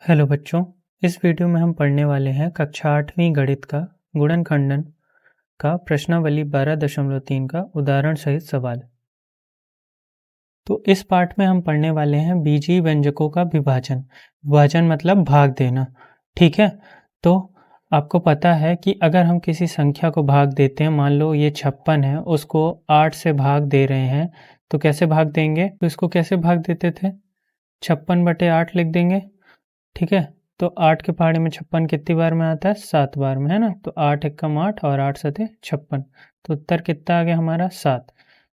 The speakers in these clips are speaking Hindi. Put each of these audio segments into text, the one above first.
हेलो बच्चों, इस वीडियो में हम पढ़ने वाले हैं कक्षा 8वीं गणित का गुणनखंडन का प्रश्नावली 12.3 का उदाहरण सहित सवाल। तो इस पाठ में हम पढ़ने वाले हैं बीजीय व्यंजकों का विभाजन। विभाजन मतलब भाग देना। ठीक है, तो आपको पता है कि अगर हम किसी संख्या को भाग देते हैं, मान लो ये 56 है, उसको 8 से भाग दे रहे हैं, तो कैसे भाग देंगे? तो इसको कैसे भाग देते थे? 56/8 लिख देंगे। ठीक है, तो 8 के पहाड़े में 56 कितनी बार में आता है? 7 बार में, है ना। तो 8 एकम 8 और 8 सते 56, तो उत्तर कितना आ गया हमारा? 7।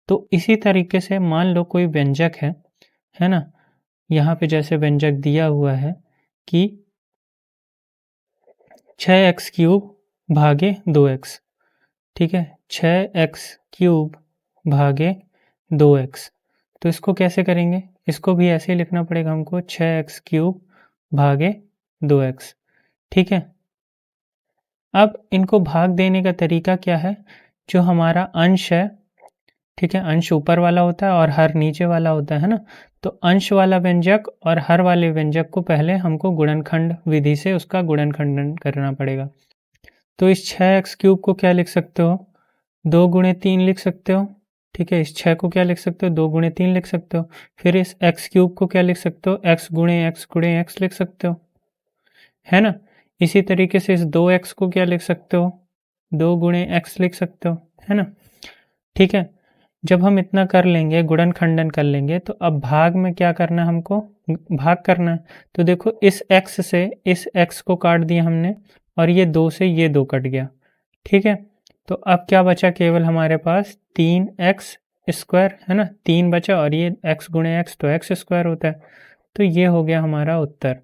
तो इसी तरीके से मान लो कोई व्यंजक है ना। यहाँ पे जैसे व्यंजक दिया हुआ है कि 6x³ भागे 2x। ठीक है, 6x³ भागे 2x। तो इसको कैसे करेंगे? इसको भी ऐसे ही लिखना पड़ेगा हमको, 6x³ भागे 2x। ठीक है, अब इनको भाग देने का तरीका क्या है? जो हमारा अंश है, ठीक है, अंश ऊपर वाला होता है और हर नीचे वाला होता है ना। तो अंश वाला व्यंजक और हर वाले व्यंजक को पहले हमको गुणनखंड विधि से उसका गुणनखंडन करना पड़ेगा। तो इस 6x³ को क्या लिख सकते हो? 2 गुणे 3 लिख सकते हो। ठीक है, इस 6 को क्या लिख सकते हो? 2 गुणे 3 लिख सकते हो। फिर इस x³ को क्या लिख सकते हो? x गुणे x लिख सकते हो, है ना। इसी तरीके से इस 2x को क्या लिख सकते हो? 2 गुणे x लिख सकते हो, है ना। ठीक है, जब हम इतना कर लेंगे, गुणनखंडन कर लेंगे, तो अब भाग में क्या करना है हमको? भाग करना है। तो देखो, इस x से इस x को काट दिया हमने और ये 2 से ये 2 कट गया। ठीक है, तो अब क्या बचा? केवल हमारे पास 3x², है ना। 3 बचा और ये x गुणे x तो x² होता है। तो ये हो गया हमारा उत्तर।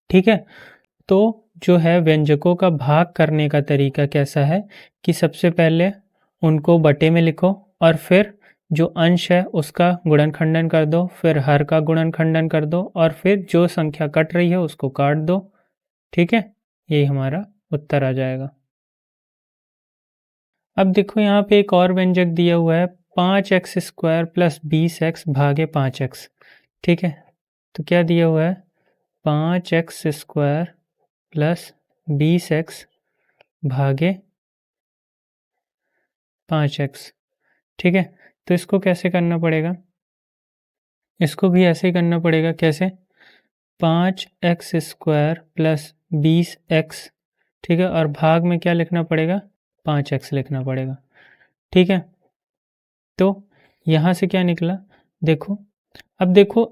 ठीक है, तो जो है व्यंजकों का भाग करने का तरीका कैसा है कि सबसे पहले उनको बटे में लिखो और फिर जो अंश है उसका गुणनखंडन कर दो, फिर हर का गुणनखंडन कर दो और फिर जो संख्या कट रही है उसको काट दो। ठीक है, यही हमारा उत्तर आ जाएगा। अब देखो, यहाँ पे एक और व्यंजक दिया हुआ है, 5x² + 20x भागे 5x। ठीक है, तो क्या दिया हुआ है? 5x² + 20x भागे 5x। ठीक है, तो इसको कैसे करना पड़ेगा? इसको भी ऐसे ही करना पड़ेगा। कैसे? 5x² + 20x। ठीक है, और भाग में क्या लिखना पड़ेगा? 5x लिखना पड़ेगा। ठीक है, तो यहाँ से क्या निकला? देखो, अब देखो,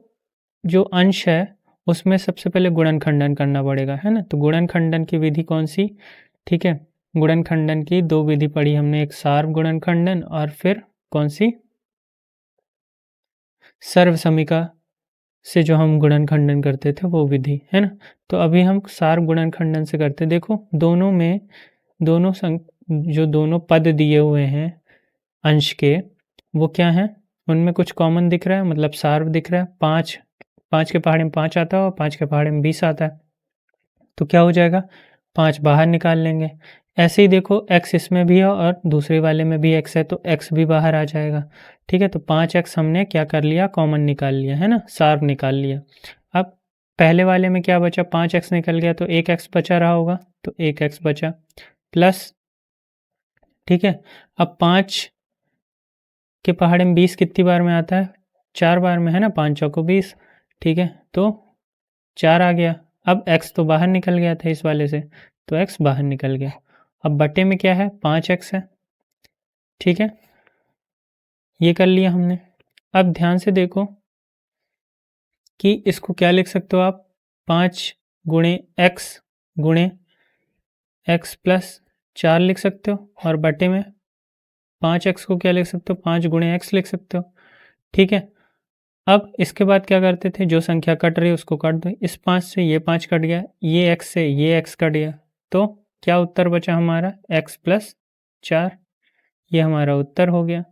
जो अंश है उसमें सबसे पहले गुणनखंडन करना पड़ेगा, है ना। तो गुणनखंडन की विधि कौन सी? ठीक है, गुणनखंडन की 2 विधि पढ़ी हमने, एक सार्व गुणनखंडन और फिर कौन सी? सर्वसमिका से जो हम गुणनखंडन करते थे वो विधि, है ना। तो अभी हम सार्व गुणनखंडन से करते। देखो, दोनों में जो दोनों पद दिए हुए हैं अंश के, वो क्या हैं? उनमें कुछ कॉमन दिख रहा है, मतलब सार्व दिख रहा है। 5 के पहाड़े में 5 आता है और 5 के पहाड़े में 20 आता है। तो क्या हो जाएगा? 5 बाहर निकाल लेंगे। ऐसे ही देखो, x इसमें भी है और दूसरे वाले में भी x है, तो x भी बाहर आ जाएगा। ठीक है, तो 5x हमने क्या कर लिया? कॉमन निकाल लिया, है ना, सार्व निकाल लिया। अब पहले वाले में क्या बचा? 5x निकल गया, तो 1x बचा रहा होगा, तो 1x बचा प्लस। ठीक है, अब 5 के पहाड़े में 20 कितनी बार में आता है? 4 बार में, है ना। 5 चौको 20। ठीक है, तो 4 आ गया। अब x तो बाहर निकल गया था इस वाले से, तो x बाहर निकल गया। अब बटे में क्या है? 5x है। ठीक है, ये कर लिया हमने। अब ध्यान से देखो कि इसको क्या लिख सकते हो आप? 5 गुणे x गुणे x + 4 लिख सकते हो और बटे में 5x को क्या लिख सकते हो? 5 गुणे x लिख सकते हो। ठीक है, अब इसके बाद क्या करते थे? जो संख्या कट रही है उसको काट दो। इस 5 से ये 5 कट गया, ये x से ये x कट गया, तो क्या उत्तर बचा हमारा? x + 4। ये हमारा उत्तर हो गया।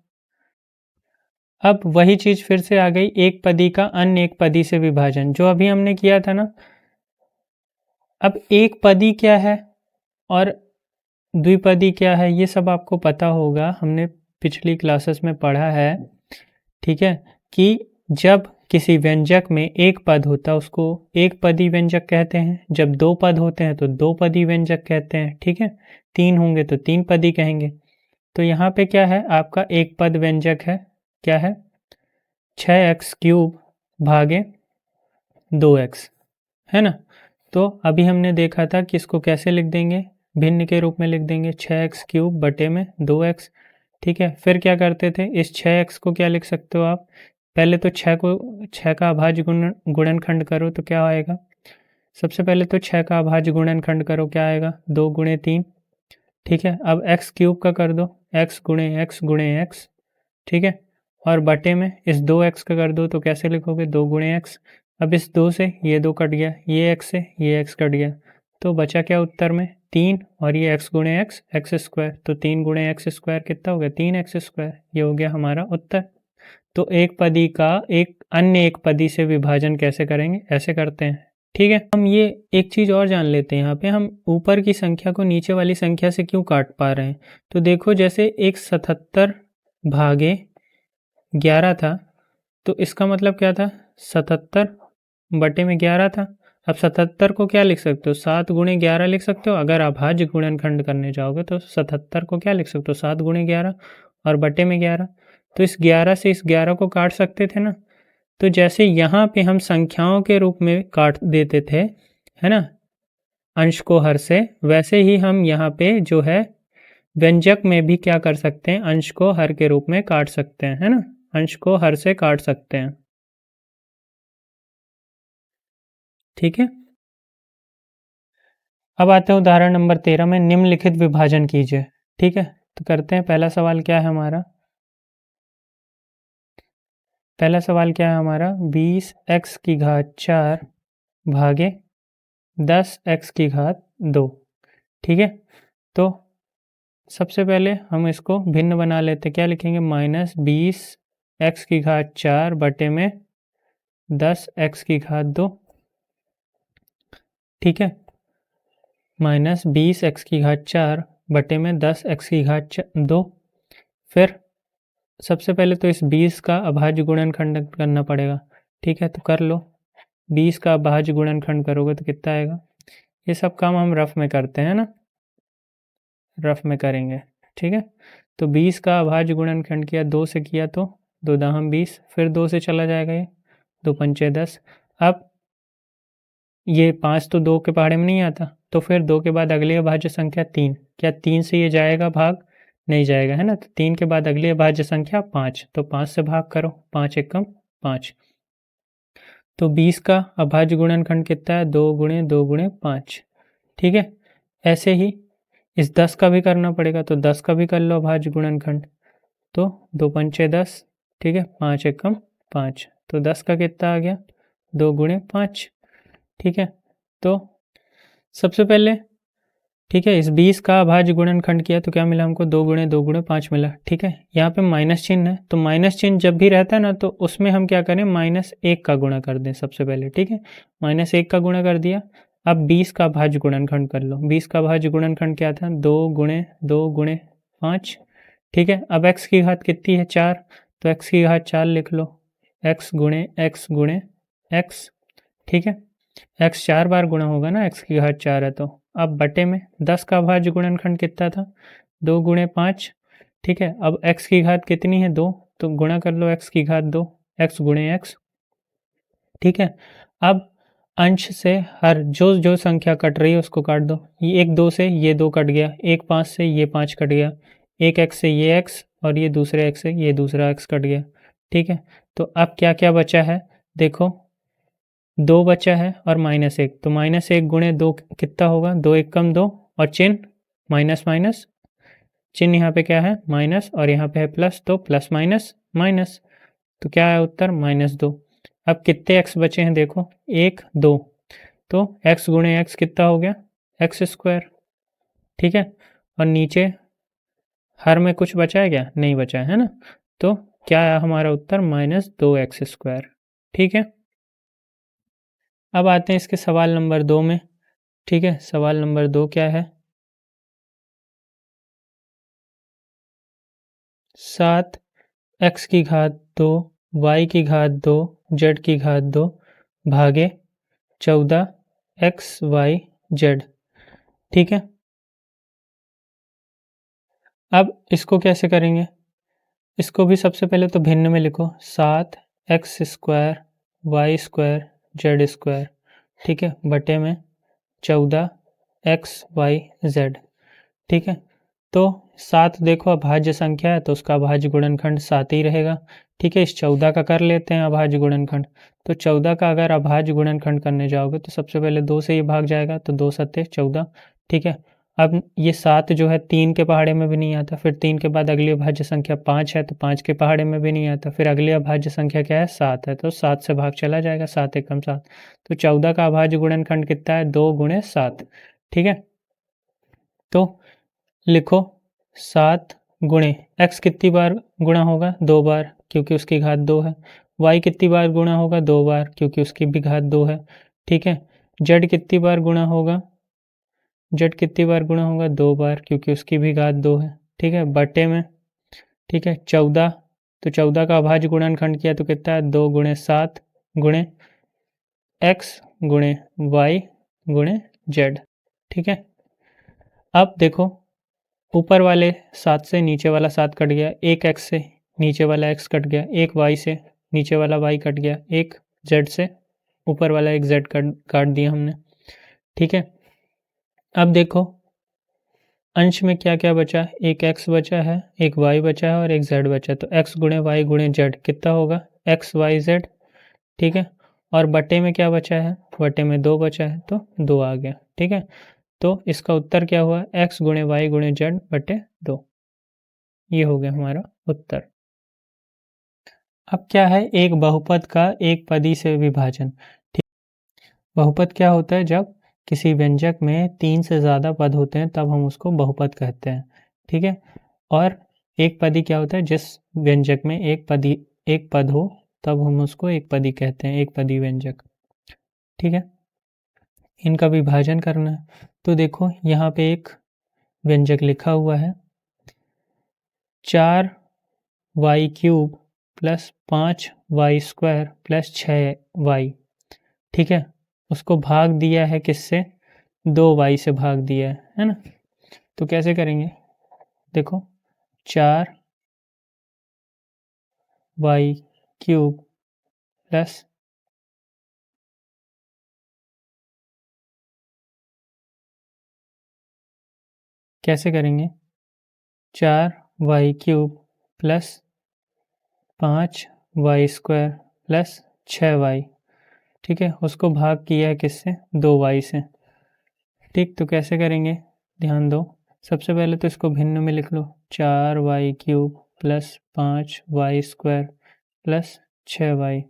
अब वही चीज़ फिर से आ गई, एक पदी का अन्य एक पदी से विभाजन, जो अभी हमने किया था ना। अब एक पदी क्या है और द्विपदी क्या है, ये सब आपको पता होगा, हमने पिछली क्लासेस में पढ़ा है। ठीक है, कि जब किसी व्यंजक में एक पद होता है उसको एक पदी व्यंजक कहते हैं, जब दो पद होते हैं तो दो पदी व्यंजक कहते हैं, ठीक है। तीन होंगे तो तीन पदी कहेंगे। तो यहाँ पे क्या है, आपका एक पद व्यंजक है, क्या है, 6x³ भागे 2x, है ना। तो अभी हमने देखा था कि इसको कैसे लिख देंगे, भिन्न के रूप में लिख देंगे, 6x³ बटे में 2x, ठीक है। फिर क्या करते थे, इस 6x को क्या लिख सकते हो आप, पहले तो 6 का अभाज्य गुणनखंड करो तो क्या आएगा, सबसे पहले तो 6 का अभाज्य गुणनखंड करो, क्या आएगा, 2 गुणे 3, ठीक है। अब x³ का कर दो, x गुणे x गुणे x, ठीक है। और बटे में इस 2x का कर दो तो कैसे लिखोगे, 2 गुणे x। अब इस 2 से ये 2 कट गया, ये x से ये x कट गया, तो बचा क्या उत्तर में, 3, और ये x गुणे x, x², तो 3 गुणे x² कितना हो गया, 3x², ये हो गया हमारा उत्तर। तो एक पदी का एक अन्य एक पदी से विभाजन कैसे करेंगे, ऐसे करते हैं, ठीक है। हम ये एक चीज़ और जान लेते हैं, यहाँ पे हम ऊपर की संख्या को नीचे वाली संख्या से क्यों काट पा रहे हैं। तो देखो जैसे एक 77 भागे 11 था, तो इसका मतलब क्या था, 77 बटे में 11 था। अब 77 को क्या लिख सकते हो, 7 गुणे 11 लिख सकते हो। अगर अभाज्य गुणनखंड करने जाओगे तो 77 को क्या लिख सकते हो, 7 गुणे 11 और बटे में 11। तो इस 11 से इस 11 को काट सकते थे ना। तो जैसे यहाँ पे हम संख्याओं के रूप में काट देते थे, है ना, अंश को हर से, वैसे ही हम यहाँ पे जो है व्यंजक में भी क्या कर सकते हैं, अंश को हर के रूप में काट सकते हैं, है ना, अंश को हर से काट सकते हैं, ठीक है। अब आते हैं उदाहरण नंबर 13 में, निम्नलिखित विभाजन कीजिए, ठीक है। तो करते हैं, पहला सवाल क्या है हमारा, पहला सवाल क्या है हमारा, 20x⁴ भागे 10x⁴ 2, ठीक है। तो सबसे पहले हम इसको भिन्न बना लेते, क्या लिखेंगे, -20x⁴ बटे में 10x⁴ 2, ठीक है। -20x⁴ बटे में 10x⁴ 2। फिर सबसे पहले तो इस 20 का अभाज्य गुणनखंड करना पड़ेगा, ठीक है। तो कर लो, 20 का अभाज्य गुणनखंड करोगे तो कितना आएगा। ये सब काम हम रफ में करते हैं ना, रफ में करेंगे, ठीक है। तो 20 का अभाज्य गुणनखंड किया, 2 से किया तो 2 दाहम 20, फिर 2 से चला जाएगा ये, 2 पंचे 10। अब ये 5 तो 2 के पहाड़े में नहीं आता, तो फिर 2 के बाद अगली अभाज्य संख्या 3, क्या 3 से ये जाएगा भाग, नहीं जाएगा, है ना। तो 3 के बाद अगली अभाज्य संख्या 5, तो 5 से भाग करो, 5 एकम 5। तो 20 का अभाज्य गुणनखंड कितना है, 2 गुणे 2 गुणे 5, ठीक है। ऐसे ही इस 10 का भी करना पड़ेगा, तो 10 का भी कर लो अभाज्य गुणनखंड, तो 2 पंचे 10, ठीक है, 5 एकम 5, तो 10 का कितना आ गया, 2 गुणे 5, ठीक है। तो सबसे पहले, ठीक है, इस 20 का अभाज्य गुणनखंड किया तो क्या मिला हमको, 2 गुणे 2 गुणे 5 मिला, ठीक है। यहाँ पे माइनस चिन्ह है, तो माइनस चिन्ह जब भी रहता है ना, तो उसमें हम क्या करें, -1 का गुणा कर दें सबसे पहले, ठीक है। -1 का गुणा कर दिया। अब 20 का अभाज्य गुणनखंड कर लो, 20 का अभाज्य गुणनखंड क्या था, 2 गुणे 2 गुणे 5, ठीक है। अब x की घात कितनी है, 4, तो x की घात 4 लिख लो, x गुणे x गुणे x, ठीक है। x 4 बार गुणा होगा ना, x की घात 4 है तो। अब बटे में 10 का अभाज्य गुणनखंड कितना था, 2 गुणे 5, ठीक है। अब x की घात कितनी है, 2, तो गुणा कर लो x की घात 2, x गुणे x, ठीक है। अब अंश से हर जो जो संख्या कट रही है उसको काट दो, ये 1 2 से ये 2 कट गया, 1 5 से ये 5 कट गया, 1 x से ये x, और ये दूसरे x से ये दूसरा x कट गया, ठीक है। तो अब क्या क्या बचा है, देखो 2 बचा है और -1, तो -1 गुणे 2 कितना होगा, 2 एकम 2, और चिन्ह माइनस माइनस, चिन्ह यहाँ पे क्या है, माइनस, और यहाँ पे है प्लस, तो प्लस माइनस माइनस, तो क्या है उत्तर, -2। अब कितने x बचे हैं देखो, 1 2, तो x गुणे x कितना हो गया, x², ठीक है। और नीचे हर में कुछ बचा है क्या, नहीं बचा है ना। तो क्या है हमारा उत्तर, -2x², ठीक है। अब आते हैं इसके सवाल नंबर 2 में, ठीक है। सवाल नंबर 2 क्या है, 7x⁴ 2 y की घात 2 z की घात 2 भागे 14 एक्स वाई जेड। ठीक है, अब इसको कैसे करेंगे? इसको भी सबसे पहले तो भिन्न में लिखो, 7 x square y square z square, ठीक है, बटे में 14 एक्स वाई जेड। ठीक है, तो 7 देखो अभाज्य संख्या है तो उसका अभाज्य गुणनखंड 7 ही रहेगा। ठीक है, इस 14 का कर लेते हैं अभाज्य गुणनखंड। तो 14 का अगर अभाज्य गुणनखंड करने जाओगे तो सबसे पहले 2 से ये भाग जाएगा, तो 2 सत्ते 14। ठीक है, अब ये 7 जो है 3 के पहाड़े में भी नहीं आता, फिर 3 के बाद अगली अभाज्य संख्या 5 है तो 5 के पहाड़े में भी नहीं आता, फिर अगली अभाज्य संख्या क्या है 7 है, तो 7 से भाग चला जाएगा, 7 एकम 7। तो 14 का अभाज्य गुणनखंड कितना है, 2 गुणे 7। ठीक है, तो लिखो 7 गुणे x कितनी बार गुणा होगा, 2 बार, क्योंकि उसकी घात 2 है। y कितनी बार गुणा होगा, 2 बार, क्योंकि उसकी भी घात 2 है। ठीक है, z कितनी बार गुणा होगा, z कितनी बार गुणा होगा, 2 बार, क्योंकि उसकी भी घात 2 है। ठीक है, बटे में, ठीक है, 14, तो 14 का अभाज्य गुणनखंड किया तो कितना है, 2 गुणे 7 गुणे x गुणे y गुणे z। ठीक है, अब देखो ऊपर वाले 7 से नीचे वाला 7 कट गया, एक x से नीचे वाला x कट गया, एक y से नीचे वाला y कट गया, एक z से ऊपर वाला एक z काट दिया हमने। ठीक है, अब देखो अंश में क्या क्या बचा, एक x बचा है, एक y बचा है और एक z बचा है, तो x गुणे y गुणे z कितना होगा, x y z। ठीक है, और बटे में क्या बचा है, बटे में 2 बचा है तो 2 आ गया। ठीक है, तो इसका उत्तर क्या हुआ, x गुणे वाई गुणे जेड बटे 2। ये हो गया हमारा उत्तर। अब क्या है, एक बहुपद का एक पदी से विभाजन। ठीक, बहुपद क्या होता है, जब किसी व्यंजक में 3 से ज़्यादा पद होते हैं तब हम उसको बहुपद कहते हैं। ठीक है, और एक पदी क्या होता है, जिस व्यंजक में एक पद हो तब हम उसको एक पदी कहते हैं, एक पदी व्यंजक। ठीक है, इनका विभाजन करना है, तो देखो यहाँ पे एक व्यंजक लिखा हुआ है, 4y³ plus 5y² plus 6y। ठीक है, उसको भाग दिया है किससे, 2y से भाग दिया है ना। तो कैसे करेंगे, देखो 4y³ प्लस कैसे करेंगे, 4y³ plus 5y² plus 6y। ठीक है, उसको भाग किया है किससे, 2y से। ठीक, तो कैसे करेंगे, ध्यान दो, सबसे पहले तो इसको भिन्न में लिख लो, 4y³ plus 5y² plus 6y,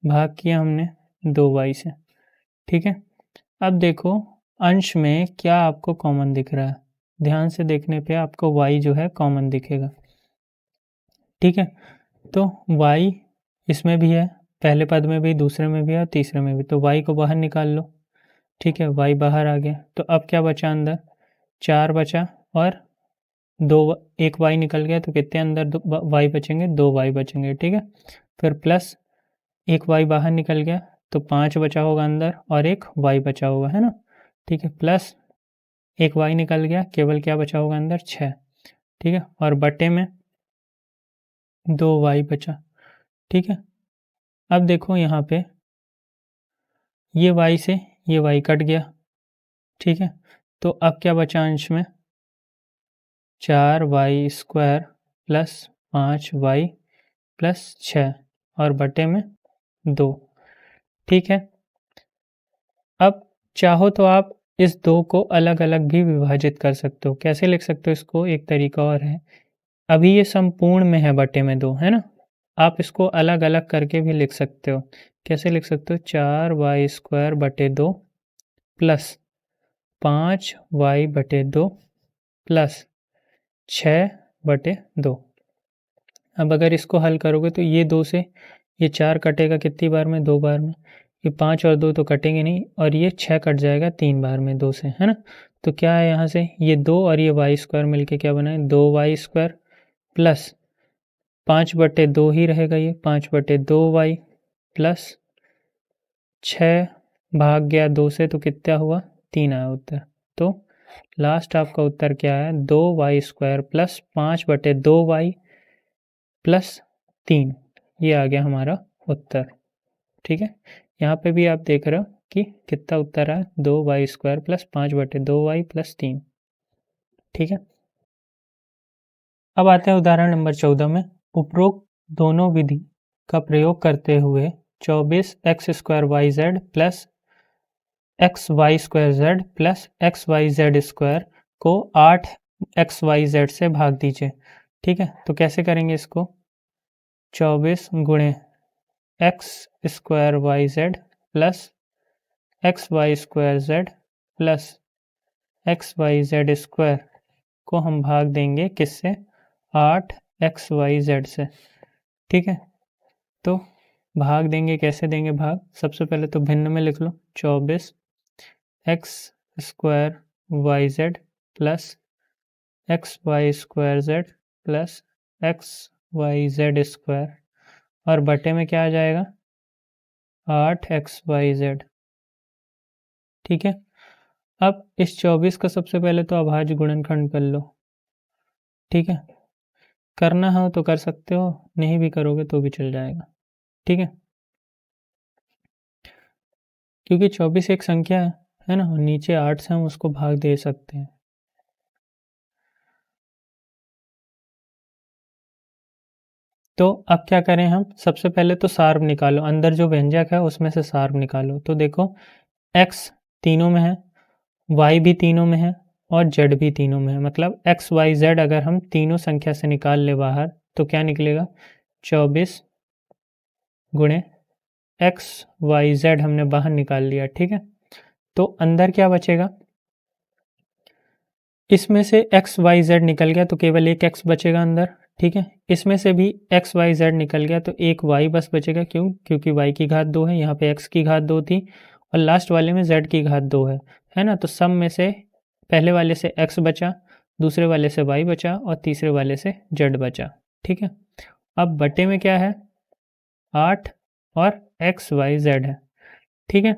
भाग किया हमने 2y से। ठीक है, अब देखो अंश में क्या आपको कॉमन दिख रहा है, ध्यान से देखने पे आपको y जो है कॉमन दिखेगा। ठीक है, तो y इसमें भी है, पहले पद में भी, दूसरे में भी है और तीसरे में भी, तो y को बाहर निकाल लो। ठीक है, y बाहर आ गया, तो अब क्या बचा अंदर, 4 बचा और 2, एक y निकल गया, तो कितने अंदर y बचेंगे, 2y बचेंगे। ठीक है, फिर प्लस एक y बाहर निकल गया तो 5 बचा होगा अंदर और एक y बचा होगा, है ना। ठीक है, प्लस एक y निकल गया, केवल क्या बचा होगा अंदर, 6। ठीक है, और बटे में 2y बचा। ठीक है, अब देखो यहाँ पे ये y से ये y कट गया। ठीक है, तो अब क्या बचा अंश में, 4y² प्लस 5y प्लस 6 और बटे में 2। ठीक है, अब चाहो तो आप इस 2 को अलग अलग भी विभाजित कर सकते हो, कैसे लिख सकते हो इसको, एक तरीका और है, अभी ये संपूर्ण में है बटे में 2, है ना, आप इसको अलग अलग करके भी लिख सकते हो। कैसे लिख सकते हो, 4y² बटे 2 प्लस 5y बटे 2 प्लस 6 बटे 2। अब अगर इसको हल करोगे तो ये 2 से ये 4 कटेगा कितनी बार में, 2 बार में, ये 5 और 2 तो कटेंगे नहीं, और ये 6 कट जाएगा 3 बार में 2 से, है ना। तो क्या है यहाँ से, ये 2 और ये y² मिलके क्या बनाए, 2y² प्लस 5/2 ही रहेगा ये, 5/2y प्लस 6 भाग गया 2 से तो कितना हुआ, 3 आया उत्तर। तो लास्ट आपका उत्तर क्या है, 2y² प्लस 5/2y प्लस 3, ये आ गया हमारा उत्तर। ठीक है, यहाँ पे भी आप देख रहे हो कि कितना उत्तर आया, 2y² प्लस 5/2y प्लस 3। ठीक है, अब आते हैं उदाहरण नंबर 14 में। उपरोक्त दोनों विधि का प्रयोग करते हुए 24x² plus xy² plus xyz² को 8xyz से भाग दीजिए। ठीक है, तो कैसे करेंगे इसको, 24 गुणे x² plus xy² plus xyz² को हम भाग देंगे किससे, 8xyz से। ठीक है, तो भाग देंगे, कैसे देंगे भाग, सबसे पहले तो भिन्न में लिख लो, 24x² plus xy² plus xyz² और बटे में क्या आ जाएगा, 8xyz। ठीक है, अब इस 24 का सबसे पहले तो अभाज्य गुणनखंड कर लो। ठीक है, करना हो तो कर सकते हो, नहीं भी करोगे तो भी चल जाएगा। ठीक है, क्योंकि 24 एक संख्या है ना, नीचे 8 से हम उसको भाग दे सकते हैं। तो अब क्या करें हम, सबसे पहले तो सार निकालो, अंदर जो व्यंजक है उसमें से सार निकालो। तो देखो x तीनों में है, y भी तीनों में है और z भी तीनों में है, मतलब x y z अगर हम तीनों संख्या से निकाल ले बाहर तो क्या निकलेगा, 24 गुणे x y z हमने बाहर निकाल लिया। ठीक है, तो अंदर क्या बचेगा, इसमें से x y z निकल गया तो केवल एक x बचेगा अंदर। ठीक है, इसमें से भी x y z निकल गया तो एक y बस बचेगा, क्यों, क्योंकि y की घात 2 है, यहाँ पे x की घात 2 थी और लास्ट वाले में z की घात 2 है ना। तो सब में से पहले वाले से x बचा, दूसरे वाले से y बचा और तीसरे वाले से z बचा। ठीक है, अब बटे में क्या है, 8 और x y z है। ठीक है,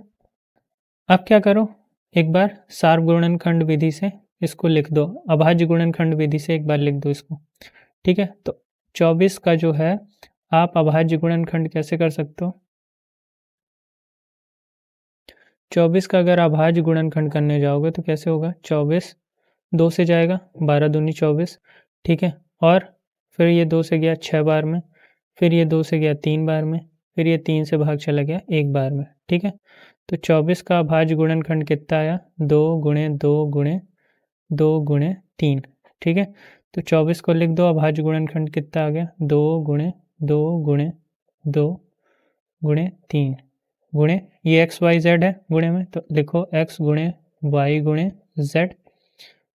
अब क्या करो, एक बार सार्वगुणनखंड विधि से इसको लिख दो, अभाज्य गुणनखंड विधि से एक बार लिख दो इसको। ठीक है, तो 24 का जो है आप अभाज्य गुणनखंड कैसे कर सकते हो, 24 का अगर अभाज्य गुणनखंड करने जाओगे तो कैसे होगा, 24 2 से जाएगा, 12 दूनी 24। ठीक है, और फिर ये 2 से गया 6 बार में, फिर ये 2 से गया 3 बार में, फिर ये 3 से भाग चला गया 1 बार में। ठीक है, तो 24 का अभाज्य गुणनखंड कितना आया, 2 गुणे 2 गुणे 2 गुणे 3। ठीक है, तो 24 को लिख दो, अभाज्य गुणनखंड कितना आ गया, 2 गुणे 2 गुणे 2 गुणे 3 गुणे ये x y z है गुणे में, तो लिखो x गुणे y गुणे z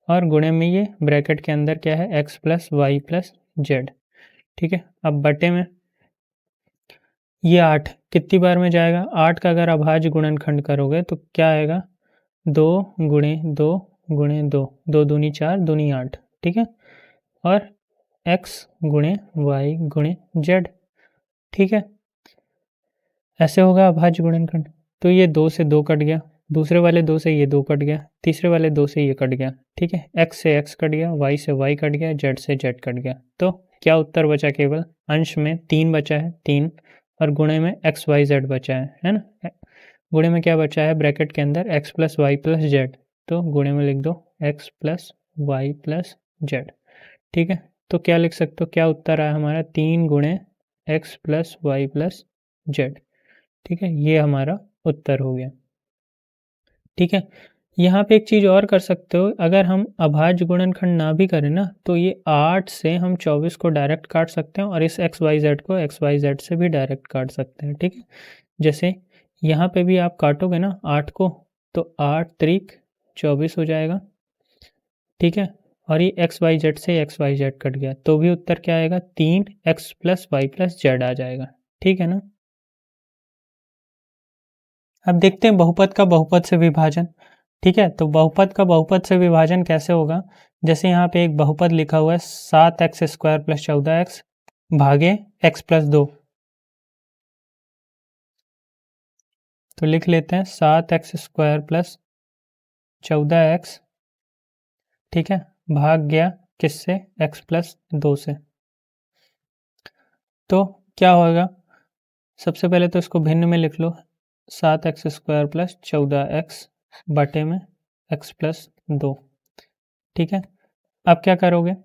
और गुणे में ये ब्रैकेट के अंदर क्या है, x plus y plus z. ठीक है, अब बटे में ये 8 कितनी बार में जाएगा, 8 का अगर अभाज्य गुणनखंड करोगे तो क्या आएगा, 2 गुणे 2 गुणे 2, 2 दूनी 4 दूनी 8। ठीक है, और x गुणे y गुणे z। ठीक है, ऐसे होगा अभाज्य गुणनखंड। तो ये 2 से 2 कट गया, दूसरे वाले 2 से ये 2 कट गया, तीसरे वाले 2 से ये कट गया। ठीक है, x से x कट गया, y से y कट गया, z से z कट गया। तो क्या उत्तर बचा, केवल अंश में 3 बचा है, 3, और गुणे में x y z बचा है ना। गुणे में क्या बचा है, ब्रैकेट के अंदर x plus y plus z, तो गुणे में लिख दो x plus y plus z. ठीक है, तो क्या लिख सकते हो, क्या उत्तर आया हमारा, 3 गुणे x plus y plus z. ठीक है, ये हमारा उत्तर हो गया। ठीक है, यहाँ पे एक चीज़ और कर सकते हो, अगर हम अभाज्य गुणनखंड ना भी करें ना तो ये 8 से हम 24 को डायरेक्ट काट सकते हैं और इस एक्स वाई जेड को एक्स वाई जेड से भी डायरेक्ट काट सकते हैं। ठीक है, जैसे यहाँ पे भी आप काटोगे ना 8 को तो 8 त्रिक 24 हो जाएगा। ठीक है, और ये एक्स वाई जेड से एक्स वाई जेड कट गया तो भी उत्तर क्या आएगा, 3 x plus y plus z आ जाएगा। ठीक है ना। अब देखते हैं बहुपद का बहुपद से विभाजन। ठीक है, तो बहुपद का बहुपद से विभाजन कैसे होगा, जैसे यहाँ पे एक बहुपद लिखा हुआ है 7x² प्लस 14x, भागे x प्लस 2, तो लिख लेते हैं 7x² प्लस 14x, ठीक है, भाग गया किससे, x प्लस 2 से। तो क्या होगा, सबसे पहले तो इसको भिन्न में लिख लो, 7x² प्लस 14x बटे में x प्लस 2, ठीक है। अब क्या करोगे,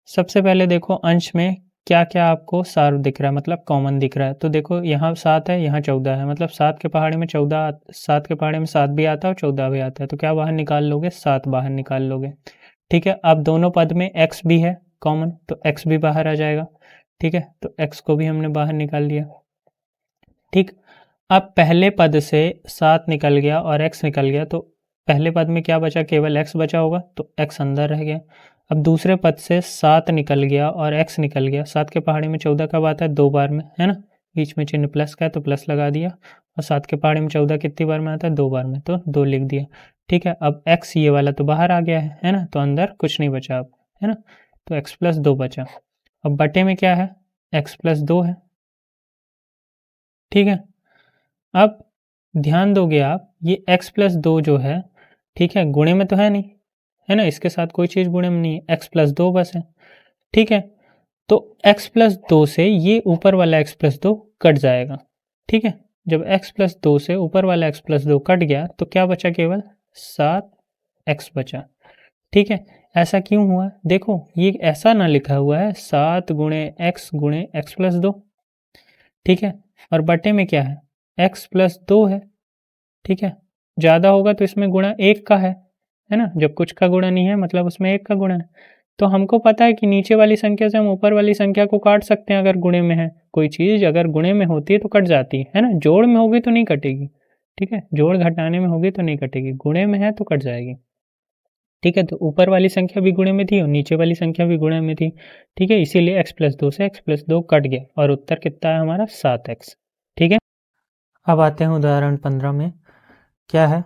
सबसे पहले देखो अंश में क्या क्या आपको सार दिख रहा है, मतलब कॉमन दिख रहा है। तो देखो यहाँ 7 है, यहाँ 14 है, मतलब 7 के पहाड़े में 14, 7 के पहाड़े में 7 भी आता है और 14 भी आता है, तो क्या बाहर निकाल लोगे, 7 बाहर निकाल लोगे, ठीक है। अब दोनों पद में x भी है कॉमन, तो x भी बाहर आ जाएगा, ठीक है, तो x को भी हमने बाहर निकाल लिया, ठीक। अब पहले पद से 7 निकल गया और x निकल गया, तो पहले पद में क्या बचा, केवल x बचा होगा, तो x अंदर रह गया। अब दूसरे पद से 7 निकल गया और x निकल गया, 7 के पहाड़े में 14 कब आता है, 2 बार में, है ना, बीच में चिन्ह प्लस का है तो प्लस लगा दिया, और 7 के पहाड़े में 14 कितनी बार में आता है, 2 बार में, तो 2 लिख दिया, ठीक है। अब x ये वाला तो बाहर आ गया है ना, तो अंदर कुछ नहीं बचा अब, है ना, तो x प्लस 2 बचा। अब बटे में क्या है, x प्लस 2 है, ठीक है। अब ध्यान दोगे आप, ये x प्लस 2 जो है, ठीक है, गुणे में तो है नहीं, है ना, इसके साथ कोई चीज़ गुणे में नहीं है, x प्लस 2 बस है, ठीक है। तो x प्लस 2 से ये ऊपर वाला x प्लस 2 कट जाएगा, ठीक है। जब x प्लस 2 से ऊपर वाला x प्लस 2 कट गया तो क्या बचा, केवल 7x बचा, ठीक है। ऐसा क्यों हुआ, देखो ये ऐसा ना लिखा हुआ है 7 गुणे x प्लस 2, ठीक है, और बटे में क्या है, x प्लस 2 है, ठीक है। ज़्यादा होगा तो इसमें गुणा 1 का है ना, जब कुछ का गुणा नहीं है मतलब उसमें 1 का गुणा है। तो हमको पता है कि नीचे वाली संख्या से हम ऊपर वाली संख्या को काट सकते हैं, अगर गुणे में है कोई चीज़, अगर गुणे में होती है तो कट जाती है ना, जोड़ में होगी तो नहीं कटेगी, ठीक है, जोड़ घटाने में होगी तो नहीं कटेगी, गुणे में है तो कट जाएगी, ठीक है। तो ऊपर वाली संख्या भी गुणे में थी और नीचे वाली संख्या भी गुणे में थी, ठीक है, इसीलिए x प्लस 2 से x प्लस 2 कट गया और उत्तर कितना है हमारा, 7x, ठीक है। अब आते हैं उदाहरण 15 में, क्या है,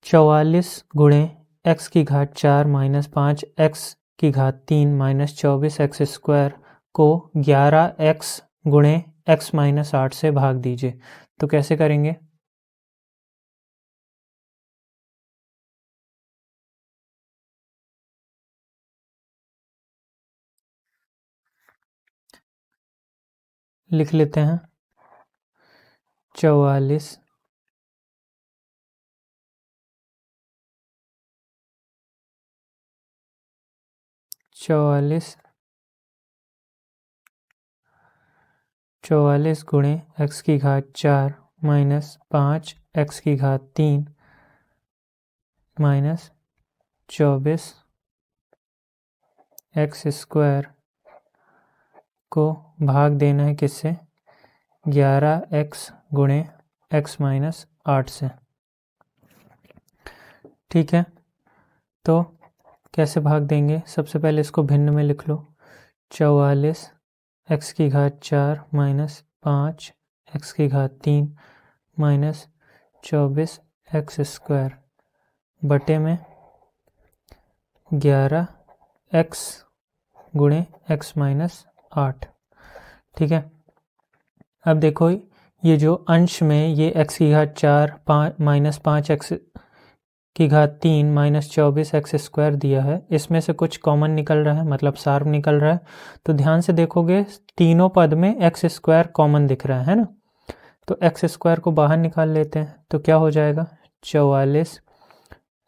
44 गुणे x की घात 4 माइनस 5x की घात 3 माइनस 24x² को 11x गुणे x माइनस 8 से भाग दीजिए। तो कैसे करेंगे, लिख लेते हैं 44 गुणे x की घात 4 माइनस 5x की घात 3 माइनस 24x² को भाग देना है किससे, 11x गुणे x माइनस 8 से, ठीक है। तो कैसे भाग देंगे, सबसे पहले इसको भिन्न में लिख लो, 44 x की घात 4 माइनस 5 x की घात 3 माइनस 24x² बटे में 11x गुणे x माइनस 8, ठीक है। अब देखो ये जो अंश में ये x की घात 4 माइनस 5x की घात 3 माइनस 24x² दिया है, इसमें से कुछ कॉमन निकल रहा है, मतलब सार निकल रहा है। तो ध्यान से देखोगे तीनों पद में x² कॉमन दिख रहा है ना, तो x² को बाहर निकाल लेते हैं, तो क्या हो जाएगा, 44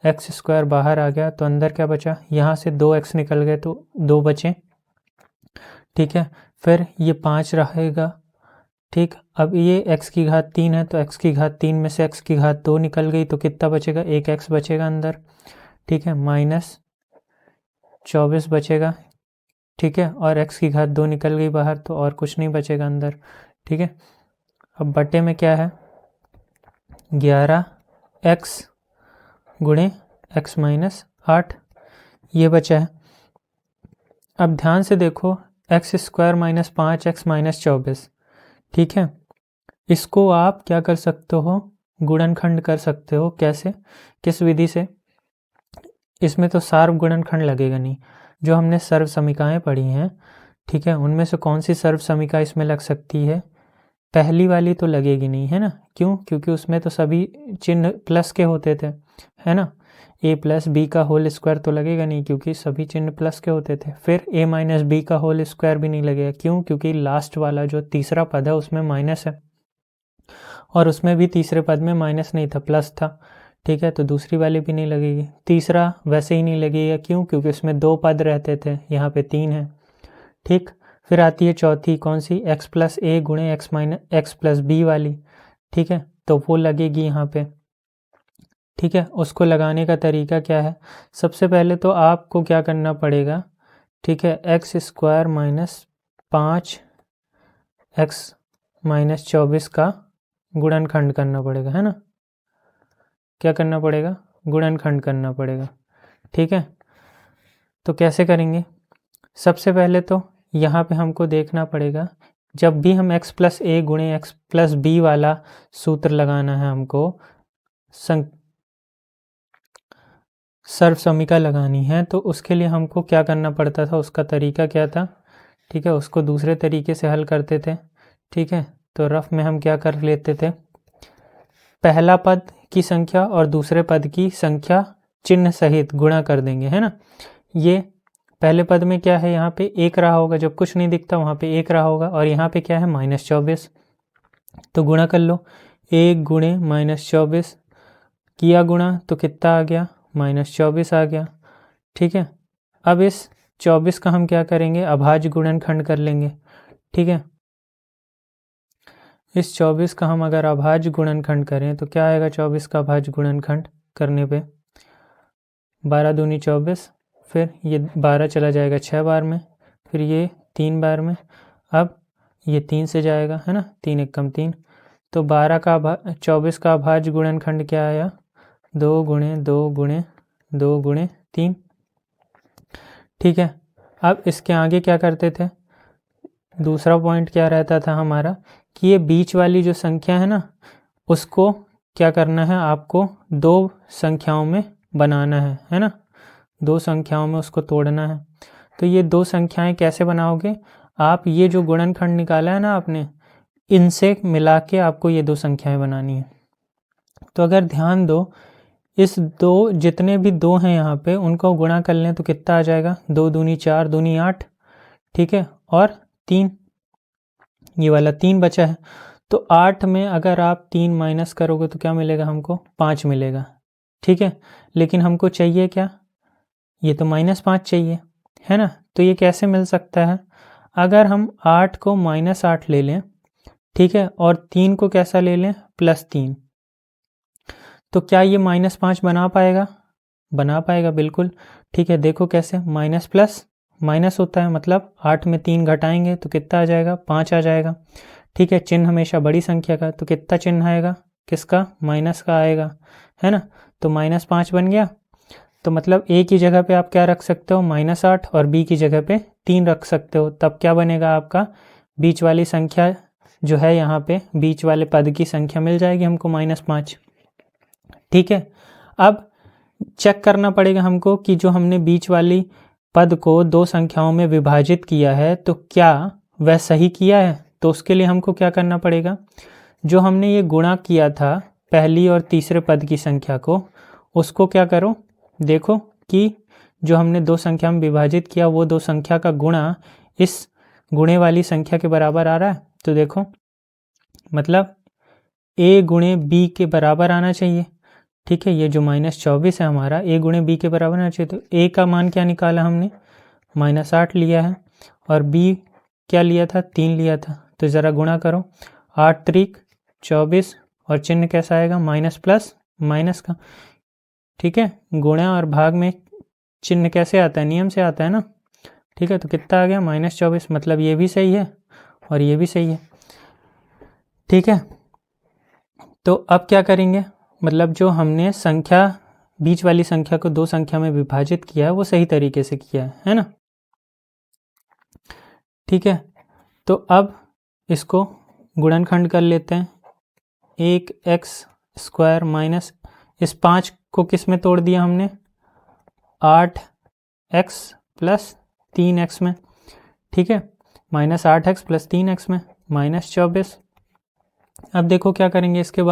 x² बाहर आ गया तो अंदर क्या बचा, यहाँ से 2x निकल गए तो 2 बचे, ठीक है। फिर ये 5 रहेगा, ठीक। अब ये x की घात 3 है तो x की घात 3 में से x की घात 2 निकल गई तो कितना बचेगा, 1x बचेगा अंदर, ठीक है, माइनस 24 बचेगा, ठीक है, और x की घात 2 निकल गई बाहर तो और कुछ नहीं बचेगा अंदर, ठीक है। अब बटे में क्या है, 11x गुणे x माइनस 8 ये बचा है। अब ध्यान से देखो x² माइनस 5x माइनस 24, ठीक है, इसको आप क्या कर सकते हो, गुणनखंड कर सकते हो, कैसे, किस विधि से, इसमें तो सार्व गुणनखंड लगेगा नहीं, जो हमने सर्व समीकरणाएं पढ़ी हैं, ठीक है, उनमें से कौन सी सर्व समीका इसमें लग सकती है? पहली वाली तो लगेगी नहीं, है ना? क्यों? क्योंकि उसमें तो सभी चिन्ह प्लस के होते थे, है ना? a प्लस बी का होल स्क्वायर तो लगेगा नहीं, क्योंकि सभी चिन्ह प्लस के होते थे। फिर a माइनस बी का होल स्क्वायर भी नहीं लगेगा। क्यों? क्योंकि लास्ट वाला जो तीसरा पद है उसमें माइनस है, और उसमें भी तीसरे पद में माइनस नहीं था, प्लस था। ठीक है, तो दूसरी वाली भी नहीं लगेगी। तीसरा वैसे ही नहीं लगेगा। क्यों? क्योंकि उसमें 2 पद रहते थे, यहाँ पे 3 है। ठीक, फिर आती है चौथी, कौन सी? x प्लस ए गुणे x minus x plus b वाली। ठीक है, तो वो लगेगी यहाँ पे। ठीक है, उसको लगाने का तरीका क्या है? सबसे पहले तो आपको क्या करना पड़ेगा? ठीक है, x square minus 5 x minus 24 का गुणनखंड करना पड़ेगा, है ना? क्या करना पड़ेगा? गुणनखंड करना पड़ेगा। ठीक है, तो कैसे करेंगे? सबसे पहले तो यहाँ पे हमको देखना पड़ेगा, जब भी हम x प्लस ए गुणे एक्स प्लस बी वाला सूत्र लगाना है, हमको सर्व समीका लगानी है, तो उसके लिए हमको क्या करना पड़ता था? उसका तरीका क्या था? ठीक है, उसको दूसरे तरीके से हल करते थे। ठीक है, तो रफ में हम क्या कर लेते थे? पहला पद की संख्या और दूसरे पद की संख्या चिन्ह सहित गुणा कर देंगे, है ना? ये पहले पद में क्या है? यहाँ पे 1 रहा होगा, जब कुछ नहीं दिखता वहाँ पे 1 रहा होगा, और यहाँ पे क्या है? माइनस 24। तो गुणा कर लो, 1 गुणे माइनस 24 किया गुणा, तो कितना आ गया? माइनस 24 आ गया। ठीक है, अब इस 24 का हम क्या करेंगे? अभाज्य गुणनखंड कर लेंगे। ठीक है, इस 24 का हम अगर अभाज्य गुणनखंड करें तो क्या आएगा? 24 का अभाज्य गुणनखंड करने पे 12 दूनी 24, फिर ये 12 चला जाएगा 6 बार में, फिर ये 3 बार में, अब ये 3 से जाएगा, है ना? 3 एकम 3, तो 24 का अभाज्य गुणनखंड क्या आया? 2 गुणे 2 गुणे 2 गुणे 3। ठीक है, अब इसके आगे क्या करते थे? दूसरा पॉइंट क्या रहता था हमारा कि ये बीच वाली जो संख्या है ना, उसको क्या करना है? आपको 2 संख्याओं में बनाना है ना? 2 संख्याओं में उसको तोड़ना है। तो ये 2 संख्याएं कैसे बनाओगे? आप ये जो गुणनखंड निकाला है ना आपने, इनसे मिला के आपको ये 2 संख्याएं बनानी है। तो अगर ध्यान दो, इस 2 जितने भी 2 हैं यहाँ पे, उनको गुणा कर लें तो कितना आ जाएगा? 2 दूनी 4 दूनी 8। ठीक है, और 3, ये वाला 3 बचा है। तो 8 में अगर आप 3 माइनस करोगे तो क्या मिलेगा हमको? 5 मिलेगा। ठीक है, लेकिन हमको चाहिए क्या? ये तो -5 चाहिए, है ना? तो ये कैसे मिल सकता है? अगर हम 8 को -8 ले लें, ठीक है, और 3 को कैसा ले लें? +3, तो क्या ये -5 बना पाएगा? बना पाएगा, बिल्कुल। ठीक है, देखो कैसे? माइनस प्लस माइनस होता है, मतलब 8 में 3 घटाएंगे तो कितना आ जाएगा? 5 आ जाएगा। ठीक है, चिन्ह हमेशा बड़ी संख्या का, तो कितना चिन्ह आएगा? किसका? माइनस का आएगा, है ना? तो -5 बन गया। तो मतलब ए की जगह पे आप क्या रख सकते हो? -8, और बी की जगह पे 3 रख सकते हो। तब क्या बनेगा आपका? बीच वाली संख्या जो है, यहाँ पे बीच वाले पद की संख्या मिल जाएगी हमको, -5। ठीक है, अब चेक करना पड़ेगा हमको कि जो हमने बीच वाली पद को 2 संख्याओं में विभाजित किया है, तो क्या वह सही किया है? तो उसके लिए हमको क्या करना पड़ेगा? जो हमने ये गुणा किया था पहली और तीसरे पद की संख्या को, उसको क्या करो? देखो कि जो हमने 2 संख्या में विभाजित किया, वो 2 संख्या का गुणा इस गुणे वाली संख्या के बराबर आ रहा है। तो देखो, मतलब a गुणे b के बराबर आना चाहिए। ठीक है, ये जो -24 है हमारा, a गुणे b के बराबर आना चाहिए। तो a का मान क्या निकाला हमने? -8 लिया है, और b क्या लिया था? 3 लिया था। तो ज़रा गुणा करो, 8 त्रिक 24, और चिन्ह कैसा आएगा? माइनस प्लस माइनस का। ठीक है, गुणा और भाग में चिन्ह कैसे आता है? नियम से आता है ना? ठीक है, तो कितना आ गया? -24, मतलब ये भी सही है और ये भी सही है। ठीक है, तो अब क्या करेंगे? मतलब जो हमने संख्या, बीच वाली संख्या को 2 संख्या में विभाजित किया है, वो सही तरीके से किया है ना? ठीक है, तो अब इसको गुणनखंड कर लेते हैं। 1x² माइनस इस 5 को किस में तोड़ दिया हमने? 8x + 3x में। ठीक है, -8x प्लस 3x में -24। अब देखो क्या करेंगे इसके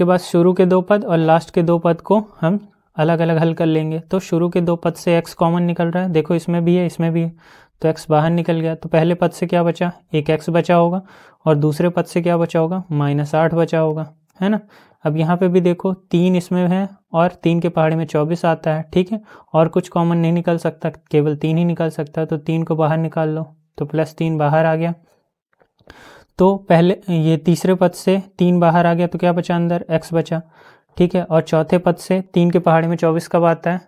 बाद शुरू के दो पद और लास्ट के दो पद को हम अलग अलग हल कर लेंगे। तो शुरू के दो पद से x कॉमन निकल रहा है, देखो इसमें भी है इसमें भी है, तो x बाहर निकल गया। तो पहले पद से क्या बचा, एक x बचा होगा और दूसरे पद से क्या बचा होगा, -8 बचा होगा, है ना। अब यहाँ पे भी देखो 3 इसमें है और 3 के पहाड़े में 24 आता है, ठीक है। और कुछ कॉमन नहीं निकल सकता, केवल 3 ही निकल सकता है, तो 3 को बाहर निकाल लो, तो +3 बाहर आ गया। तो पहले ये तीसरे पद से 3 बाहर आ गया तो क्या बचा, अंदर x बचा, ठीक है। और चौथे पद से 3 के पहाड़े में 24 कब आता है,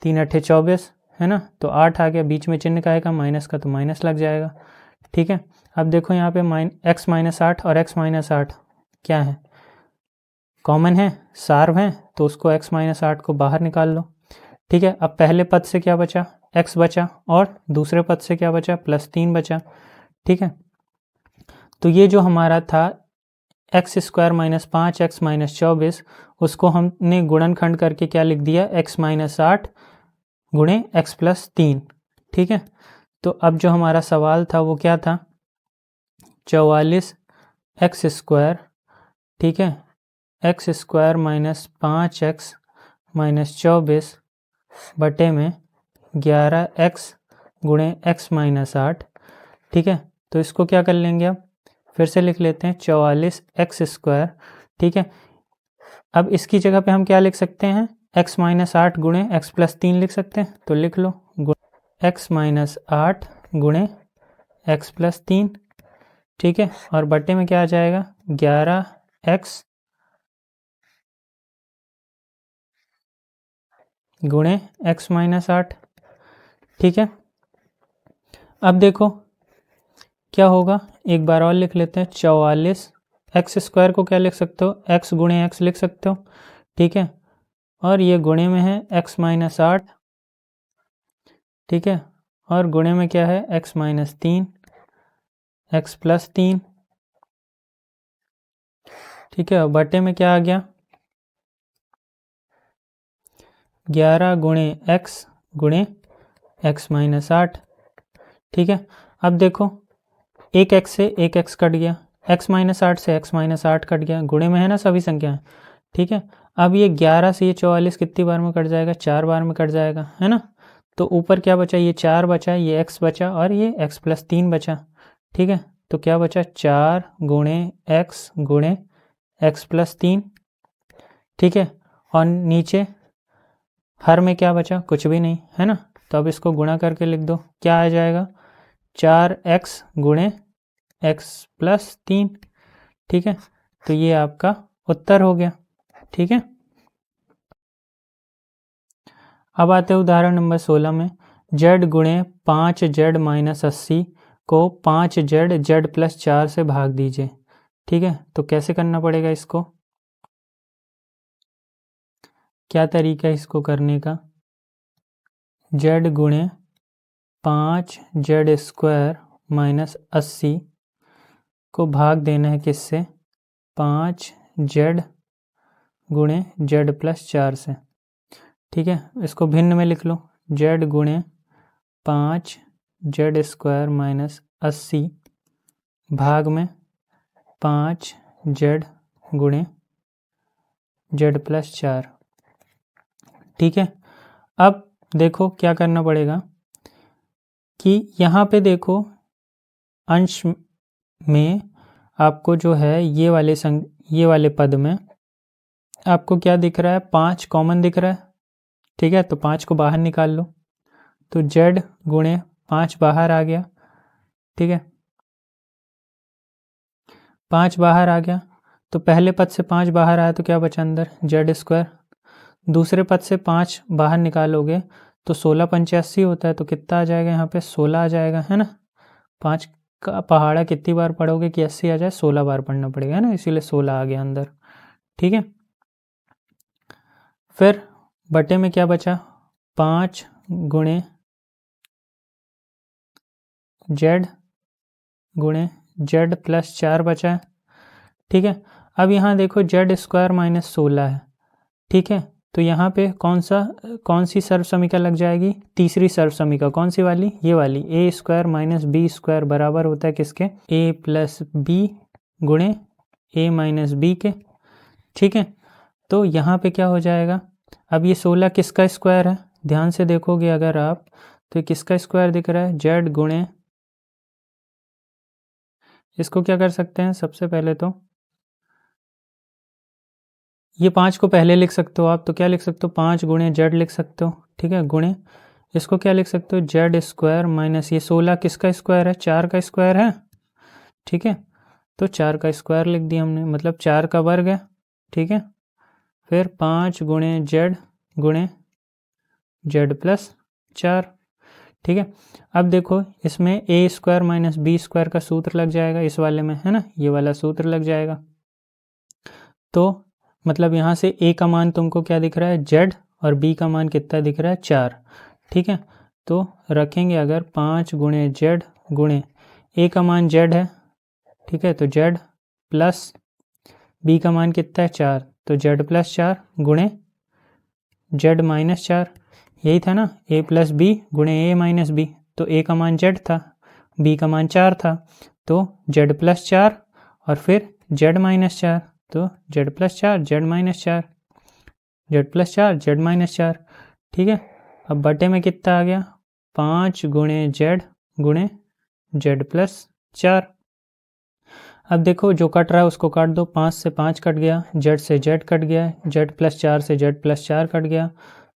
3 अट्ठे 24, है ना। तो 8 आ गया, बीच में चिन्ह का आएगा माइनस का, तो माइनस लग जाएगा, ठीक है। अब देखो यहाँ पे x -8 और x -8 क्या है, कॉमन है, सार्व है, तो उसको x -8 को बाहर निकाल लो, ठीक है। अब पहले पद से क्या बचा, x बचा और दूसरे पद से क्या बचा, +3 बचा, ठीक है। तो ये जो हमारा था x² - 5x - 24, उसको हमने गुणनखंड करके क्या लिख दिया, x -8 गुणे x + 3, ठीक है। तो अब जो हमारा सवाल था वो क्या था, 44x², ठीक है, x² - 5x - 24 बटे में 11x गुणे x -8, ठीक है। तो इसको क्या कर लेंगे, अब फिर से लिख लेते हैं 44x², ठीक है। अब इसकी जगह पे हम क्या लिख सकते हैं, x -8 गुणे x + 3 लिख सकते हैं, तो लिख लो x -8 गुणे x + 3, ठीक है। और बटे में क्या आ जाएगा, 11x गुणे x -8, ठीक है। अब देखो क्या होगा, एक बार और लिख लेते हैं, 44x² को क्या लिख सकते हो, x गुणे x लिख सकते हो, ठीक है। और ये गुणे में है x -8, ठीक है। और गुणे में क्या है, x -3 x + 3, ठीक है। और बटे में क्या आ गया, 11 गुणे x गुणे x -8, ठीक है। अब देखो एक x से एक x कट गया, x -8 से x -8 कट गया, गुणे में है ना सभी संख्याएं, ठीक है। अब ये 11 से ये 44 कितनी बार में कट जाएगा, 4 बार में कट जाएगा, है ना। तो ऊपर क्या बचा, ये 4 बचा, ये x बचा और ये x + 3 बचा, ठीक है। तो क्या बचा, 4 गुणे x गुणे x + 3, ठीक है। और नीचे हर में क्या बचा, कुछ भी नहीं, है ना। तो अब इसको गुणा करके लिख दो, क्या आ जाएगा, 4x गुणे x + 3, ठीक है। तो ये आपका उत्तर हो गया, ठीक है। अब आते हैं उदाहरण नंबर 16 में, z गुणे 5z - 80 को 5z z + 4 से भाग दीजिए, ठीक है। तो कैसे करना पड़ेगा इसको, क्या तरीका है इसको करने का, z गुणे 5z² - 80 को भाग देना है किससे, 5z गुणे z + 4 से, ठीक है। इसको भिन्न में लिख लो, z गुणे 5z² - 80 भाग में 5z गुणे z + 4, ठीक है। अब देखो क्या करना पड़ेगा कि यहाँ पे देखो अंश में आपको जो है ये वाले पद में आपको क्या दिख रहा है, 5 कॉमन दिख रहा है, ठीक है। तो 5 को बाहर निकाल लो, तो z गुणे 5 बाहर आ गया, ठीक है। 5 बाहर आ गया, तो पहले पद से 5 बाहर आया तो क्या बचा अंदर, z²। दूसरे पद से 5 बाहर निकालोगे तो 16 × 85 होता है, तो कितना आ जाएगा यहाँ पे, 16 आ जाएगा, है ना। 5 का पहाड़ा कितनी बार पढ़ोगे कि 80 आ जाए, 16 बार पढ़ना पड़ेगा, है ना, इसीलिए 16 आ गया अंदर, ठीक है। फिर बटे में क्या बचा, 5 गुणे z गुणे z + 4 बचा है, ठीक है। अब यहाँ देखो z² - 16 है, ठीक है। तो यहाँ पे कौन सी सर्वसमीका लग जाएगी? तीसरी सर्वसमीका। कौन सी वाली? ये वाली। ए स्क्वायर माइनस बी स्क्वायर बराबर होता है किसके? ए प्लस बी गुणे ए माइनस बी के। ठीक है, तो यहाँ पे क्या हो जाएगा? अब ये 16 किसका स्क्वायर है? ध्यान से देखोगे अगर आप तो किसका स्क्वायर दिख रहा है? जेड गुणे, इसको क्या कर सकते हैं सबसे पहले तो ये 5 को पहले लिख सकते हो आप, तो क्या लिख सकते हो? 5 गुणे जेड लिख सकते हो। ठीक है, गुणे इसको क्या लिख सकते हो? जेड स्क्वायर माइनस ये 16 किसका स्क्वायर है? 4 का स्क्वायर है। ठीक है, तो 4 का स्क्वायर लिख दिया हमने, मतलब 4 का वर्ग है। ठीक है, फिर 5 गुणे जेड प्लस 4। ठीक है, अब देखो इसमें ए स्क्वायर माइनस बी स्क्वायर का सूत्र लग जाएगा इस वाले में, है ना? ये वाला सूत्र लग जाएगा। तो मतलब यहाँ से ए का मान तुमको क्या दिख रहा है? जेड, और बी का मान कितना दिख रहा है? 4। ठीक है, तो रखेंगे अगर 5 गुणे जेड गुणे ए का मान जेड है। ठीक है, तो जेड प्लस बी का मान कितना है? 4, तो जेड प्लस 4 गुणे जेड माइनस 4। यही था ना, ए प्लस बी गुणे ए माइनस बी। तो ए का मान जेड था, बी का मान 4 था, तो जेड प्लस 4 और फिर जेड माइनस 4, तो Z plus 4 Z minus 4, Z plus 4 Z minus 4। ठीक है, अब बटे में कितना आ गया? 5 गुणे जेड प्लस 4। अब देखो जो कट रहा है उसको काट दो। 5 से 5 कट गया, जेड से जेड कट गया, जेड प्लस 4 से जेड प्लस 4 कट गया,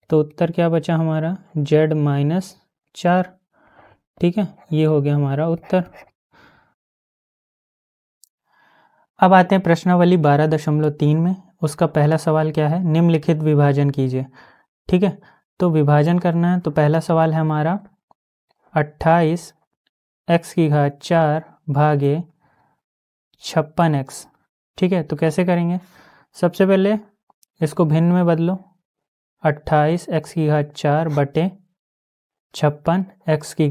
तो उत्तर क्या बचा हमारा? Z minus 4। ठीक है, ये हो गया हमारा उत्तर। अब आते हैं प्रश्नावली 12.3 में। उसका पहला सवाल क्या है? निम्नलिखित विभाजन कीजिए। ठीक है, तो विभाजन करना है तो पहला सवाल है हमारा 28 x की घात 4 भागे 56x। ठीक है, तो कैसे करेंगे? सबसे पहले इसको भिन्न में बदलो। 28 x की घात 4 बटे 56 x की।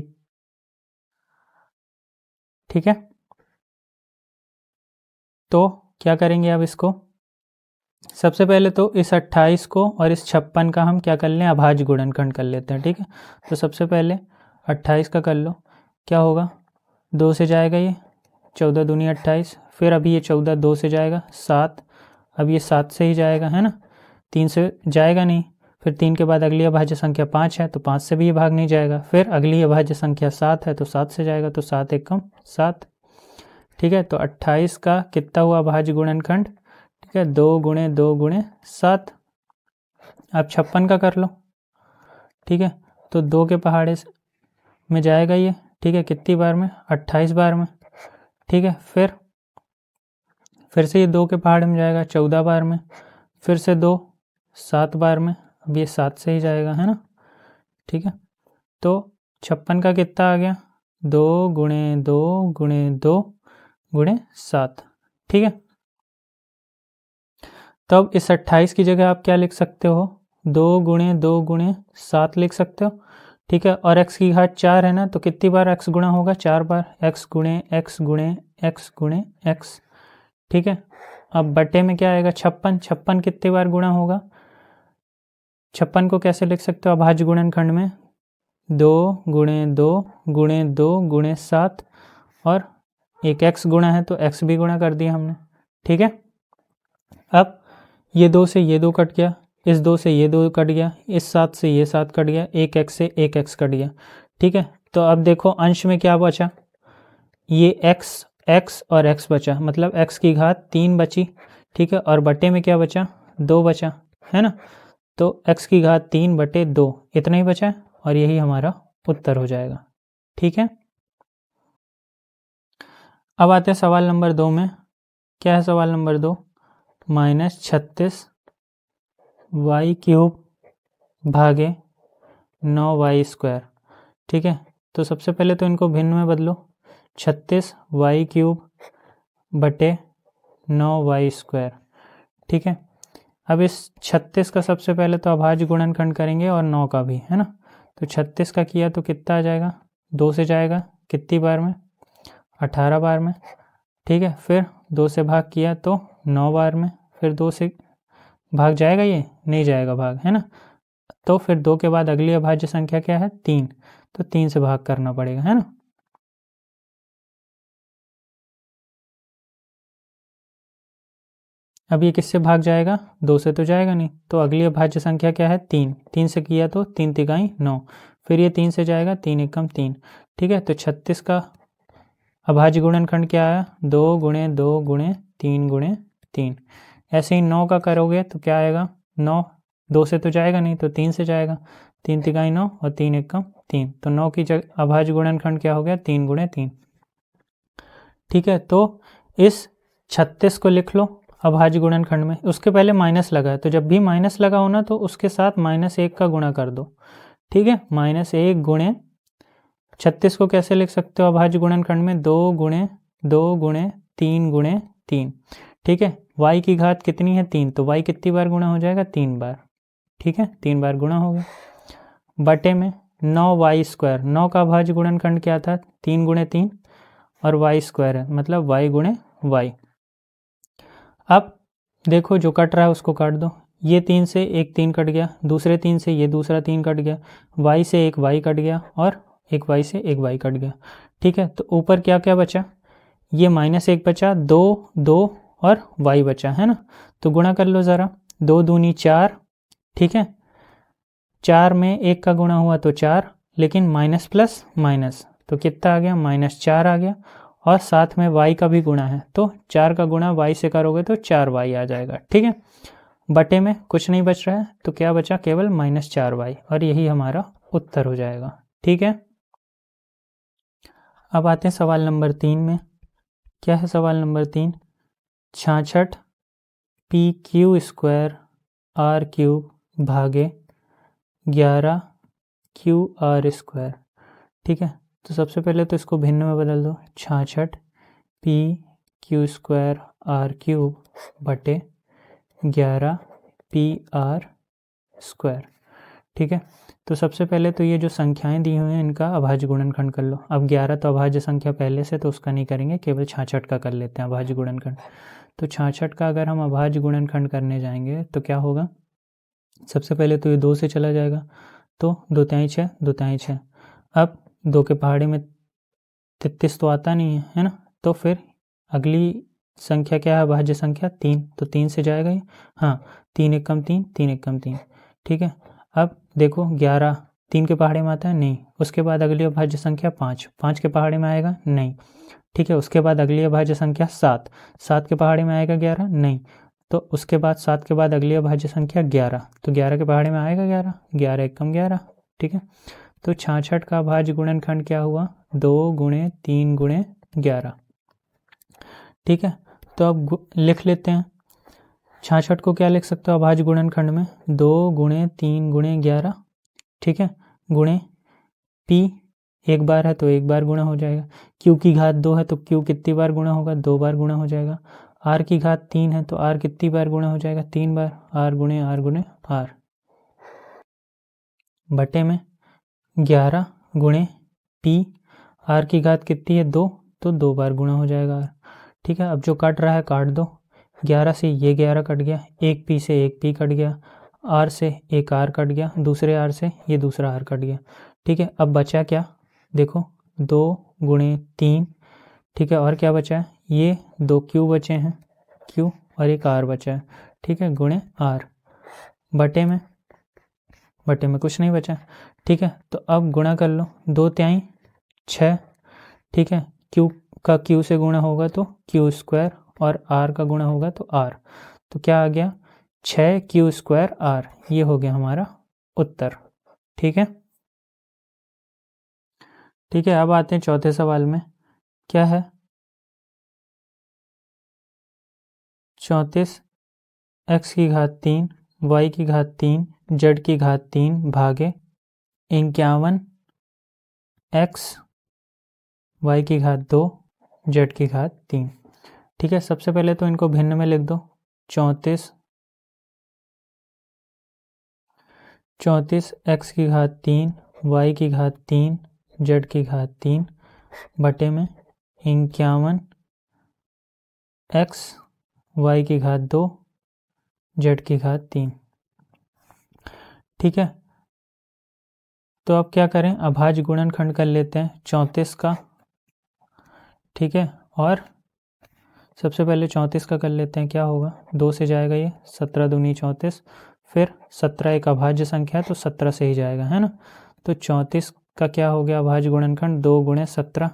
ठीक है, तो क्या करेंगे अब इसको? सबसे पहले तो इस 28 को और इस 56 का हम क्या कर लें? अभाज्य गुणनखंड कर लेते हैं। ठीक है, तो सबसे पहले 28 का कर लो। क्या होगा? 2 से जाएगा ये, 14 दूनी 28, फिर अभी ये 14 2 से जाएगा 7, अब ये 7 से ही जाएगा, है ना? 3 से जाएगा नहीं। फिर 3 के बाद अगली अभाज्य संख्या 5 है, तो 5 से भी ये भाग नहीं जाएगा। फिर अगली अभाज्य संख्या 7 है, तो 7 से जाएगा, तो 7 एकम 7। ठीक है, तो 28 का कितना हुआ अभाज्य गुणनखंड? ठीक है, 2 गुणे 7। अब 56 का कर लो। ठीक है, तो 2 के पहाड़े में जाएगा ये। ठीक है, कितनी बार में? 28 बार में। ठीक है, फिर से ये 2 के पहाड़े में जाएगा 14 बार में, फिर से 2 7 बार में, अब ये 7 से ही जाएगा, है ना? ठीक है, तो 56 का कितना आ गया? 2 गुणे 7। ठीक है, तब इस 28 की जगह आप क्या लिख सकते हो? 2 गुणे 7 लिख सकते हो। ठीक है, और x की घात 4 है ना, तो कितनी बार x गुणा होगा? 4 बार। x गुणे x। ठीक है, अब बटे में क्या आएगा? 56 कितनी बार गुणा होगा? 56 को कैसे लिख सकते हो अभाज्य गुणनखंड में? 2 गुणे 7, और एक x गुणा है तो x भी गुणा कर दिया हमने। ठीक है, अब ये 2 से ये 2 कट गया, इस 2 से ये 2 कट गया, इस 7 से ये 7 कट गया, एक x से एक x कट गया। ठीक है, तो अब देखो अंश में क्या बचा? ये x और x बचा, मतलब x की घात 3 बची। ठीक है, और बटे में क्या बचा? 2 बचा, है ना? तो x की घात 3 बटे 2 इतना ही बचा, और यही हमारा उत्तर हो जाएगा। ठीक है, अब आते हैं सवाल नंबर 2 में। क्या है सवाल नंबर 2? -36 y³ भागे 9y स्क्वायर। ठीक है, तो सबसे पहले तो इनको भिन्न में बदलो। 36 y³ बटे 9y स्क्वायर। ठीक है, अब इस 36 का सबसे पहले तो अभाज्य गुणनखंड करेंगे और 9 का भी, है ना? तो 36 का किया तो कितना आ जाएगा? 2 से जाएगा, कितनी बार में? 18 बार में। ठीक है, फिर 2 से भाग किया तो 9 बार में, फिर 2 से भाग जाएगा, ये नहीं जाएगा भाग, है ना। तो फिर 2 के बाद अगली अभाज्य संख्या क्या है, 3, तो 3 से भाग करना पड़ेगा, है ना। अब ये किससे भाग जाएगा, 2 से तो जाएगा नहीं, तो अगली अभाज्य संख्या क्या है, 3, 3 से किया तो 3 तिगाई 9, फिर ये 3 से जाएगा, 3 एकम 3, ठीक है। तो 36 का अभाज्य गुणनखंड क्या आया, 2 गुणे 2 गुणे 3 गुणे 3। ऐसे ही 9 का करोगे तो क्या आएगा, 9 2 से तो जाएगा नहीं, तो 3 से जाएगा, 3 तिगाई 9 और 3 एकम 3, तो 9 की जगह अभाज्य गुणनखंड क्या हो गया, 3 गुणे 3, ठीक है। तो इस 36 को लिख लो अभाज्य गुणनखंड में, उसके पहले माइनस लगा है, तो जब भी माइनस लगा हो ना तो उसके साथ -1 का गुणा कर दो, ठीक है। -1 गुणे 36 को कैसे लिख सकते हो अभाज्य गुणनखंड में, 2 गुणे 2 गुणे 3 गुणे 3, ठीक है। y की घात कितनी है, 3, तो y कितनी बार गुणा हो जाएगा, 3 बार, ठीक है, 3 बार गुणा हो गया। बटे में 9y², 9 का अभाज्य गुणनखंड क्या था, 3 गुणे 3 और y² है, मतलब y गुणे y। अब देखो जो कट रहा है उसको काट दो, ये 3 से एक 3 कट गया, दूसरे 3 से ये दूसरा 3 कट गया, y से एक y कट गया और एक y से एक y कट गया, ठीक है। तो ऊपर क्या क्या बचा, ये -1 बचा, 2 2 और y बचा, है ना। तो गुणा कर लो ज़रा, 2 दूनी 4, ठीक है, 4 में 1 का गुणा हुआ तो 4, लेकिन माइनस प्लस माइनस तो कितना आ गया, -4 आ गया, और साथ में y का भी गुणा है, तो 4 का गुणा y से करोगे तो 4y आ जाएगा, ठीक है। बटे में कुछ नहीं बच रहा है, तो क्या बचा, केवल -4y, और यही हमारा उत्तर हो जाएगा, ठीक है। अब आते हैं सवाल नंबर 3 में। क्या है सवाल नंबर 3, 66 PQ² R³ भागे 11 QR², ठीक है। तो सबसे पहले तो इसको भिन्न में बदल दो, 66 PQ² R³ बटे 11 PR², ठीक है। तो सबसे पहले तो ये जो संख्याएं दी हुई हैं इनका अभाज्य गुणनखंड कर लो। अब 11 तो अभाज्य संख्या पहले से, तो उसका नहीं करेंगे, केवल 66 का कर लेते हैं अभाज्य गुणनखंड। तो 66 का अगर हम अभाज्य गुणनखंड करने जाएंगे तो क्या होगा, सबसे पहले तो ये 2 से चला जाएगा, तो 2 तिहाई 6, 2 तिहाई 6। अब 2 के पहाड़े में 33 तो आता नहीं है, है ना। तो फिर अगली संख्या क्या है, अभाज्य संख्या 3, तो 3 से जाएगा ये, हाँ, 3 एकम 3, 3 एकम 3, ठीक है। अब देखो 11 3 के पहाड़े में आता है, नहीं, उसके बाद अगली अभाज्य संख्या 5, 5 के पहाड़े में आएगा, नहीं, ठीक है। उसके बाद अगली अभाज्य संख्या 7, 7 के पहाड़े में आएगा 11, नहीं, तो उसके बाद 7 के बाद अगली अभाज्य संख्या 11, तो 11 के पहाड़े में आएगा 11, 11 एकम 11, ठीक है। तो 66 का अभाज्य गुणनखंड क्या हुआ, 2 गुणे 3 गुणे 11, ठीक है। तो अब लिख लेते हैं 66 को क्या लिख सकते हो अभाज्य गुणनखंड में, 2 गुणे 3 गुणे 11, ठीक है, गुणे p एक बार है तो एक बार गुणा हो जाएगा, q की घात 2 है तो q कितनी बार गुणा होगा, 2 बार गुणा हो जाएगा, r की घात 3 है तो r कितनी बार गुणा हो जाएगा, 3 बार, r गुणे r गुणे r, बटे में 11 गुणे p, r की घात कितनी है 2, तो 2 बार गुणा हो जाएगा r, ठीक है। अब जो कट रहा है काट दो, 11 से ये 11 कट गया, एक p से एक p कट गया, r से एक r कट गया, दूसरे r से ये दूसरा r कट गया, ठीक है। अब बचा क्या, देखो 2 गुणे 3, ठीक है, और क्या बचा है, ये 2 q बचे हैं, q, और एक r बचा है, ठीक है, गुणे r, बटे में कुछ नहीं बचा, ठीक है। तो अब गुणा कर लो, 2 तिहाई 6, ठीक है, q का q से गुणा होगा तो q², और r का गुणा होगा तो r, तो क्या आ गया, 6q² r, ये हो गया हमारा उत्तर, ठीक है। ठीक है, अब आते हैं चौथे सवाल में। क्या है, 34 x की घात 3 y की घात 3 z की घात 3 भागे 51 x y की घात 2 z की घात 3, ठीक है। सबसे पहले तो इनको भिन्न में लिख दो, 34 x की घात 3 y की घात 3 z की घात 3 बटे में 51 x y की घात 2 z की घात 3। ठीक है, तो अब क्या करें, अभाज्य गुणनखंड कर लेते हैं 34 का। ठीक है, और सबसे पहले 34 का कर लेते हैं, क्या होगा, 2 से जाएगा ये, 17 दूनी 34, फिर 17 एक अभाज्य संख्या है तो 17 से ही जाएगा, है ना। तो 34 का क्या हो गया अभाज्य गुणनखंड, 2 गुणे 17।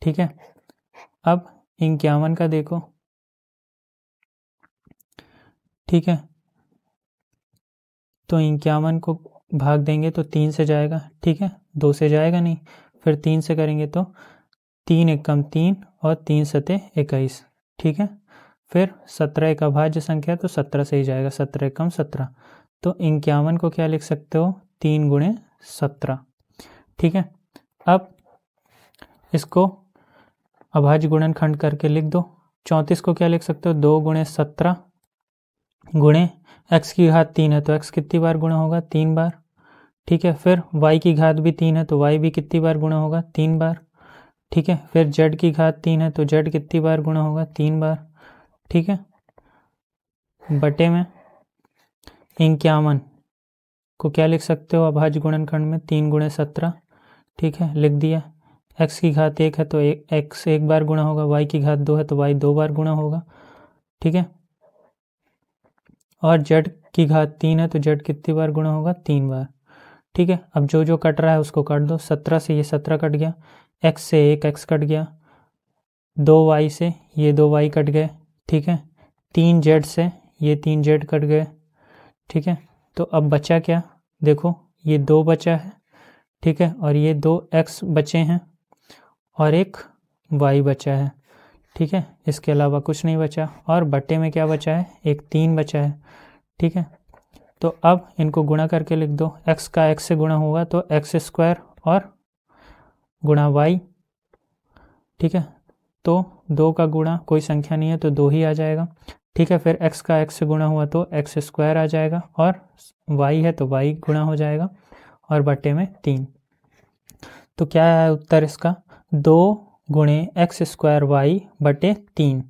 ठीक है, अब 51 का देखो। ठीक है, तो 51 को भाग देंगे तो 3 से जाएगा। ठीक है, 2 से जाएगा नहीं, फिर 3 से करेंगे तो 3 एकम 3 और 3 सते 21। ठीक है, फिर 17 एक अभाज्य संख्या तो 17 से ही जाएगा, 17 एकम 17। तो 51 को क्या लिख सकते हो, 3 गुणे 17। ठीक है, अब इसको अभाज्य गुणनखंड करके लिख दो। 34 को क्या लिख सकते हो, 2 गुणे 17 गुणे x की घात 3 है तो x कितनी बार गुणा होगा, 3 बार। ठीक है, फिर y की घात भी 3 है तो y भी कितनी बार गुणा होगा, 3 बार। ठीक है, फिर z की घात 3 है तो z कितनी बार गुणा होगा, 3 बार। ठीक है, बटे में 51 को क्या लिख सकते हो अभाज्य गुणनखंड में, 3 गुणे 17। ठीक है, लिख दिया। x की घात 1 है तो x एक बार गुणा होगा, y की घात 2 है तो y 2 बार गुणा होगा। ठीक है, और z की घात 3 है तो z कितनी बार गुणा होगा, 3 बार। ठीक है, अब जो जो कट रहा है उसको काट दो। 17 से ये 17 कट गया, x से एक x कट गया, 2y से ये 2y कट गए। ठीक है, 3z से ये 3z कट गए। ठीक है, तो अब बचा क्या, देखो ये 2 बचा है। ठीक है, और ये 2x बचे हैं और एक y बचा है। ठीक है, इसके अलावा कुछ नहीं बचा, और बटे में क्या बचा है, एक 3 बचा है। ठीक है, तो अब इनको गुणा करके लिख दो, x का x से गुणा होगा तो x स्क्वायर और गुणा y। ठीक है, तो 2 का गुणा कोई संख्या नहीं है तो 2 ही आ जाएगा। ठीक है, फिर x का x से गुणा हुआ तो x स्क्वायर आ जाएगा, और y है तो y गुणा हो जाएगा, और बटे में 3। तो क्या है उत्तर इसका, 2 गुणे एक्स स्क्वायर वाई बटे 3।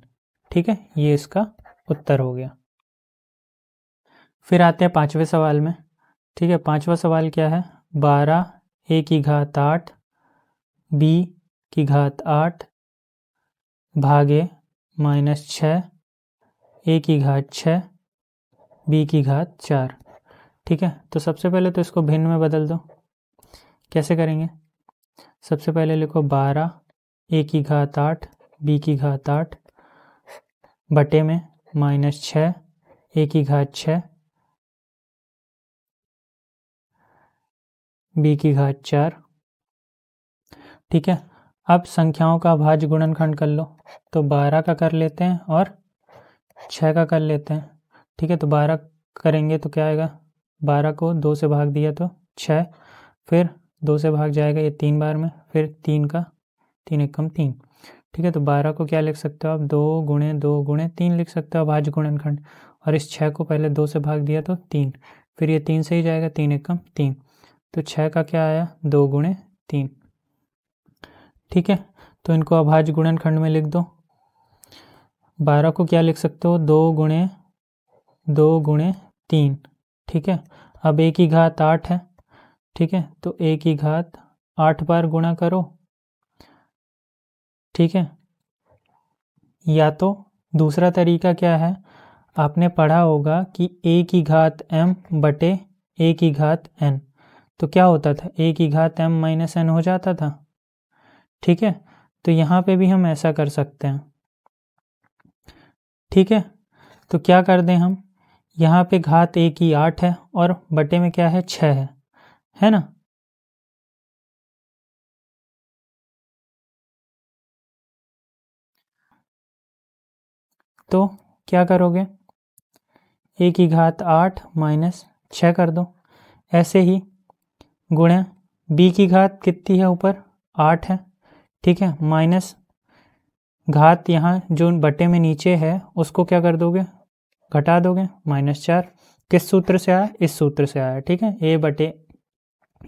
ठीक है, ये इसका उत्तर हो गया। फिर आते हैं 5वें सवाल में। ठीक है, 5वां सवाल क्या है, 12 a की घात 8 b की घात 8 भागे -6 a की घात 6 b की घात 4। ठीक है, तो सबसे पहले तो इसको भिन्न में बदल दो। कैसे करेंगे, सबसे पहले लिखो 12 a की घात 8 b की घात 8 बटे में -6 a की घात 6 b की घात 4। ठीक है, अब संख्याओं का भाज्य गुणनखंड कर लो, तो 12 का कर लेते हैं और 6 का कर लेते हैं। ठीक है, तो 12 करेंगे तो क्या आएगा, 12 को 2 से भाग दिया तो 6, फिर 2 से भाग जाएगा ये 3 बार में, फिर 3 का 3 एकम 3। ठीक है, तो 12 को क्या लिख सकते हो आप, 2 गुणे 2 गुणे 3 लिख सकते हो भाज्य गुणनखंड, और इस 6 को पहले 2 से भाग दिया तो 3, फिर ये 3 से ही जाएगा, 3 एकम 3, तो 6 का क्या आया, 2 गुणे 3। ठीक है, तो इनको अभाज्य गुणनखंड में लिख दो। 12 को क्या लिख सकते हो, 2 गुणे 3। ठीक है, अब a की घात 8 है। ठीक है, तो a की घात 8 बार गुणा करो। ठीक है, या तो दूसरा तरीका क्या है, आपने पढ़ा होगा कि a की घात m बटे a की घात n, तो क्या होता था, a की घात m माइनस n हो जाता था। ठीक है, तो यहाँ पे भी हम ऐसा कर सकते हैं। ठीक है, तो क्या कर दें हम, यहाँ पे घात a की 8 है और बटे में क्या है, 6 है ना। तो क्या करोगे, a की घात 8 माइनस 6 कर दो, ऐसे ही गुणे b की घात कितनी है, ऊपर 8 है। ठीक है, माइनस घात यहाँ जो बटे में नीचे है उसको क्या कर दोगे, घटा दोगे, -4। किस सूत्र से आया, इस सूत्र से आया। ठीक है, a बटे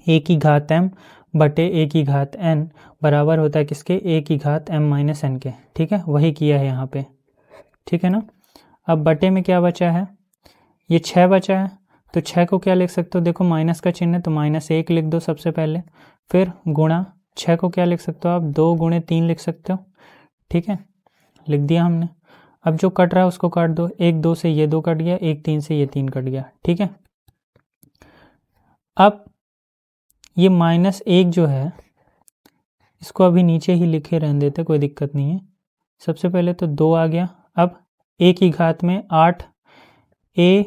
a की घात m बटे a की घात n बराबर होता है किसके, a की घात m माइनस n के। ठीक है, वही किया है यहाँ पे। ठीक है ना, अब बटे में क्या बचा है, ये 6 बचा है, तो 6 को क्या लिख सकते हो, देखो माइनस का चिन्ह है तो -1 लिख दो सबसे पहले, फिर गुणा 6 को क्या लिख सकते हो आप, 2 गुणे 3 लिख सकते हो। ठीक है, लिख दिया हमने। अब जो कट रहा है उसको काट दो, 1 2 से ये 2 कट गया, 1 3 से ये 3 कट गया। ठीक है, अब ये -1 जो है इसको अभी नीचे ही लिखे रहने देते, कोई दिक्कत नहीं है। सबसे पहले तो 2 आ गया, अब a की घात में 8, a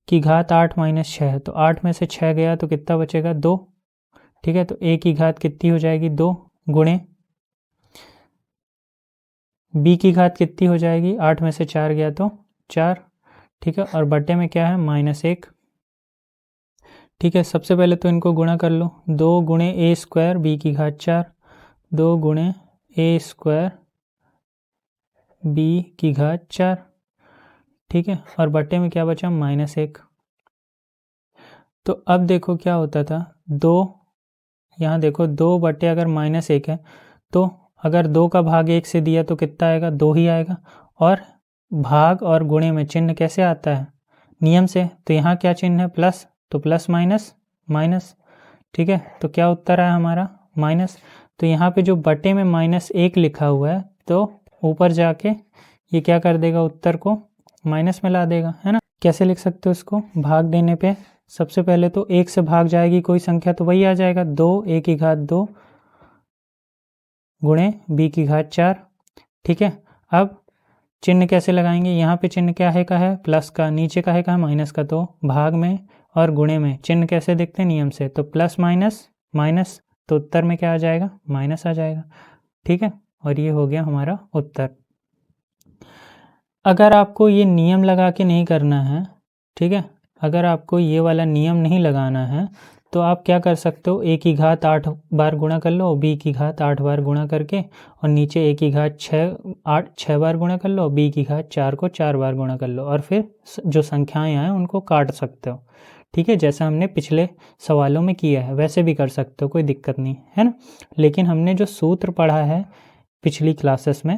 की घात 8 - 6 है, तो 8 में से 6 गया तो कितना बचेगा, 2। ठीक है, तो a की घात कितनी हो जाएगी, 2 गुणे b की घात कितनी हो जाएगी, 8 में से 4 गया तो 4। ठीक है, और बटे में क्या है, -1। ठीक है, सबसे पहले तो इनको गुणा कर लो, 2 गुणे a स्क्वायर b की घात 4, 2 गुणे a स्क्वायर b की घात 4। ठीक है, और बटे में क्या बचा, -1। तो अब देखो क्या होता था, 2, यहाँ देखो 2 बटे अगर -1 है तो अगर 2 का भाग 1 से दिया तो कितना आएगा, 2 ही आएगा। और भाग और गुणे में चिन्ह कैसे आता है, नियम से, तो यहाँ क्या चिन्ह है, प्लस, तो प्लस माइनस माइनस। ठीक है, तो क्या उत्तर आया हमारा, माइनस। तो यहाँ पे जो बटे में -1 लिखा हुआ है तो ऊपर जाके ये क्या कर देगा, उत्तर को माइनस में ला देगा, है ना। कैसे लिख सकते हो इसको, भाग देने पे सबसे पहले तो 1 से भाग जाएगी कोई संख्या तो वही आ जाएगा, 2 a की घात 2 गुणे b की घात 4। ठीक है, अब चिन्ह कैसे लगाएंगे, यहाँ पे चिन्ह क्या है का है, प्लस का, नीचे का है का है, माइनस का, तो भाग में और गुणे में चिन्ह कैसे देखते हैं, नियम से, तो प्लस माइनस माइनस, तो उत्तर में क्या आ जाएगा, माइनस आ जाएगा। ठीक है, और ये हो गया हमारा उत्तर। अगर आपको ये नियम लगा के नहीं करना है, ठीक है, अगर आपको ये वाला नियम नहीं लगाना है तो आप क्या कर सकते हो, a की घात 8 बार गुणा कर लो, b की घात 8 बार गुणा करके, और नीचे a की घात 6 बार गुणा कर लो, b की घात 4 को 4 बार गुणा कर लो, और फिर जो संख्याएं आए उनको काट सकते हो। ठीक है, जैसा हमने पिछले सवालों में किया है वैसे भी कर सकते हो, कोई दिक्कत नहीं है ना। लेकिन हमने जो सूत्र पढ़ा है पिछली क्लासेस में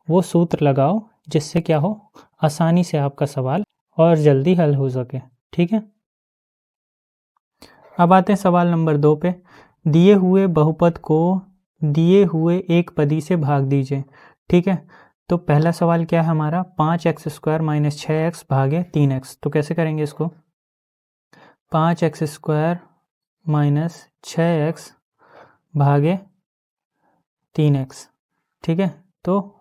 वो सूत्र लगाओ, जिससे क्या हो, आसानी से आपका सवाल और जल्दी हल हो सके। ठीक है, अब आते हैं सवाल नंबर 2 पे। दिए हुए बहुपद को दिए हुए एक पदी से भाग दीजिए। ठीक है, तो पहला सवाल क्या है हमारा, 5x² - 6x भागे 3x। तो कैसे करेंगे इसको, 5x² - 6x भागे 3x। ठीक है, तो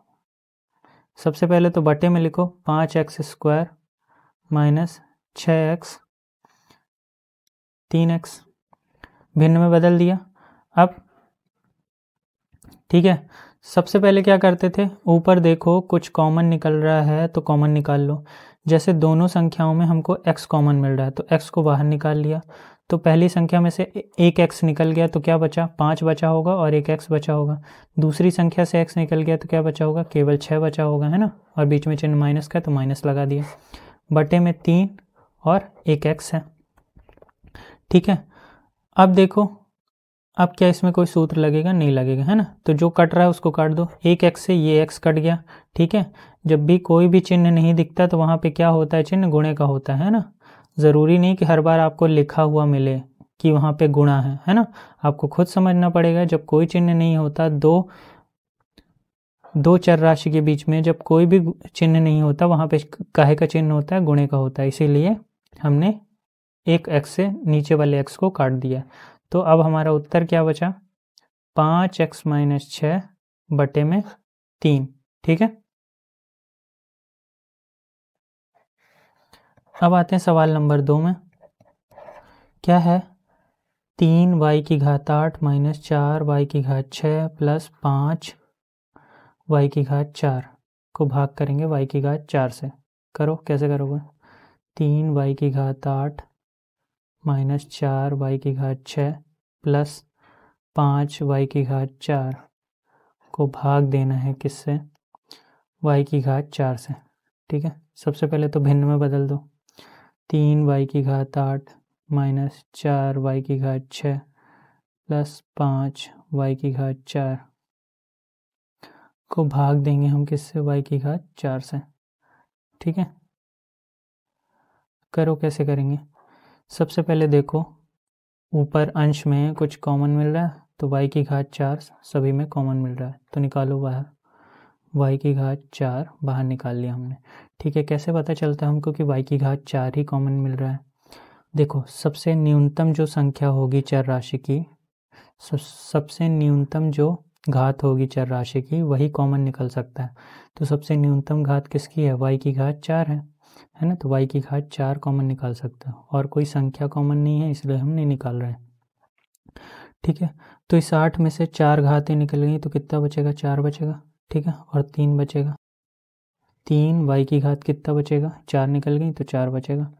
सबसे पहले तो बटे में लिखो, 5x² - 6x 3x, भिन्न में बदल दिया। अब ठीक है, सबसे पहले क्या करते थे, ऊपर देखो कुछ कॉमन निकल रहा है तो कॉमन निकाल लो। जैसे दोनों संख्याओं में हमको x कॉमन मिल रहा है तो x को बाहर निकाल लिया, तो पहली संख्या में से एक x निकल गया तो क्या बचा, 5 बचा होगा और एक x बचा होगा। दूसरी संख्या से x निकल गया तो क्या बचा होगा, केवल 6 बचा होगा, है ना, और बीच में चिन्ह माइनस का तो माइनस लगा दिया। बटे में 3 और एक x है। ठीक है, अब देखो, अब क्या इसमें कोई सूत्र लगेगा, नहीं लगेगा, है ना, तो जो कट रहा है उसको काट दो, एक x से ये x कट गया। ठीक है, जब भी कोई भी चिन्ह नहीं दिखता तो वहाँ पे क्या होता है, चिन्ह गुणे का होता है ना। ज़रूरी नहीं कि हर बार आपको लिखा हुआ मिले कि वहाँ पे गुणा है ना, आपको खुद समझना पड़ेगा। जब कोई चिन्ह नहीं होता, दो चर राशि के बीच में जब कोई भी चिन्ह नहीं होता वहाँ पे काहे का चिन्ह होता है, गुणे का होता है, इसीलिए हमने एक x से नीचे वाले x को काट दिया। तो अब हमारा उत्तर क्या बचा, 5x - 6 बटे में 3। ठीक है, अब आते हैं सवाल नंबर 2 में। क्या है, 3y की घात 8 - 4y की घात 6 प्लस 5y की घात 4 को भाग करेंगे y की घात 4 से। करो, कैसे करोगे, 3y की घात 8 - 4y की घात 6 प्लस 5y की घात 4 को भाग देना है किससे, y की घात 4 से। ठीक है, सबसे पहले तो भिन्न में बदल दो, 3y की घात 8 - 4y की घात 6 प्लस 5y की घात 4 को भाग देंगे हम किससे, y की घात 4 से। ठीक है, करो कैसे करेंगे। सबसे पहले देखो ऊपर अंश में कुछ कॉमन मिल रहा है तो y की घात 4 सभी में कॉमन मिल रहा है तो निकालो बाहर। y की घात 4 बाहर निकाल लिया हमने। ठीक है, कैसे पता चलता है हमको कि y की घात 4 ही कॉमन मिल रहा है। देखो सबसे न्यूनतम जो संख्या होगी चर राशि की, सबसे न्यूनतम जो घात होगी चर राशि की वही कॉमन निकल सकता है। तो सबसे न्यूनतम घात किसकी है, y की घात 4 है ना। तो y की घात 4 कॉमन निकाल सकते हो और कोई संख्या कॉमन नहीं है इसलिए हम नहीं निकाल रहे हैं। ठीक है, तो इस 8 में से 4 घातें निकल गई तो कितना बचेगा, 4 बचेगा। ठीक है, और 3 बचेगा, 3 y की घात कितना बचेगा, 4 निकल गई तो 4 बचेगा।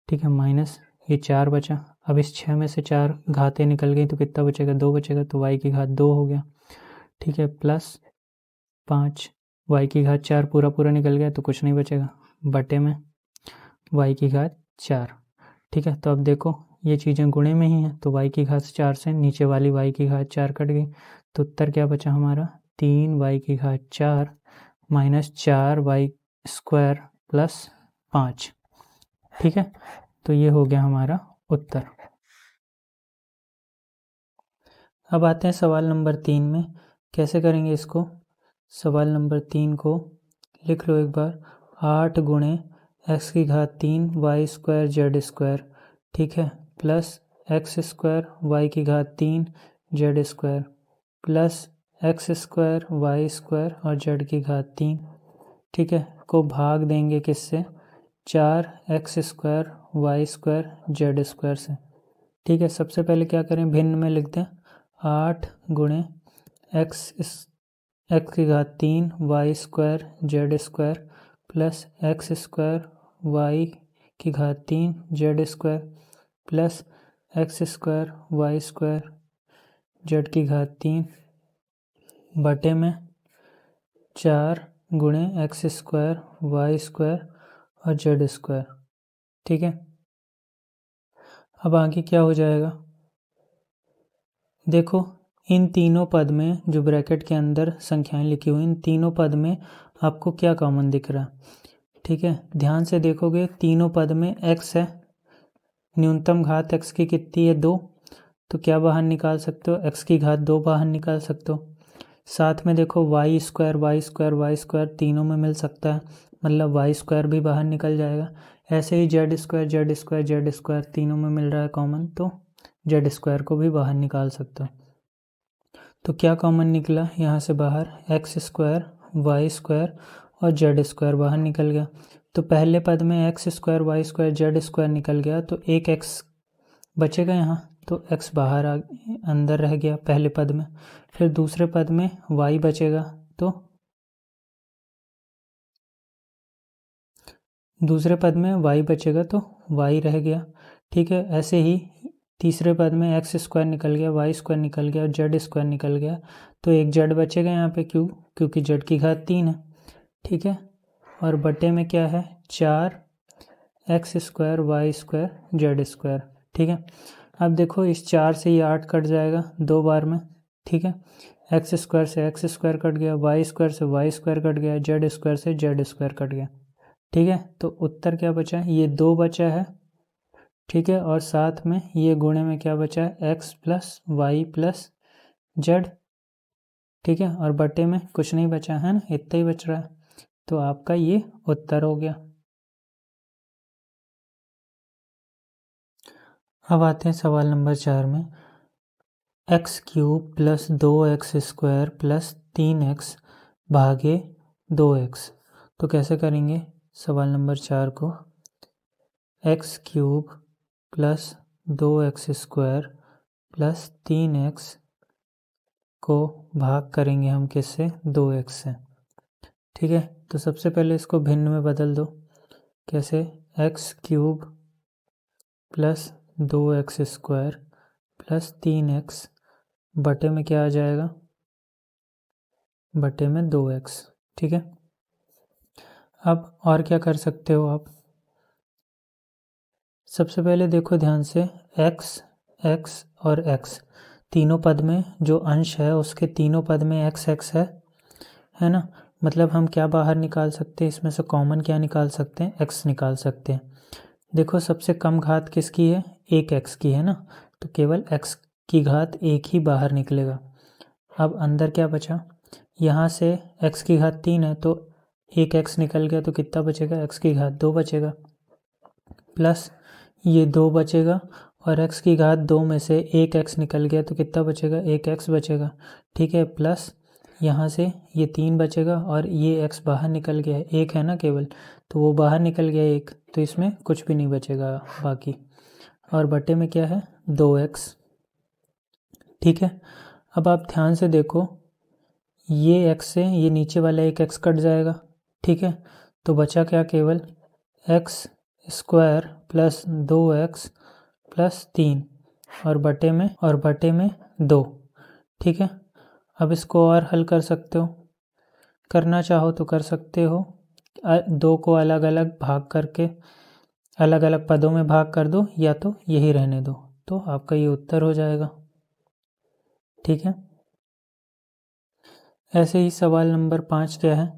ठीक है, माइनस ये 4 बचा। अब इस 6 में से 4 घातें निकल गई तो कितना बचेगा, 2 बचेगा तो y की घात 2 हो गया। ठीक है, प्लस 5 y की घात 4 पूरा पूरा निकल गया तो कुछ नहीं बचेगा, बटे में y की घात 4। ठीक है, तो अब देखो ये चीज़ें गुणे में ही हैं तो y की घात 4 से नीचे वाली y की घात 4 कट गई तो उत्तर क्या बचा हमारा, 3 y की घात 4 माइनस 4 y स्क्वायर प्लस 5। ठीक है, तो ये हो गया हमारा उत्तर। अब आते हैं सवाल नंबर 3 में। कैसे करेंगे इसको। सवाल नंबर 3 को लिख लो एक बार, 8 गुणे एक्स की घात 3 वाई स्क्वायर जेड स्क्वायर। ठीक है, प्लस एक्स स्क्वायर वाई की घात 3 z square plus x square y square और जेड की घात 3। ठीक है, को भाग देंगे किससे, 4 x square y square z square से। ठीक है, सबसे पहले क्या करें, भिन्न में लिख दें, 8 गुणे एक्स की घात 3 y square z square plus x square y की घात 3 z square plus x square y square z की घात 3 बटे में 4 गुणे एक्स स्क्वायर वाई स्क्वायर और जेड स्क्वायर। ठीक है, अब आगे क्या हो जाएगा, देखो इन तीनों पद में जो ब्रैकेट के अंदर संख्याएं लिखी हुई इन तीनों पद में आपको क्या कॉमन दिख रहा है। ठीक है, ध्यान से देखोगे तीनों पद में x है, न्यूनतम घात x की कितनी है, 2, तो क्या बाहर निकाल सकते हो, x की घात 2 बाहर निकाल सकते हो। साथ में देखो वाई स्क्वायर तीनों में मिल सकता है, मतलब वाई स्क्वायर भी बाहर निकल जाएगा। ऐसे ही जेड स्क्वायर तीनों में मिल रहा है कॉमन तो जेड स्क्वायर को भी बाहर निकाल सकते हो। तो क्या कॉमन निकला यहाँ से बाहर, एक्स स्क्वायर वाई स्क्वायर और जेड स्क्वायर बाहर निकल गया। तो पहले पद में x square y square z square निकल गया तो एक एक्स बचेगा यहाँ, तो एक्स बाहर अंदर रह गया पहले पद में। फिर दूसरे पद में वाई बचेगा तो दूसरे पद में वाई बचेगा तो वाई रह गया। ठीक है, ऐसे ही तीसरे पद में एक्स स्क्वायर निकल गया, वाई स्क्वायर निकल गया और जेड स्क्वायर निकल गया तो एक जेड बचेगा यहाँ पे, क्योंकि जेड की घात 3 है। ठीक है, और बटे में क्या है, 4 x square y square z square. ठीक है, अब देखो इस 4 से ये 8 कट जाएगा 2 बार में। ठीक है, एक्स स्क्वायर से एक्स स्क्वायर कट गया, वाई स्क्वायर से वाई स्क्वायर कट गया, जेड स्क्वायर से जेड स्क्वायर कट गया। ठीक है, तो उत्तर क्या बचा, ये 2 बचा है। ठीक है, और साथ में ये गुणे में क्या बचा है, x plus y plus z. ठीक है, और बटे में कुछ नहीं बचा है ना, इतना ही बच रहा है। तो आपका ये उत्तर हो गया। अब आते हैं सवाल नंबर 4 में, x cube plus 2x square plus 3x भागे 2x। तो कैसे करेंगे सवाल नंबर 4 को, x cube plus 2x square plus 3x को भाग करेंगे हम किससे, 2x से। ठीक है, तो सबसे पहले इसको भिन्न में बदल दो। कैसे, x cube plus 2x square plus 3x बटे में क्या आ जाएगा, बटे में 2x। ठीक है, अब और क्या कर सकते हो आप, सबसे पहले देखो ध्यान से, x और x तीनों पद में जो अंश है उसके तीनों पद में x है ना। मतलब हम क्या बाहर निकाल सकते हैं, इसमें से कॉमन क्या निकाल सकते हैं, x निकाल सकते हैं। देखो सबसे कम घात किसकी है, 1x की है ना, तो केवल x की घात 1 ही बाहर निकलेगा। अब अंदर क्या बचा, यहाँ से x की घात 3 है तो 1x निकल गया तो कितना बचेगा, x की घात 2 बचेगा, प्लस ये 2 बचेगा और x की घात 2 में से 1x निकल गया तो कितना बचेगा, 1x बचेगा। ठीक है, प्लस यहाँ से ये 3 बचेगा और ये x बाहर निकल गया है, 1 है ना केवल, तो वो बाहर निकल गया 1, तो इसमें कुछ भी नहीं बचेगा बाकी, और बटे में क्या है, 2x। ठीक है, अब आप ध्यान से देखो, ये x से ये नीचे वाला एक x कट जाएगा। ठीक है, तो बचा क्या, केवल x square plus 2x plus 3 और बटे में 2। ठीक है, अब इसको और हल कर सकते हो, करना चाहो तो कर सकते हो, 2 को अलग अलग भाग करके अलग अलग पदों में भाग कर दो, या तो यही रहने दो, तो आपका ये उत्तर हो जाएगा। ठीक है, ऐसे ही सवाल नंबर 5 क्या है,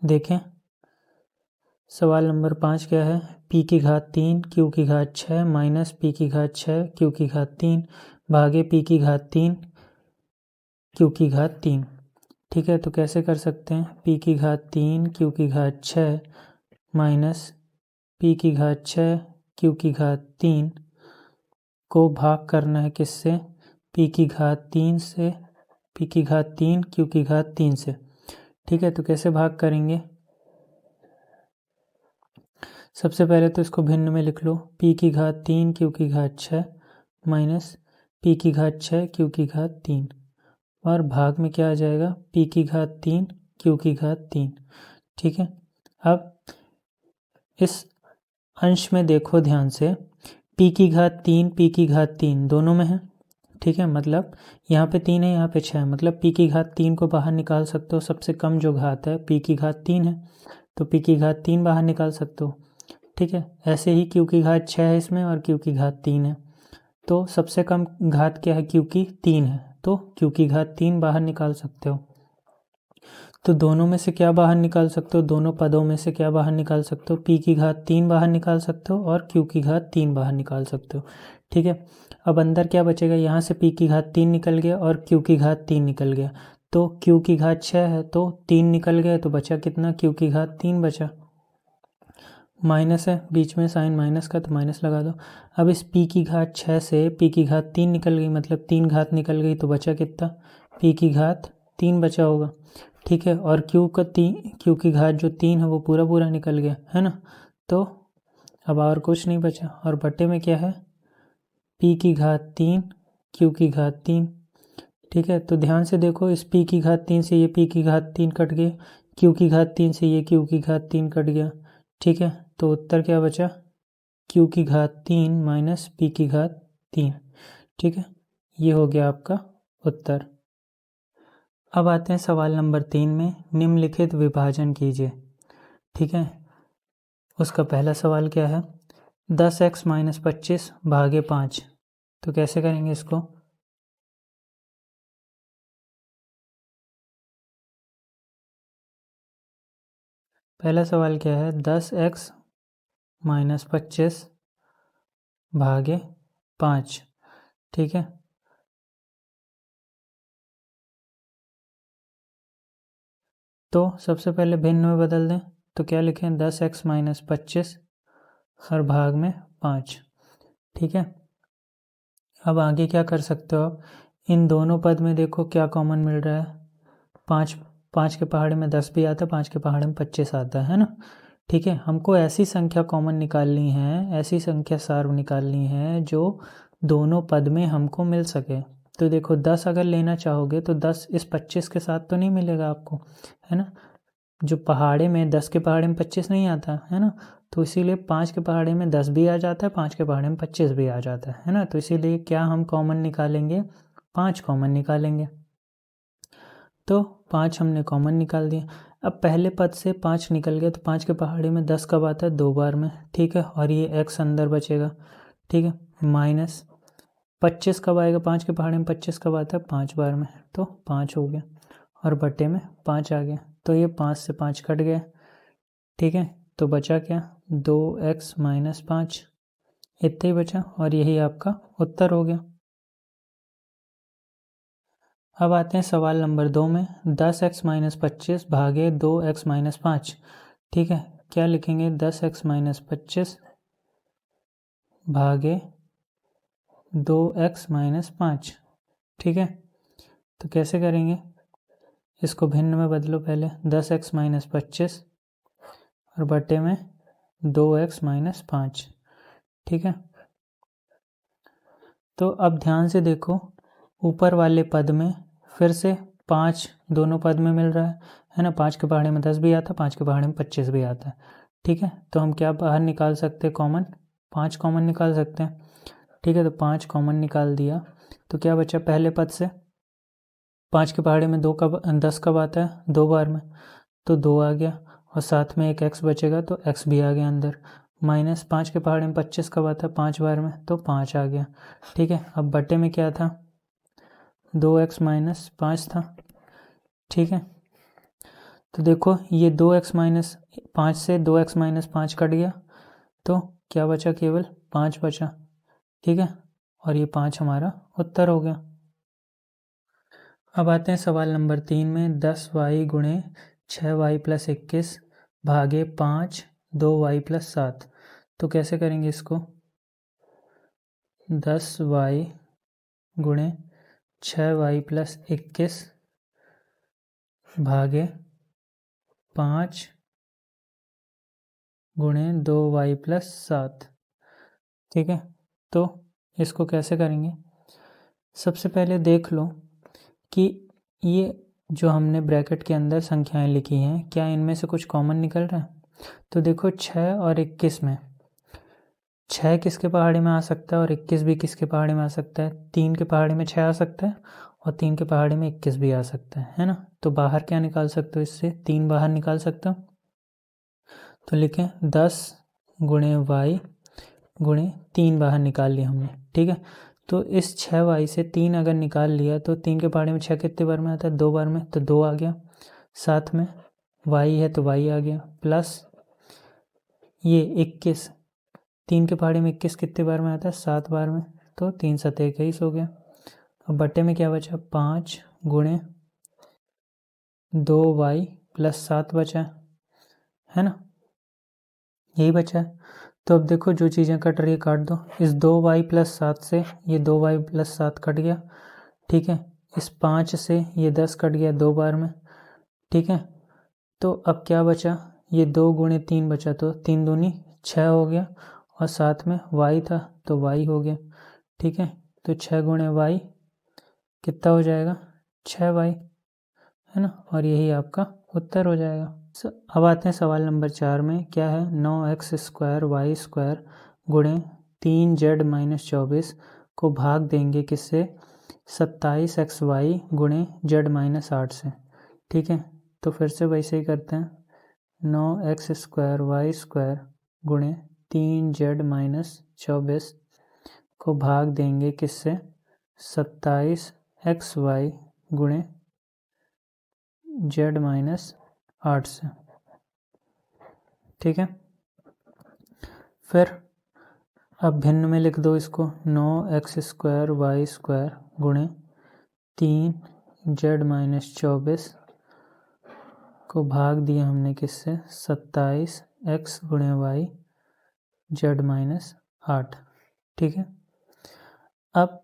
देखें। सवाल नंबर 5 क्या है, p की घात 3 q की घात 6 माइनस p की घात 6 q की घात 3 भागे p की घात 3 q की घात 3। ठीक है, तो कैसे कर सकते हैं, p की घात 3 q की घात 6 माइनस p की घात 6 q की घात 3 को भाग करना है किससे, p की घात 3 से, p की घात 3 q की घात 3 से। ठीक है, तो कैसे भाग करेंगे, सबसे पहले तो इसको भिन्न में लिख लो, p की घात 3 q की घात 6 माइनस p की घात 6 q की घात 3, और भाग में क्या आ जाएगा, p की घात 3 q की घात 3। ठीक है, अब इस अंश में देखो ध्यान से, p की घात 3 p की घात 3 दोनों में है। ठीक है, मतलब यहाँ पे 3 है, यहाँ पे 6 है, मतलब p की घात 3 को बाहर निकाल सकते हो, सबसे कम जो घात है p की घात 3 है, तो p की घात 3 बाहर निकाल सकते हो। ठीक है, ऐसे ही q की घात 6 है इसमें और q की घात 3 है, तो सबसे कम घात क्या है, q की 3 है, तो q की घात 3 बाहर निकाल सकते हो। तो दोनों में से क्या बाहर निकाल सकते हो, दोनों पदों में से क्या बाहर निकाल सकते हो, p की घात 3 बाहर निकाल सकते हो और q की घात 3 बाहर निकाल सकते हो। ठीक है, अब अंदर क्या बचेगा, यहाँ से p की घात 3 निकल गया और q की घात 3 निकल गया, तो q की घात 6 है तो 3 निकल गया, तो बचा कितना, q की घात 3 बचा, माइनस है बीच में साइन माइनस का, तो माइनस लगा दो। अब इस p की घात 6 से p की घात 3 निकल गई, मतलब 3 घात निकल गई, तो बचा कितना, p की घात 3 बचा होगा। ठीक है, और q की घात जो 3 है वो पूरा पूरा निकल गया है ना, तो अब और कुछ नहीं बचा, और बटे में क्या है, p की घात 3 q की घात 3। ठीक है, तो ध्यान से देखो, इस p की घात 3 से ये p की घात 3 कट गए, q की घात 3 से ये q की घात 3 कट गया। ठीक है, तो उत्तर क्या बचा, q की घात 3 माइनस p की घात 3। ठीक है, ये हो गया आपका उत्तर। अब आते हैं सवाल नंबर 3 में, निम्नलिखित विभाजन कीजिए। ठीक है, उसका पहला सवाल क्या है, 10x माइनस 25 भागे 5, तो कैसे करेंगे इसको, पहला सवाल क्या है, 10x माइनस 25 भागे 5। ठीक है, तो सबसे पहले भिन्न में बदल दें, तो क्या लिखें, 10x माइनस 25 हर भाग में 5। ठीक है, अब आगे क्या कर सकते हो आप, इन दोनों पद में देखो क्या कॉमन मिल रहा है, 5, 5 के पहाड़े में 10 भी आता है, 5 के पहाड़े में 25 आता है ना। ठीक है, हमको ऐसी संख्या कॉमन निकालनी है, ऐसी संख्या सार्व निकालनी है जो दोनों पद में हमको मिल सके। तो देखो 10 अगर लेना चाहोगे तो 10 इस 25 के साथ तो नहीं मिलेगा आपको, है ना, जो पहाड़े में 10 के पहाड़े में 25 नहीं आता है ना, तो इसीलिए 5 के पहाड़े में 10 भी आ जाता है, 5 के पहाड़े में 25 भी आ जाता है ना, तो इसीलिए क्या हम कॉमन निकालेंगे, 5 कॉमन निकालेंगे। तो 5 हमने कॉमन निकाल दिया। अब पहले पद से 5 निकल गया, तो 5 के पहाड़े में 10 कब आता है, 2 बार में। ठीक है, और ये x अंदर बचेगा। ठीक है, माइनस 25 कब आएगा, 5 के पहाड़े में 25 कब आता है, 5 बार में, तो 5 हो गया, और बटे में 5 आ गया, तो ये 5 से 5 कट गया। ठीक है, तो बचा क्या, 2x माइनस 5, इतना ही बचा और यही आपका उत्तर हो गया। अब आते हैं सवाल नंबर 2 में, 10x माइनस 25 भागे 2x माइनस 5। ठीक है, क्या लिखेंगे? 10x माइनस 25 भागे 2x माइनस 5। ठीक है, तो कैसे करेंगे? इसको भिन्न में बदलो पहले, 10x माइनस 25 और बटे में 2x माइनस 5। ठीक है, तो अब ध्यान से देखो, ऊपर वाले पद में फिर से 5 दोनों पद में मिल रहा है ना। 5 के पहाड़े में 10 भी आता है, 5 के पहाड़े में 25 भी आता है। ठीक है, तो हम क्या बाहर निकाल सकते हैं? कॉमन, 5 कॉमन निकाल सकते हैं। ठीक है, तो 5 कॉमन निकाल दिया तो क्या बचा पहले पद से? 5 के पहाड़े में 10 कब आता है? 2 बार में, तो 2 आ गया और साथ में एक x बचेगा तो x भी आ गया अंदर। माइनस 5 के पहाड़े में 25 कब आता है? 5 बार में, तो 5 आ गया। ठीक है, अब बटे में क्या था? 2x माइनस 5 था। ठीक है, तो देखो ये 2x माइनस 5 से 2x माइनस 5 कट गया तो क्या बचा? केवल 5 बचा। ठीक है, और ये 5 हमारा उत्तर हो गया। अब आते हैं सवाल नंबर 3 में, 10y गुणे 6y प्लस 21 भागे 5 2y प्लस 7। तो कैसे करेंगे इसको? 10y गुणे 6y प्लस 21 भागे 5 गुणे 2y प्लस 7। ठीक है, तो इसको कैसे करेंगे? सबसे पहले देख लो कि ये जो हमने ब्रैकेट के अंदर संख्याएं लिखी हैं, क्या इनमें से कुछ कॉमन निकल रहा है? तो देखो 6 और 21 में 6 किसके पहाड़े में आ सकता है और 21 भी किसके पहाड़े में आ सकता है? 3 के पहाड़े में 6 आ सकता है और 3 के पहाड़े में 21 भी आ सकता है ना। तो बाहर क्या निकाल सकते हो? इससे 3 बाहर निकाल सकते हो। तो लिखें 10 गुणे y गुणे 3 बाहर निकाल लिया हमने। ठीक है, तो इस 6y से 3 अगर निकाल लिया तो 3 के पहाड़े में 6 कितने बार में आता है? 2 बार में, तो 2 आ गया। साथ में y है तो y आ गया, प्लस ये 21, 3 के पहाड़े में 21 कितने बार में आता है? 7 बार में, तो 3 7 21 हो गया। अब बटे में क्या बचा? 5 गुणे 2y प्लस 7 बचा है ना, यही बचा है। तो अब देखो जो चीज़ें कट रही है काट दो। इस 2y प्लस 7 से ये 2y प्लस 7 कट गया। ठीक है, इस 5 से ये 10 कट गया 2 बार में। ठीक है, तो अब क्या बचा? ये 2 गुणे 3 बचा, तो 3 दूनी 6 हो गया और साथ में y था तो y हो गया। ठीक है, तो 6 गुणे y कितना हो जाएगा? 6y, है ना, और यही आपका उत्तर हो जाएगा। अब आते हैं सवाल नंबर 4 में, क्या है? 9x स्क्वायर वाई स्क्वायर गुणे 3z माइनस 24 को भाग देंगे किससे? 27xy गुणे z माइनस 8 से। ठीक है, तो फिर से वैसे ही करते हैं, 9x स्क्वायर वाई स्क्वायर गुणे 3z माइनस 24 को भाग देंगे किससे? 27xy गुणे z माइनस 8 से। ठीक है, फिर अब भिन्न में लिख दो इसको, 9x स्क्वायर वाई स्क्वायर गुणे 3z माइनस 24 को भाग दिया हमने किससे? 27x गुणे वाई z माइनस 8। ठीक है, अब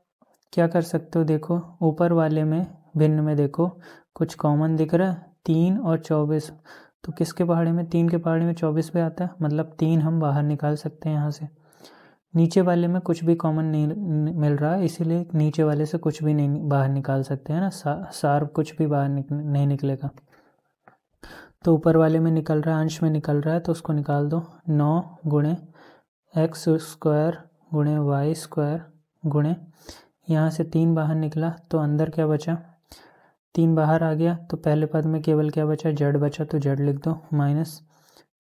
क्या कर सकते हो? देखो ऊपर वाले में भिन्न में देखो कुछ कॉमन दिख रहा है, 3 और 24। तो किसके पहाड़े में? 3 के पहाड़े में 24 पे आता है, मतलब 3 हम बाहर निकाल सकते हैं यहाँ से। नीचे वाले में कुछ भी कॉमन नहीं मिल रहा है, इसीलिए नीचे वाले से कुछ भी नहीं बाहर निकाल सकते हैं ना, सार कुछ भी बाहर नहीं निकलेगा। तो ऊपर वाले में निकल रहा है, अंश में निकल रहा है, तो उसको निकाल दो। 9 गुणे एक्स स्क्वायर गुणे वाई स्क्वायर गुणे, यहाँ से 3 बाहर निकला तो अंदर क्या बचा? 3 बाहर आ गया तो पहले पद में केवल क्या बचा? जेड बचा, तो जेड लिख दो। माइनस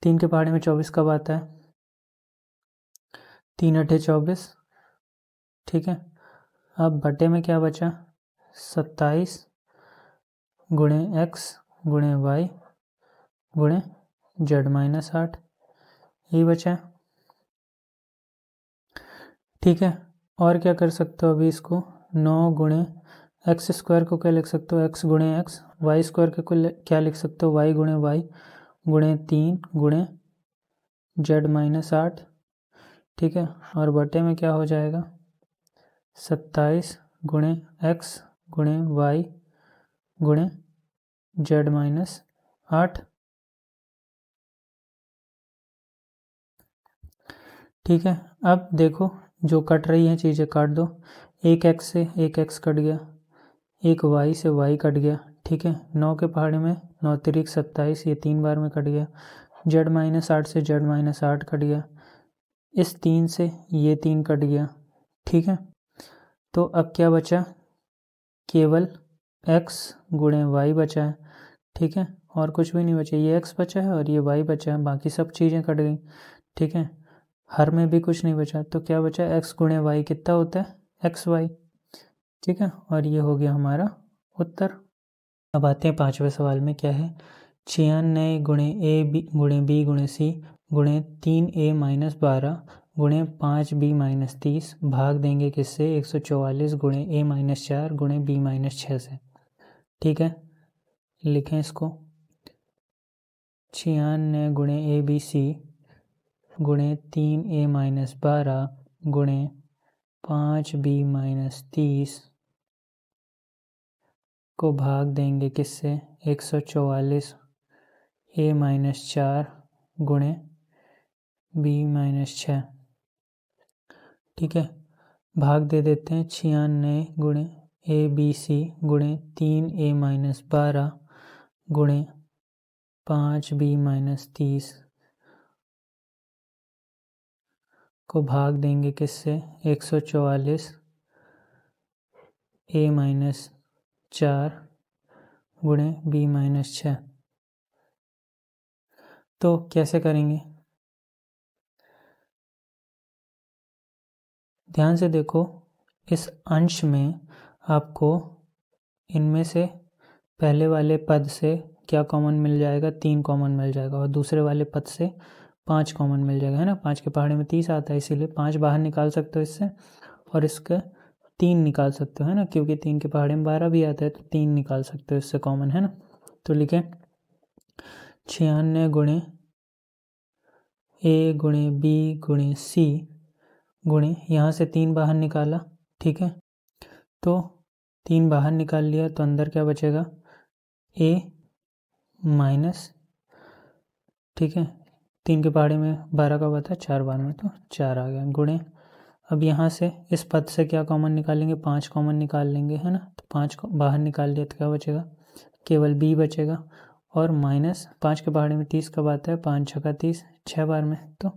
3 के पहाड़े में 24 कब आता है? 3 अठे 24। ठीक है, अब बटे में क्या बचा? 27 गुणे एक्स गुणे वाई गुणे जेड माइनस 8, यही बचा है। ठीक है। और क्या कर सकते हो अभी इसको, 9 गुणे एक्स स्क्वायर को क्या लिख सकते हो, एक्स गुणे एक्स, वाई स्क्वायर को क्या लिख सकते हो, वाई गुणे वाई गुणे 3 गुणे जेड माइनस 8। ठीक है। और बटे में क्या हो जाएगा, 27 गुणे एक्स गुणे वाई गुणे जेड माइनस 8। ठीक है। अब देखो जो कट रही हैं चीज़ें काट दो, एक एक्स से एक एक्स कट गया, एक वाई से वाई कट गया। ठीक है। 9 के पहाड़े में 9 तिरिक 27, ये 3 बार में कट गया। जेड माइनस 8 से जेड माइनस 8 कट गया, इस 3 से ये 3 कट गया। ठीक है। तो अब क्या बचा, केवल x गुणे वाई बचा है। ठीक है। और कुछ भी नहीं बचा, ये x बचा है और ये y बचा है, बाकी सब चीज़ें कट गई। ठीक है। हर में भी कुछ नहीं बचा, तो क्या बचा, x गुणे वाई कितना होता है, एक्स वाई। ठीक है। और ये हो गया हमारा उत्तर। अब आते हैं 5वें सवाल में, क्या है, 96 गुणे ए बी गुणे बी गुणे सी गुणे 3a माइनस 12 गुणे 5b माइनस 30 भाग देंगे किससे, 144 गुणे a माइनस 4 गुणे b माइनस 6 से। ठीक है। लिखें इसको, 96 गुणे ए बी सी गुणे 3a माइनस 12 गुणे 5b माइनस 30 को भाग देंगे किससे, 144 a माइनस 4 गुणे b माइनस 6। ठीक है। भाग दे देते हैं, 96 गुणे ए बी सी गुणे 3a माइनस 12 गुणे 5b माइनस 30 को भाग देंगे किससे, 144 a माइनस 4 गुणे b माइनस 6। तो कैसे करेंगे, ध्यान से देखो, इस अंश में आपको इनमें से पहले वाले पद से क्या कॉमन मिल जाएगा, 3 कॉमन मिल जाएगा, और दूसरे वाले पद से 5 कॉमन मिल जाएगा, है ना। 5 के पहाड़े में 30 आता है, इसीलिए 5 बाहर निकाल सकते हो इससे, और इसका 3 निकाल सकते हो, है ना, क्योंकि 3 के पहाड़े में 12 भी आता है, तो 3 निकाल सकते हो इससे कॉमन, है ना। तो लिखें 96 गुणे ए गुणे बी गुणे सी गुणे, यहाँ से 3 बाहर निकाला। ठीक है। तो 3 बाहर निकाल लिया, तो अंदर क्या बचेगा, ए माइनस, ठीक है, 3 के पहाड़े में 12 का बता 4 बार में, तो 4 आ गया, गुणे, अब यहाँ से इस पद से क्या कॉमन निकालेंगे, 5 कॉमन निकाल लेंगे, है ना। तो 5 को बाहर निकाल लिया तो क्या बचेगा, केवल b बचेगा, और माइनस 5 के पहाड़े में 30 कब आता है, 5 छक्का 30, 6 बार में, तो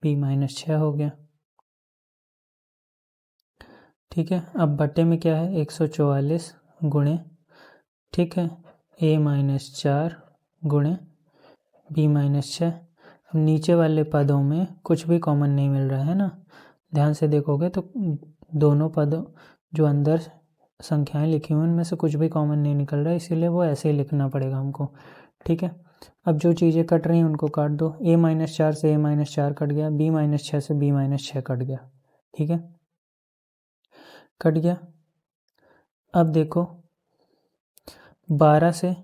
b माइनस 6 हो गया। ठीक है। अब बटे में क्या है, 144 गुणे, ठीक है, a माइनस 4 गुणे b माइनस 6। अब नीचे वाले पदों में कुछ भी कॉमन नहीं मिल रहा है ना, ध्यान से देखोगे तो दोनों पदों जो अंदर संख्याएं लिखी हुई उनमें से कुछ भी कॉमन नहीं निकल रहा है, इसीलिए वो ऐसे ही लिखना पड़ेगा हमको। ठीक है। अब जो चीज़ें कट रही हैं उनको काट दो, a माइनस 4 से a माइनस 4 कट गया, b माइनस 6 से b माइनस 6 कट गया। ठीक है, कट गया। अब देखो 12 से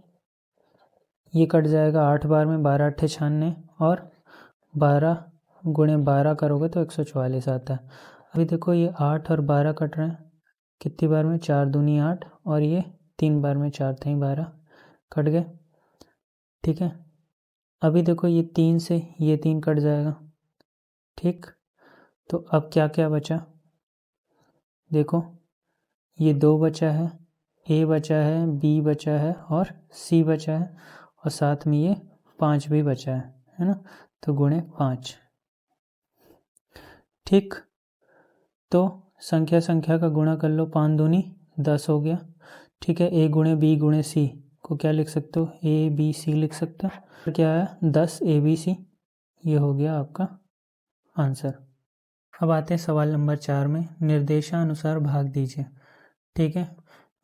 ये कट जाएगा 8 बार में, 12 अट्ठे 96, और 12 गुणे 12 करोगे तो 144 आता है। अभी देखो ये 8 और 12 कट रहे हैं, कितनी बार में, 4 दूनी 8, और ये 3 बार में, 4 थे 12, कट गए। ठीक है। अभी देखो ये 3 से ये 3 कट जाएगा। ठीक। तो अब क्या क्या बचा, देखो ये 2 बचा है, ए बचा है, बी बचा है, और सी बचा है, और साथ में ये 5 भी बचा है ना, तो गुणे 5। ठीक। तो संख्या संख्या का गुणा कर लो, 5 दूनी 10 हो गया। ठीक है। ए गुणे बी गुणे सी को क्या लिख सकते हो, ए बी सी लिख सकते हो, क्या है 10 ए बी सी, ये हो गया आपका आंसर। अब आते हैं सवाल नंबर 4 में, निर्देशानुसार भाग दीजिए। ठीक है,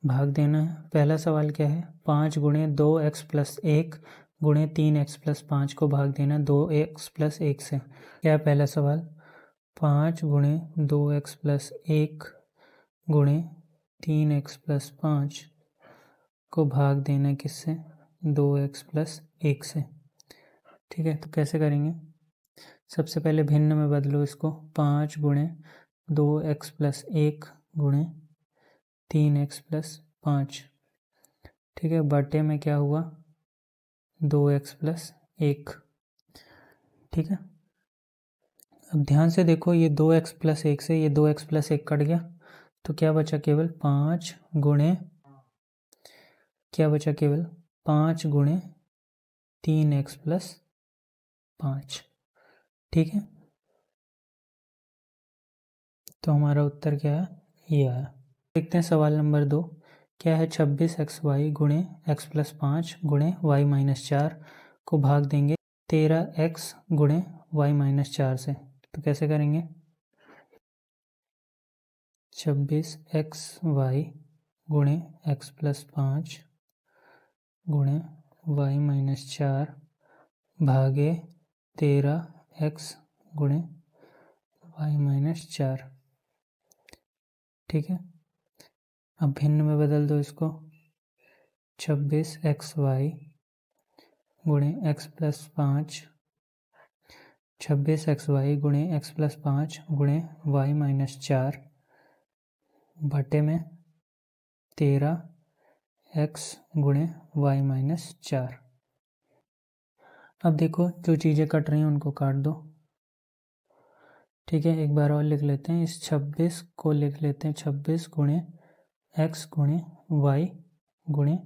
भाग देना है। पहला सवाल क्या है, 5 गुणे 2x प्लस 1 गुणे 3x प्लस 5 को भाग देना 2x प्लस 1 से। क्या है पहला सवाल, 5 गुणे 2x प्लस 1 गुणे 3x प्लस 5 को भाग देना किससे? 2x प्लस 1 से। ठीक है, तो कैसे करेंगे? सबसे पहले भिन्न में बदलो इसको। 5 गुणे 2x प्लस 1 गुणे 3x प्लस 5। ठीक है, बटे में क्या हुआ? 2x plus 1। ठीक है, अब ध्यान से देखो, ये 2x प्लस 1 से ये 2x प्लस 1 कट गया, तो क्या बचा? केवल 5 गुणे, क्या बचा? केवल 5 गुणे 3x प्लस 5। ठीक है, तो हमारा उत्तर क्या है? ये आया। देखते हैं सवाल नंबर 2। क्या है? 26xy गुणे x प्लस 5 गुणे y माइनस 4 को भाग देंगे 13x गुणे y माइनस 4 से। तो कैसे करेंगे? 26xy गुणे x प्लस 5 गुणे y माइनस 4 भागे 13x गुणे y माइनस 4। ठीक है, अब भिन्न में बदल दो इसको। 26xy गुणे x प्लस 5, 26xy गुणे x प्लस 5 गुणे y माइनस 4 बटे में 13x गुणे y माइनस 4। अब देखो, जो चीज़ें कट रही हैं उनको काट दो। ठीक है, एक बार और लिख लेते हैं। इस 26 को लिख लेते हैं 26 गुणे x गुणे y गुणे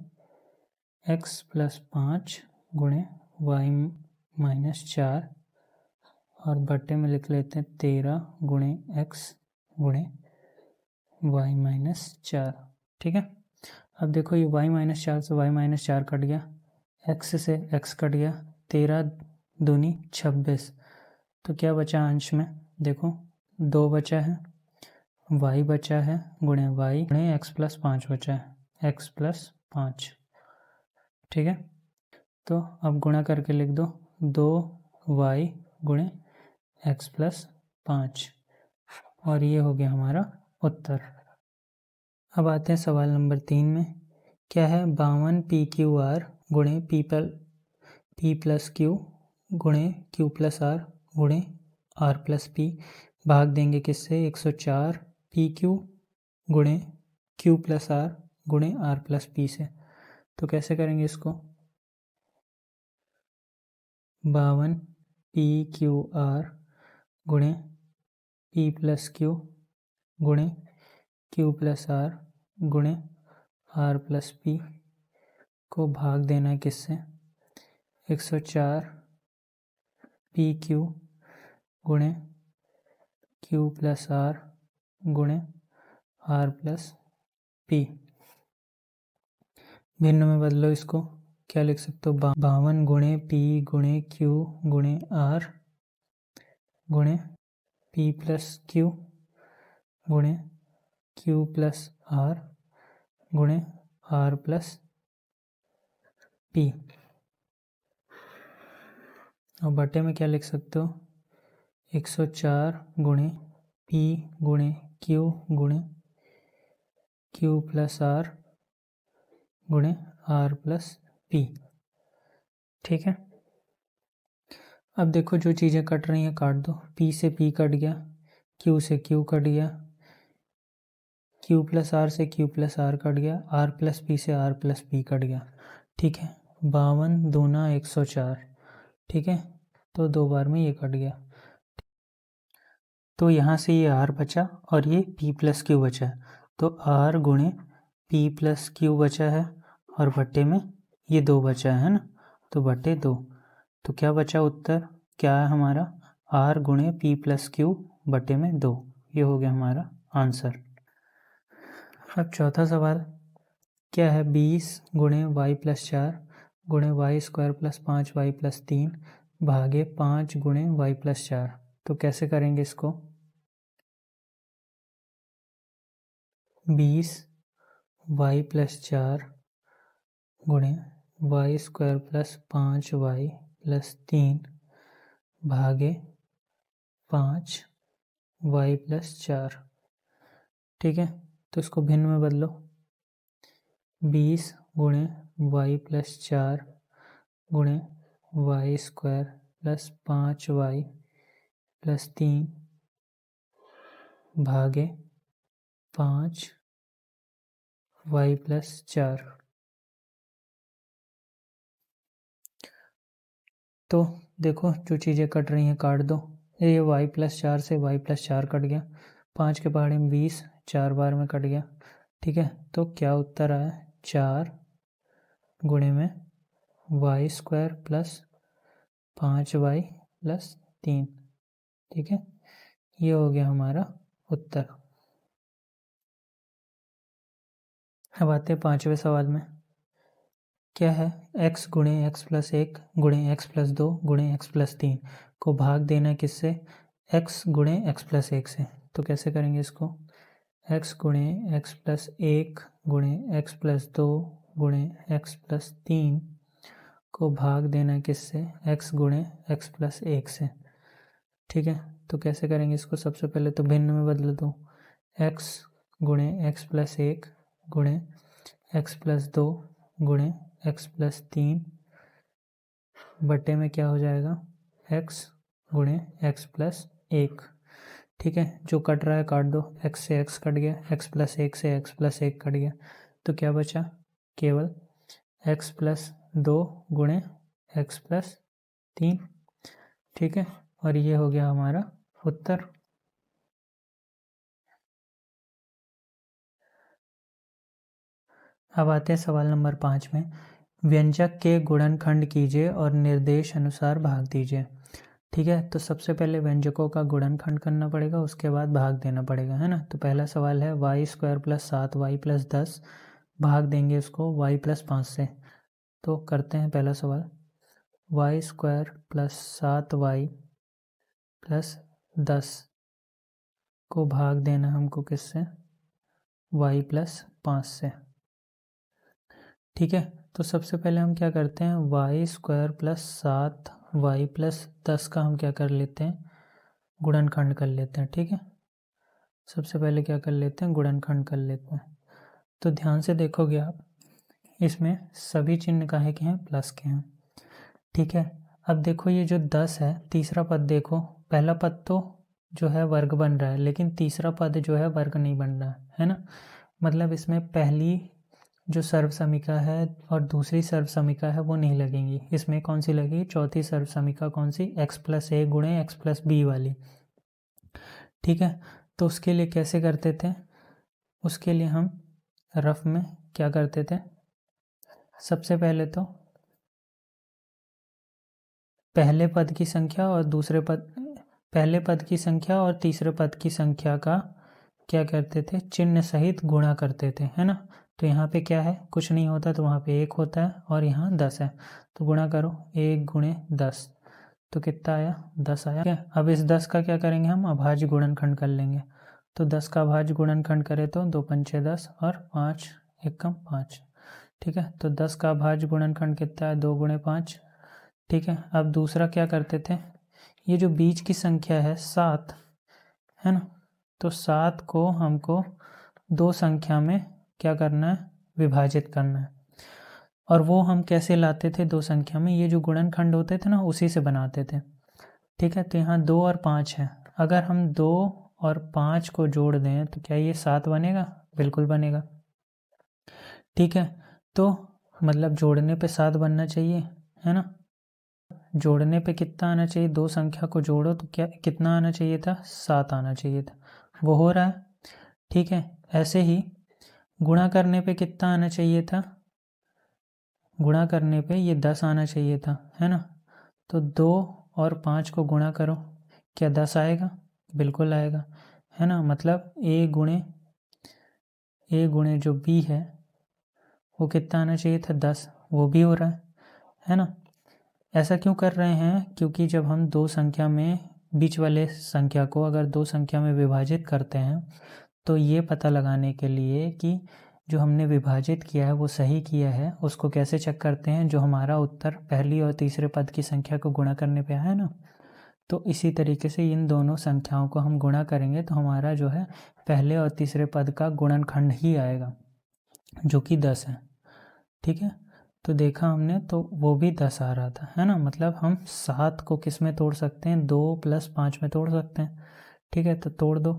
x प्लस 5 गुणे y माइनस 4 और बटे में लिख लेते हैं 13 गुणे x गुणे y माइनस 4। ठीक है, अब देखो, ये y माइनस 4 से y माइनस 4 कट गया, x से x कट गया, 13 दूनी 26। तो क्या बचा अंश में? देखो, 2 बचा है, y बचा है गुणे y गुणे x प्लस 5 बचा है, x प्लस 5। ठीक है, तो अब गुणा करके लिख दो 2y गुणे x प्लस 5 और ये हो गया हमारा उत्तर। अब आते हैं सवाल नंबर 3 में। क्या है? 52 PQR गुणे P प्लस Q गुणे Q प्लस R गुणे R प्लस P भाग देंगे किससे? 104 PQ गुणे Q प्लस R गुणे R प्लस P से। तो कैसे करेंगे इसको? 52 PQR गुणे P प्लस Q गुणे Q प्लस R गुणे R प्लस P को भाग देना है किससे? 104 PQ गुणे Q प्लस R गुणे R प्लस P। भिन्न में बदलो इसको। क्या लिख सकते हो? 52 गुणे P गुणे Q गुणे R गुणे P प्लस Q गुणे Q प्लस R गुणे R प्लस P। और बटे में क्या लिख सकते हो? 104 गुणे P गुणे Q गुणे Q प्लस R गुणे R प्लस P। ठीक है, अब देखो, जो चीज़ें कट रही हैं काट दो। P से P कट गया, Q से Q कट गया, Q प्लस R से Q प्लस R कट गया, R प्लस P से R प्लस P कट गया। ठीक है, 52 दूना 104। ठीक है, तो 2 बार में ये कट गया, तो यहाँ से ये R बचा और ये P प्लस Q बचा है। तो R गुणे P प्लस Q बचा है और बट्टे में ये 2 बचा है ना, तो बट्टे 2। तो क्या बचा? उत्तर क्या है हमारा? R गुणे P प्लस Q बट्टे में 2। ये हो गया हमारा आंसर। अब चौथा सवाल। क्या है? 20 गुणे y प्लस 4 गुणे Y square plus 5y plus 3 भागे 5 गुणे y प्लस 4। तो कैसे करेंगे इसको? 20 y प्लस 4 गुणे Y square plus 5y plus 3 भागे 5 y प्लस 4। ठीक है, तो इसको भिन्न में बदलो। 20 गुणे y प्लस 4 गुणे Y square plus 5y plus 3 भागे 5y प्लस 4। तो देखो जो चीज़ें कट रही हैं काट दो। ये y प्लस 4 से y प्लस 4 कट गया, 5 के पहाड़े में 20, 4 बार में कट गया। ठीक है, तो क्या उत्तर आया? 4 गुणे में Y square plus 5y plus 3। ठीक है, ये हो गया हमारा उत्तर। अब आते हैं 5वें सवाल में। क्या है? x गुणे एक्स प्लस 1 गुणे एक्स प्लस 2 गुणे एक्स प्लस 3 को भाग देना किससे? x गुणे एक्स प्लस 1 से। तो कैसे करेंगे इसको? x गुणे एक्स प्लस 1 गुणे एक्स प्लस 2 गुणे एक्स प्लस 3 को भाग देना किससे? x गुणे एक्स प्लस 1 से। ठीक है, तो कैसे करेंगे इसको? सबसे पहले तो भिन्न में बदल दो। x गुणे एक्स प्लस 1 गुणे एक्स प्लस 2 गुणे एक्स प्लस 3 बटे में क्या हो जाएगा? x गुणे एक्स प्लस 1। ठीक है, जो कट रहा है काट दो। x से x कट गया, x प्लस 1 से x प्लस 1 कट गया, तो क्या बचा? केवल x प्लस 2 गुणे एक्स प्लस 3। ठीक है, और ये हो गया हमारा उत्तर। अब आते हैं सवाल नंबर 5 में। व्यंजक के गुणनखंड कीजिए और निर्देश अनुसार भाग दीजिए। ठीक है, तो सबसे पहले व्यंजकों का गुणनखंड करना पड़ेगा, उसके बाद भाग देना पड़ेगा, है ना। तो पहला सवाल है Y square plus 7y plus 10, भाग देंगे इसको y प्लस 5 से। तो करते हैं पहला सवाल। Y square plus 7y plus 10 को भाग देना हमको किससे? y प्लस 5 से। ठीक है, तो सबसे पहले हम क्या करते हैं? Y square plus 7y plus 10 का हम क्या कर लेते हैं? गुणनखंड कर लेते हैं। ठीक है, सबसे पहले क्या कर लेते हैं? गुणनखंड कर लेते हैं। तो ध्यान से देखोगे आप, इसमें सभी चिन्ह काहे के हैं? प्लस के हैं। ठीक है, अब देखो ये जो 10 है, तीसरा पद देखो, पहला पद तो जो है वर्ग बन रहा है, लेकिन तीसरा पद जो है वर्ग नहीं बन रहा है ना। मतलब इसमें पहली जो सर्व समीका है और दूसरी सर्व समीका है वो नहीं लगेंगी। इसमें कौन सी लगेगी? चौथी सर्व समीका कौन सी? x प्लस ए गुणे एक्स प्लस बी वाली। ठीक है, तो उसके लिए कैसे करते थे? उसके लिए हम रफ में क्या करते थे? सबसे पहले तो पहले पद की संख्या और दूसरे पद, पहले पद की संख्या और तीसरे पद की संख्या का क्या करते थे? चिन्ह सहित गुणा करते थे, है ना। तो यहाँ पे क्या है? कुछ नहीं होता, तो वहाँ पे 1 होता है और यहाँ 10 है, तो गुणा करो 1 गुणे 10, तो कितना आया? 10 आया। क्या? अब इस 10 का क्या करेंगे हम? अभाज्य गुणनखंड कर लेंगे। तो 10 का अभाज्य गुणनखंड करें तो 2 पंचे 10 और 5 एकम 5। ठीक है, तो 10 का अभाज्य गुणनखंड कितना है? 2 गुणे 5। ठीक है, अब दूसरा क्या करते थे? ये जो बीच की संख्या है 7, है ना, तो 7 को हमको दो संख्या में क्या करना है? विभाजित करना है। और वो हम कैसे लाते थे दो संख्या में? ये जो गुणनखंड होते थे ना, उसी से बनाते थे। ठीक है, तो यहाँ 2 और 5 है, अगर हम 2 और 5 को जोड़ दें तो क्या ये 7 बनेगा? बिल्कुल बनेगा। ठीक है, तो मतलब जोड़ने पे 7 बनना चाहिए, है ना। जोड़ने पे कितना आना चाहिए? दो संख्या को जोड़ो तो क्या कितना आना चाहिए था? 7 आना चाहिए था, वो हो रहा है। ठीक है, ऐसे ही गुणा करने पे कितना आना चाहिए था? गुणा करने पे ये 10 आना चाहिए था, है ना। तो 2 और 5 को गुणा करो, क्या 10 आएगा? बिल्कुल आएगा, है ना। मतलब ए गुणे जो बी है वो कितना आना चाहिए था? 10, वो भी हो रहा है ना। ऐसा क्यों कर रहे हैं? क्योंकि जब हम दो संख्या में बीच वाले संख्या को अगर दो संख्या में विभाजित करते हैं तो ये पता लगाने के लिए कि जो हमने विभाजित किया है वो सही किया है, उसको कैसे चेक करते हैं? जो हमारा उत्तर पहली और तीसरे पद की संख्या को गुणा करने पे आया है ना, तो इसी तरीके से इन दोनों संख्याओं को हम गुणा करेंगे तो हमारा जो है पहले और तीसरे पद का गुणनखंड ही आएगा, जो कि 10 है। ठीक है, तो देखा हमने तो वो भी 10 आ रहा था, है ना। मतलब हम 7 को किस में तोड़ सकते हैं, 2 + 5 में तोड़ सकते हैं। ठीक है, तो तोड़ दो,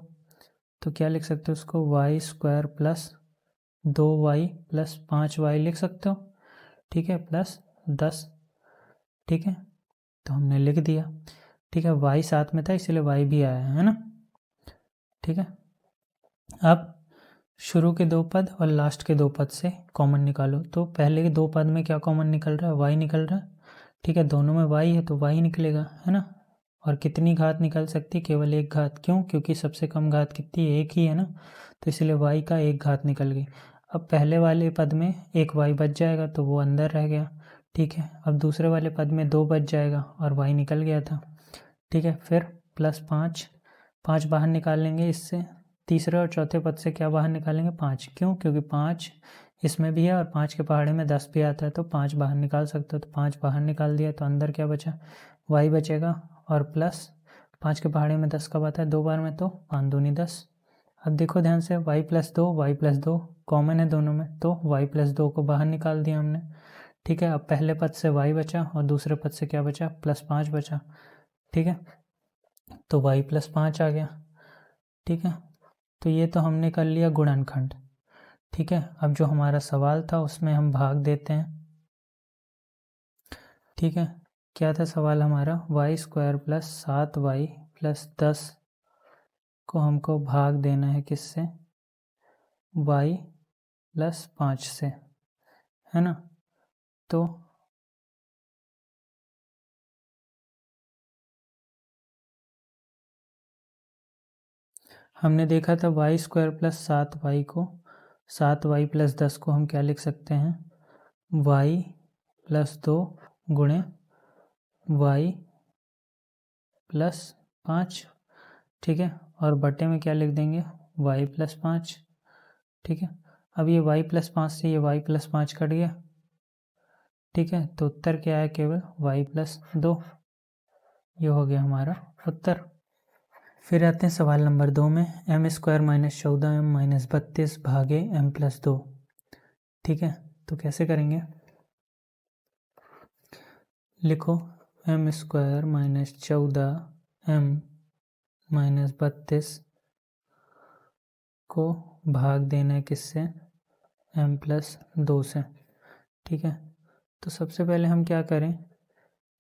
तो क्या लिख सकते हो उसको, y² + 2y + 5y लिख सकते हो। ठीक है, +10। ठीक है, तो हमने लिख दिया। ठीक है, y साथ में था इसलिए y भी आया है ना। ठीक है, अब शुरू के 2 पद और लास्ट के 2 पद से कॉमन निकालो। तो पहले के 2 पद में क्या कॉमन निकल रहा है, y निकल रहा है। ठीक है, दोनों में y है तो y निकलेगा, है ना। और कितनी घात निकल सकती है, केवल एक घात। क्यों, क्योंकि सबसे कम घात कितनी है, एक ही है ना, तो इसलिए y का एक घात निकल गई। अब पहले वाले पद में एक y बच जाएगा तो वो अंदर रह गया। ठीक है, अब दूसरे वाले पद में 2 बच जाएगा और y निकल गया था। ठीक है, फिर +5, 5 बाहर निकाल लेंगे इससे। तीसरे और चौथे पद से क्या बाहर निकालेंगे, 5। क्यों, क्योंकि 5 इसमें भी है और 5 के पहाड़े में 10 भी आता है, तो 5 बाहर निकाल सकते हो। तो 5 बाहर निकाल दिया तो अंदर क्या बचा, y बचेगा और प्लस 5 के पहाड़े में 10 कब आता है, 2 बार में, तो 5 दूनी 10। अब देखो ध्यान से, y+2 कॉमन है दोनों में, तो y+2 को बाहर निकाल दिया हमने। ठीक है, अब पहले पद से y बचा और दूसरे पद से क्या बचा, +5 बचा। ठीक है, तो y+5 आ गया। ठीक है, तो ये तो हमने कर लिया गुणनखंड। ठीक है, अब जो हमारा सवाल था उसमें हम भाग देते हैं। ठीक है, क्या था सवाल हमारा, y² + 7y + 10 को हमको भाग देना है किससे, y + 5 से, है ना। तो हमने देखा था y² + 7y को, 7y + 10 को हम क्या लिख सकते हैं, y + 2 गुणे y + 5। ठीक है, और बटे में क्या लिख देंगे, y + 5। ठीक है, अब ये y + 5 से ये y + 5 कट गया। ठीक है, तो उत्तर क्या है, केवल y + 2। ये हो गया हमारा उत्तर। फिर आते हैं सवाल नंबर 2 में, m² - 14m - 32 भागे m + 2। ठीक है, तो कैसे करेंगे, लिखो m² - 14m - 32 को भाग देना है किससे, m + 2 से। ठीक है, तो सबसे पहले हम क्या करें,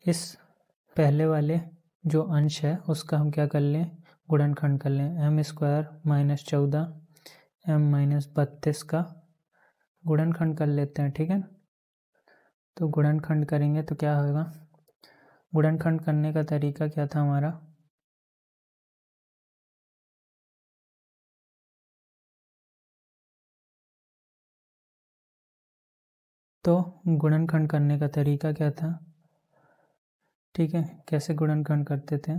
इस पहले वाले जो अंश है उसका हम क्या कर लें, गुणनखंड कर लें। m² - 14m - 32 का गुणनखंड कर लेते हैं। ठीक है, तो गुणनखंड करेंगे तो क्या होगा, गुणनखंड करने का तरीका क्या था हमारा, तो गुणनखंड करने का तरीका क्या था। ठीक है, कैसे गुणनखंड करते थे,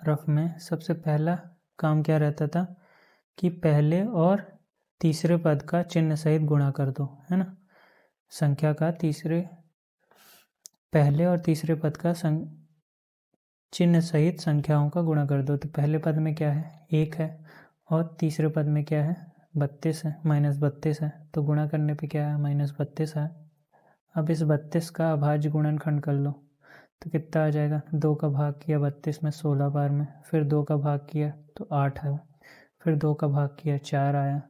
रफ में सबसे पहला काम क्या रहता था कि पहले और तीसरे पद का चिन्ह सहित गुणा कर दो, है ना। संख्या का पहले और तीसरे पद का चिन्ह सहित संख्याओं का गुणा कर दो। तो पहले पद में क्या है, 1 है, और तीसरे पद में क्या है, 32 है, -32 है, तो गुणा करने पे क्या है, -32 है। अब इस 32 का अभाज्य गुणनखंड कर लो, तो कितना आ जाएगा, 2 का भाग किया 32 में 16 बार में, फिर 2 का भाग किया तो 8 आया, फिर 2 का भाग किया 4 आया,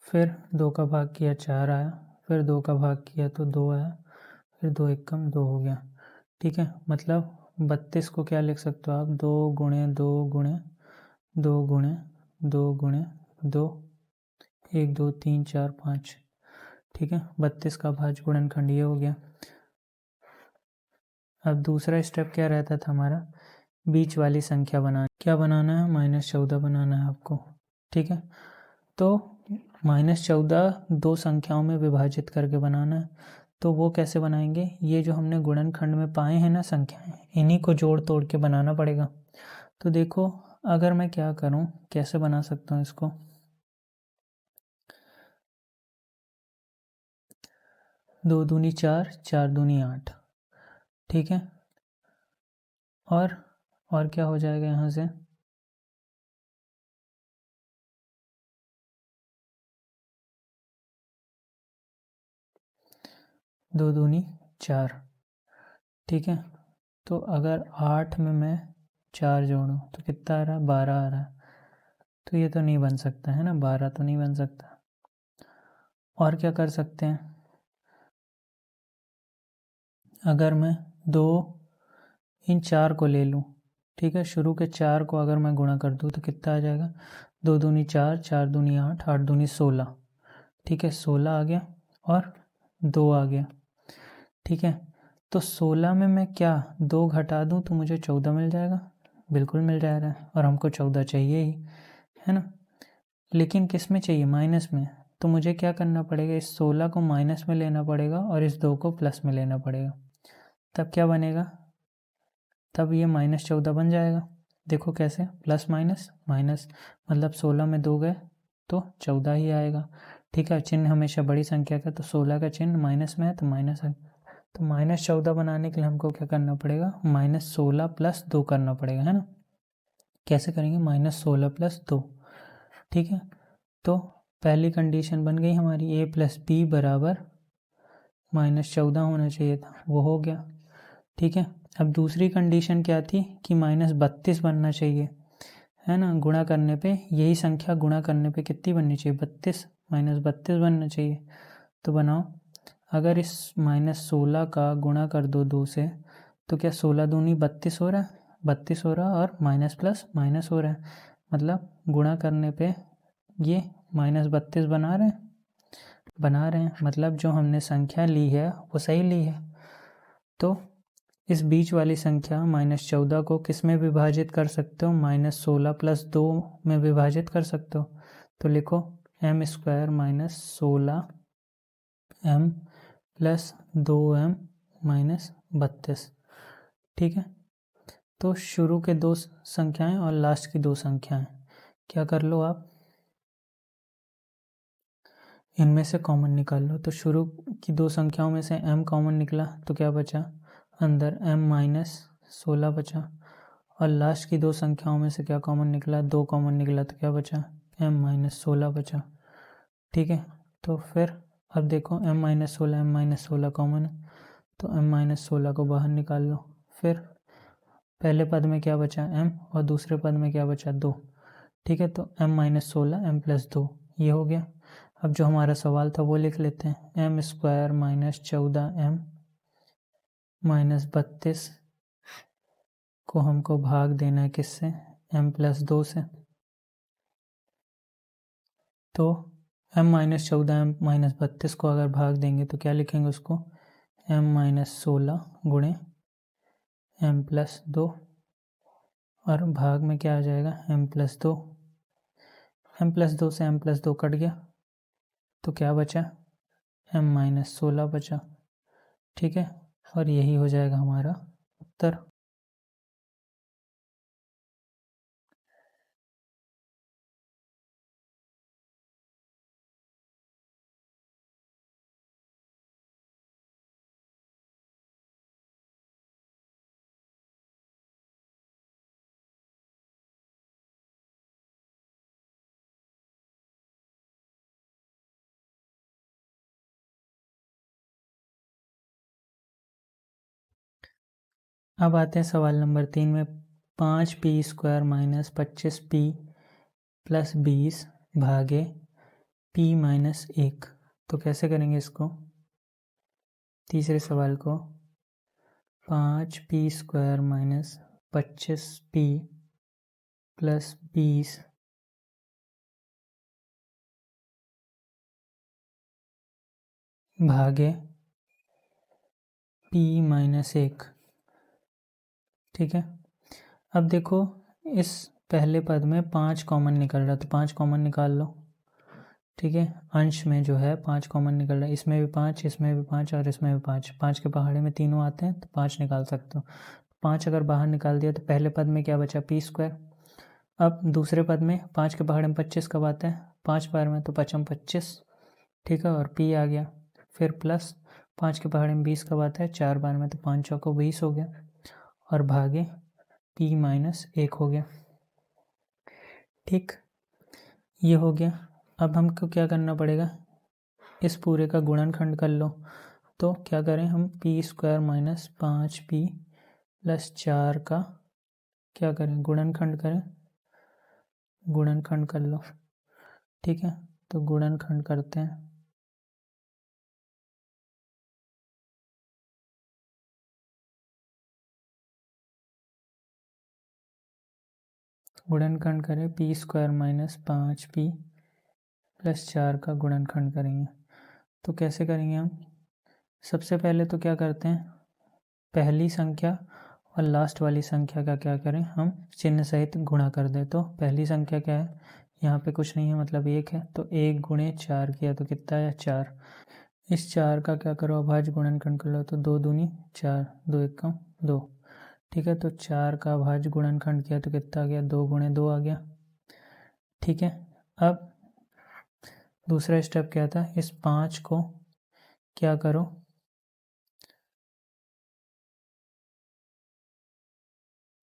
फिर 2 का भाग किया 4 आया, फिर 2 का भाग किया तो 2 आया, फिर 2 एकम 2 हो गया। ठीक है, मतलब 32 को क्या लिख सकते हो आप, 2 गुणे 2 गुणे 2 गुणे 2 गुणे 2, 1 2 3 4 5। ठीक है, 32 का भाज्य गुणनखंड ये हो गया। अब दूसरा स्टेप क्या रहता था हमारा, बीच वाली संख्या बनाना। क्या बनाना है, -14 बनाना है आपको। ठीक है, तो -14 दो संख्याओं में विभाजित करके बनाना है। तो वो कैसे बनाएंगे, ये जो हमने गुणनखंड में पाए हैं ना संख्याएं, इन्हीं को जोड़ तोड़ के बनाना पड़ेगा। तो देखो, अगर मैं क्या करूं, कैसे बना सकता हूं इसको, 2 दूनी 4, 4 दूनी 8, ठीक है। और क्या हो जाएगा यहाँ से, 2 दूनी 4, ठीक है। तो अगर 8 में मैं 4 जोड़ूँ तो कितना आ रहा है, 12 आ रहा है। तो ये तो नहीं बन सकता है ना, 12 तो नहीं बन सकता। और क्या कर सकते हैं, अगर मैं 2 इन 4 को ले लूँ, ठीक है, शुरू के 4 को अगर मैं गुणा कर दूँ तो कितना आ जाएगा, 2 दूनी 4, 4 दूनी 8, 8 दूनी 16, ठीक है, 16 आ गया और 2 आ गया, ठीक है। तो 16 में मैं क्या 2 घटा दूँ तो मुझे 14 मिल जाएगा, बिल्कुल मिल जा रहा है, और हमको 14 चाहिए ही, है ना। लेकिन किस में चाहिए, माइनस में। तो मुझे क्या करना पड़ेगा, इस 16 को माइनस में लेना पड़ेगा और इस 2 को प्लस में लेना पड़ेगा। तब क्या बनेगा, तब ये -14 बन जाएगा। देखो कैसे, प्लस माइनस माइनस, मतलब 16 में 2 गए तो 14 ही आएगा, ठीक है। चिन्ह हमेशा बड़ी संख्या का, तो 16 का चिन्ह माइनस में है तो माइनस है। तो -14 बनाने के लिए हमको क्या करना पड़ेगा, -16 + 2 करना पड़ेगा, है ना। कैसे करेंगे, -16 + 2, ठीक है। तो पहली कंडीशन बन गई हमारी, a + b बराबर -14 होना चाहिए था, वो हो गया, ठीक है। अब दूसरी कंडीशन क्या थी कि -32 बनना चाहिए, है ना। गुणा करने पे यही संख्या गुणा करने पे कितनी बननी चाहिए, 32, -32 बनना चाहिए। तो बनाओ, अगर इस -16 का गुणा कर दो 2 से, तो क्या 16 दूनी 32 हो रहा है, 32 हो रहा है, और माइनस प्लस माइनस हो रहा है, मतलब गुणा करने पे ये -32 बना रहे हैं, मतलब जो हमने संख्या ली है वो सही ली है। तो इस बीच वाली संख्या -14 को किस में विभाजित कर सकते हो, -16 + 2 में विभाजित कर सकते हो। तो लिखो m² - 16 m + 2m - 32, ठीक है। तो शुरू के 2 संख्याएं और लास्ट की 2 संख्याएं क्या कर लो आप, इनमें से कॉमन निकाल लो। तो शुरू की 2 संख्याओं में से m कॉमन निकला तो क्या बचा, अंदर m - 16 बचा, और लास्ट की 2 संख्याओं में से क्या कॉमन निकला, 2 कॉमन निकला तो क्या बचा, m - 16 बचा, ठीक है। तो फिर अब देखो m - 16 कॉमन है, तो m - 16 को बाहर निकाल लो। फिर पहले पद में क्या बचा, m, और दूसरे पद में क्या बचा, 2, ठीक है। तो m - 16 m + 2 ये हो गया। अब जो हमारा सवाल था वो लिख लेते हैं, m² - 14m - 32 को हमको भाग देना है किससे, m + 2 से। तो m - 14m - 32 को अगर भाग देंगे तो क्या लिखेंगे उसको, m - 16 गुणे m + 2, और भाग में क्या आ जाएगा, m + 2, m + 2 से m + 2 कट गया तो क्या बचा, m - 16 बचा, ठीक है। और यही हो जाएगा हमारा उत्तर। अब आते हैं सवाल नंबर 3 में, 5p² - 25p + 20 भागे p - 1। तो कैसे करेंगे इसको, तीसरे सवाल को, 5p² - 25p + 20 भागे p - 1, ठीक है। अब देखो इस पहले पद में 5 कॉमन निकल रहा, तो 5 कॉमन निकाल लो, ठीक है। अंश में जो है 5 कॉमन निकल रहा है, इसमें भी 5, इसमें भी 5 और इसमें भी 5, 5 के पहाड़े में तीनों आते हैं तो 5 निकाल सकते हो। 5 अगर बाहर निकाल दिया तो पहले पद में क्या बचा, p²। अब दूसरे पद में 5 के पहाड़े में 25 कब आता है, 5 बार में, तो 5 × 25, ठीक है, और p आ गया। फिर प्लस 5 के पहाड़े में 20 कब आता है, 4 बार में, तो 5 चौको 20 हो गया और भागे p-1 हो गया। ठीक, ये हो गया। अब हमको क्या करना पड़ेगा, इस पूरे का गुणनखंड कर लो। तो क्या करें हम, p² - 5p + 4 का क्या करें, गुणनखंड करें, गुणनखंड कर लो। ठीक है, तो गुणनखंड करते हैं। गुणनखंड करें, p² - 5p + 4 का गुणनखंड करेंगे। तो कैसे करेंगे हम, सबसे पहले तो क्या करते हैं, पहली संख्या और लास्ट वाली संख्या का क्या करें, हम चिन्ह सहित गुणा कर दें। तो पहली संख्या क्या है, यहाँ पे कुछ नहीं है मतलब 1 है, तो 1 × 4 किया तो कितना आया, 4। इस 4 का क्या करो, अभाज्य गुणनखंड कर लो। तो 2 दूनी 4, 2 एकम 2। ठीक है, तो 4 का अभाज्य गुणनखंड किया तो कितना आ गया, 2 × 2 आ गया। ठीक है, अब दूसरा स्टेप क्या था, इस 5 को क्या करो,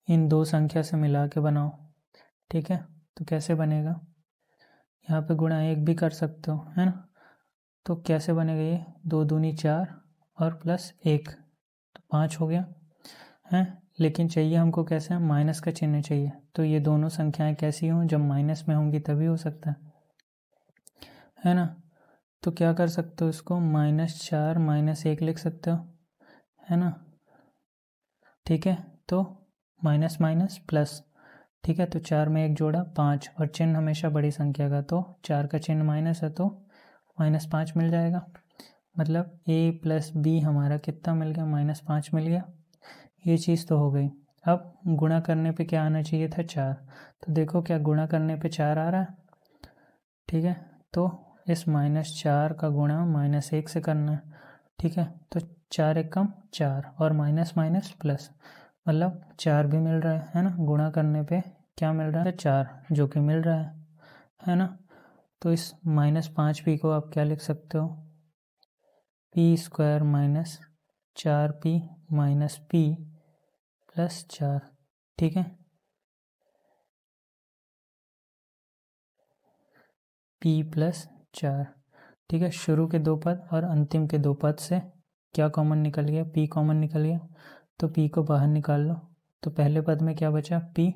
इन दो संख्या से मिला के बनाओ। ठीक है, तो कैसे बनेगा, यहाँ पे गुणा 1 भी कर सकते हो, है ना। तो कैसे बनेगा ये, 2 दूनी 4 और +1, तो 5 हो गया है। लेकिन चाहिए हमको कैसे, माइनस का चिन्ह चाहिए। तो ये दोनों संख्याएं कैसी हों, जब माइनस में होंगी तभी हो सकता है ना। तो क्या कर सकते हो, इसको -4 - 1 लिख सकते हो, है ना। ठीक है, तो माइनस माइनस प्लस। ठीक है, तो 4 में 1 जोड़ा 5, और चिन्ह हमेशा बड़ी संख्या का, तो 4 का चिन्ह माइनस है तो -5 मिल जाएगा। मतलब a + b हमारा कितना मिल गया, -5 मिल गया। ये चीज़ तो हो गई। अब गुणा करने पे क्या आना चाहिए था, 4। तो देखो क्या गुणा करने पे 4 आ रहा है। ठीक है, तो इस -4 का गुणा -1 से करना है। ठीक है, तो 4 एकम 4 और माइनस माइनस प्लस, मतलब 4 भी मिल रहा है ना। गुणा करने पे क्या मिल रहा है, 4, जो कि मिल रहा है ना। तो इस -5p को आप क्या लिख सकते हो, p² - 4p - p + 4। ठीक है, p + 4। ठीक है, शुरू के दो पद और अंतिम के दो पद से क्या कॉमन निकल गया, p कॉमन निकल गया। तो p को बाहर निकाल लो। तो पहले पद में क्या बचा, p,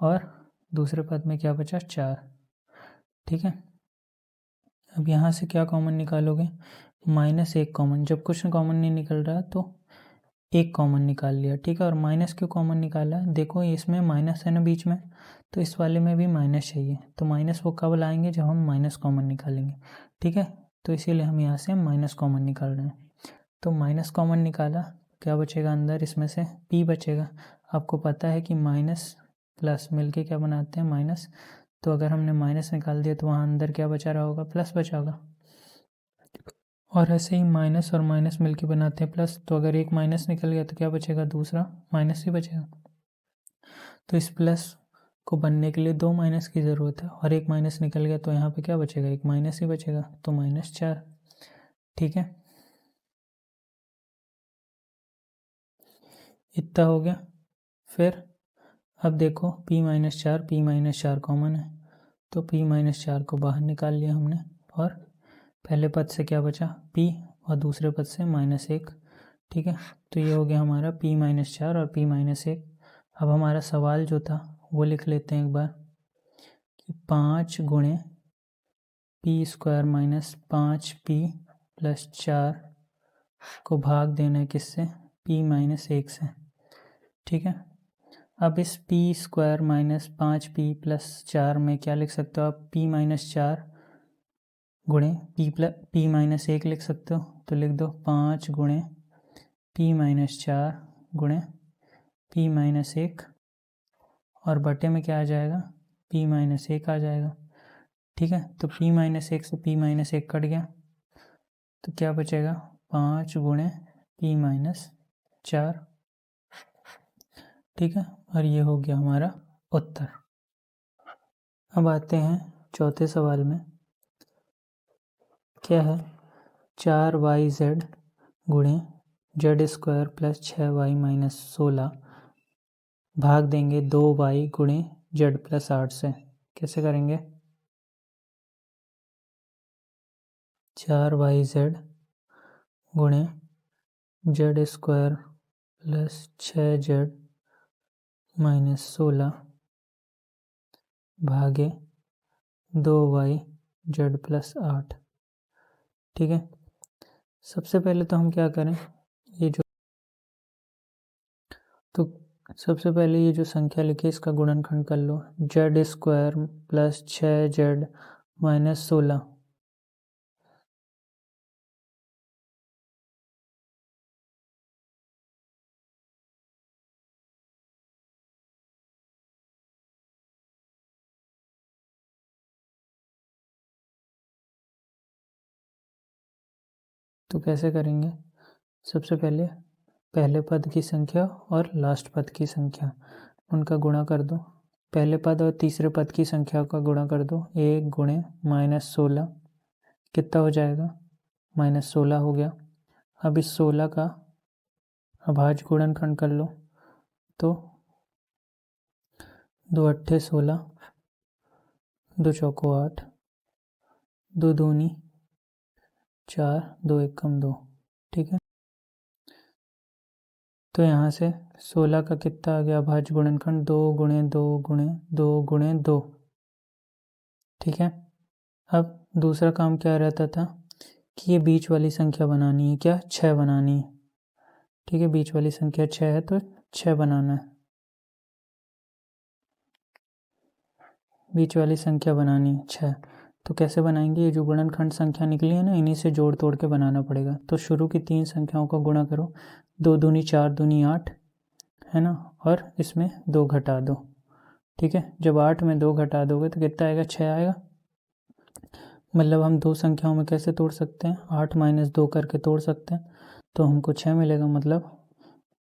और दूसरे पद में क्या बचा, 4। ठीक है, अब यहाँ से क्या कॉमन निकालोगे, -1 कॉमन। जब कुछ कॉमन नहीं निकल रहा तो 1 कॉमन निकाल लिया। ठीक है, और माइनस क्यों कॉमन निकाला, देखो इसमें माइनस है ना बीच में, तो इस वाले में भी माइनस चाहिए। तो माइनस वो कब लाएंगे, जब हम माइनस कॉमन निकालेंगे। ठीक है, तो इसीलिए हम यहाँ से माइनस कॉमन निकाल रहे हैं। तो माइनस कॉमन निकाला, क्या बचेगा अंदर, इसमें से p बचेगा। आपको पता है कि माइनस प्लस मिलके क्या बनाते हैं, माइनस। तो अगर हमने माइनस निकाल दिया तो वहाँ अंदर क्या बचा रहा होगा, प्लस बचा होगा। और ऐसे ही माइनस और माइनस मिलके बनाते हैं प्लस। तो अगर एक माइनस निकल गया तो क्या बचेगा, दूसरा माइनस ही बचेगा। तो इस प्लस को बनने के लिए 2 माइनस की ज़रूरत है, और एक माइनस निकल गया तो यहाँ पे क्या बचेगा, एक माइनस ही बचेगा, तो -4। ठीक है, इतना हो गया। फिर अब देखो p - 4 कॉमन है, तो p - 4 को बाहर निकाल लिया हमने, और पहले पद से क्या बचा, p, और दूसरे पद से -1। ठीक है, तो ये हो गया हमारा p - 4 और p - 1। अब हमारा सवाल जो था वो लिख लेते हैं एक बार, कि 5 × p² - 5p + 4 को भाग देना है किससे, p - 1 से। ठीक है, अब इस p² - 5p + 4 में क्या लिख सकते हो आप, p - 4 गुणे p - 1 लिख सकते हो। तो लिख दो 5 × p - 4 गुणे p - 1, और बटे में क्या आ जाएगा, p - 1 आ जाएगा। ठीक है, तो p - 1 से p - 1 कट गया, तो क्या बचेगा, 5 × p - 4। ठीक है, और ये हो गया हमारा उत्तर। अब आते हैं चौथे सवाल में। क्या है, 4yz गुणे z² प्लस 6y माइनस 16 भाग देंगे 2y गुणे z प्लस 8 से। कैसे करेंगे? 4yz गुणे z² प्लस 6z माइनस 16 भागे 2y z प्लस 8। ठीक है, सबसे पहले तो हम क्या करें, सबसे पहले ये जो संख्या लिखी है इसका गुणनखंड कर लो। z² प्लस 6z माइनस 16 तो कैसे करेंगे? सबसे पहले पहले पद की संख्या और लास्ट पद की संख्या उनका गुणा कर दो। पहले पद और तीसरे पद की संख्या का गुणा कर दो। 1 गुणे माइनस 16 कितना हो जाएगा? माइनस 16 हो गया। अब इस 16 का अभाज्य गुणनखंड कर लो। तो 2 अट्ठे 16, 2 चौको 8, 2 दूनी 4, 2 एकम 2। ठीक है, तो यहाँ से 16 का कितना आ गया अभाज्य गुणनखंड? 2 गुणे 2 गुणे 2 गुणे 2। ठीक है, अब दूसरा काम क्या रहता था कि ये बीच वाली संख्या बनानी है। क्या? 6 बनानी है। ठीक है, बीच वाली संख्या 6 है तो 6 बनाना है। बीच वाली संख्या बनानी है 6। तो कैसे बनाएंगे? ये जो गुणनखंड संख्या निकली है ना, इन्हीं से जोड़ तोड़ के बनाना पड़ेगा। तो शुरू की 3 संख्याओं का गुणा करो। 2 दूनी 4 दूनी 8 है ना, और इसमें 2 घटा दो। ठीक है, जब 8 में 2 घटा दोगे तो कितना आएगा? 6 आएगा। मतलब हम दो संख्याओं में कैसे तोड़ सकते हैं? 8 माइनस 2 करके तोड़ सकते हैं, तो हमको 6 मिलेगा। मतलब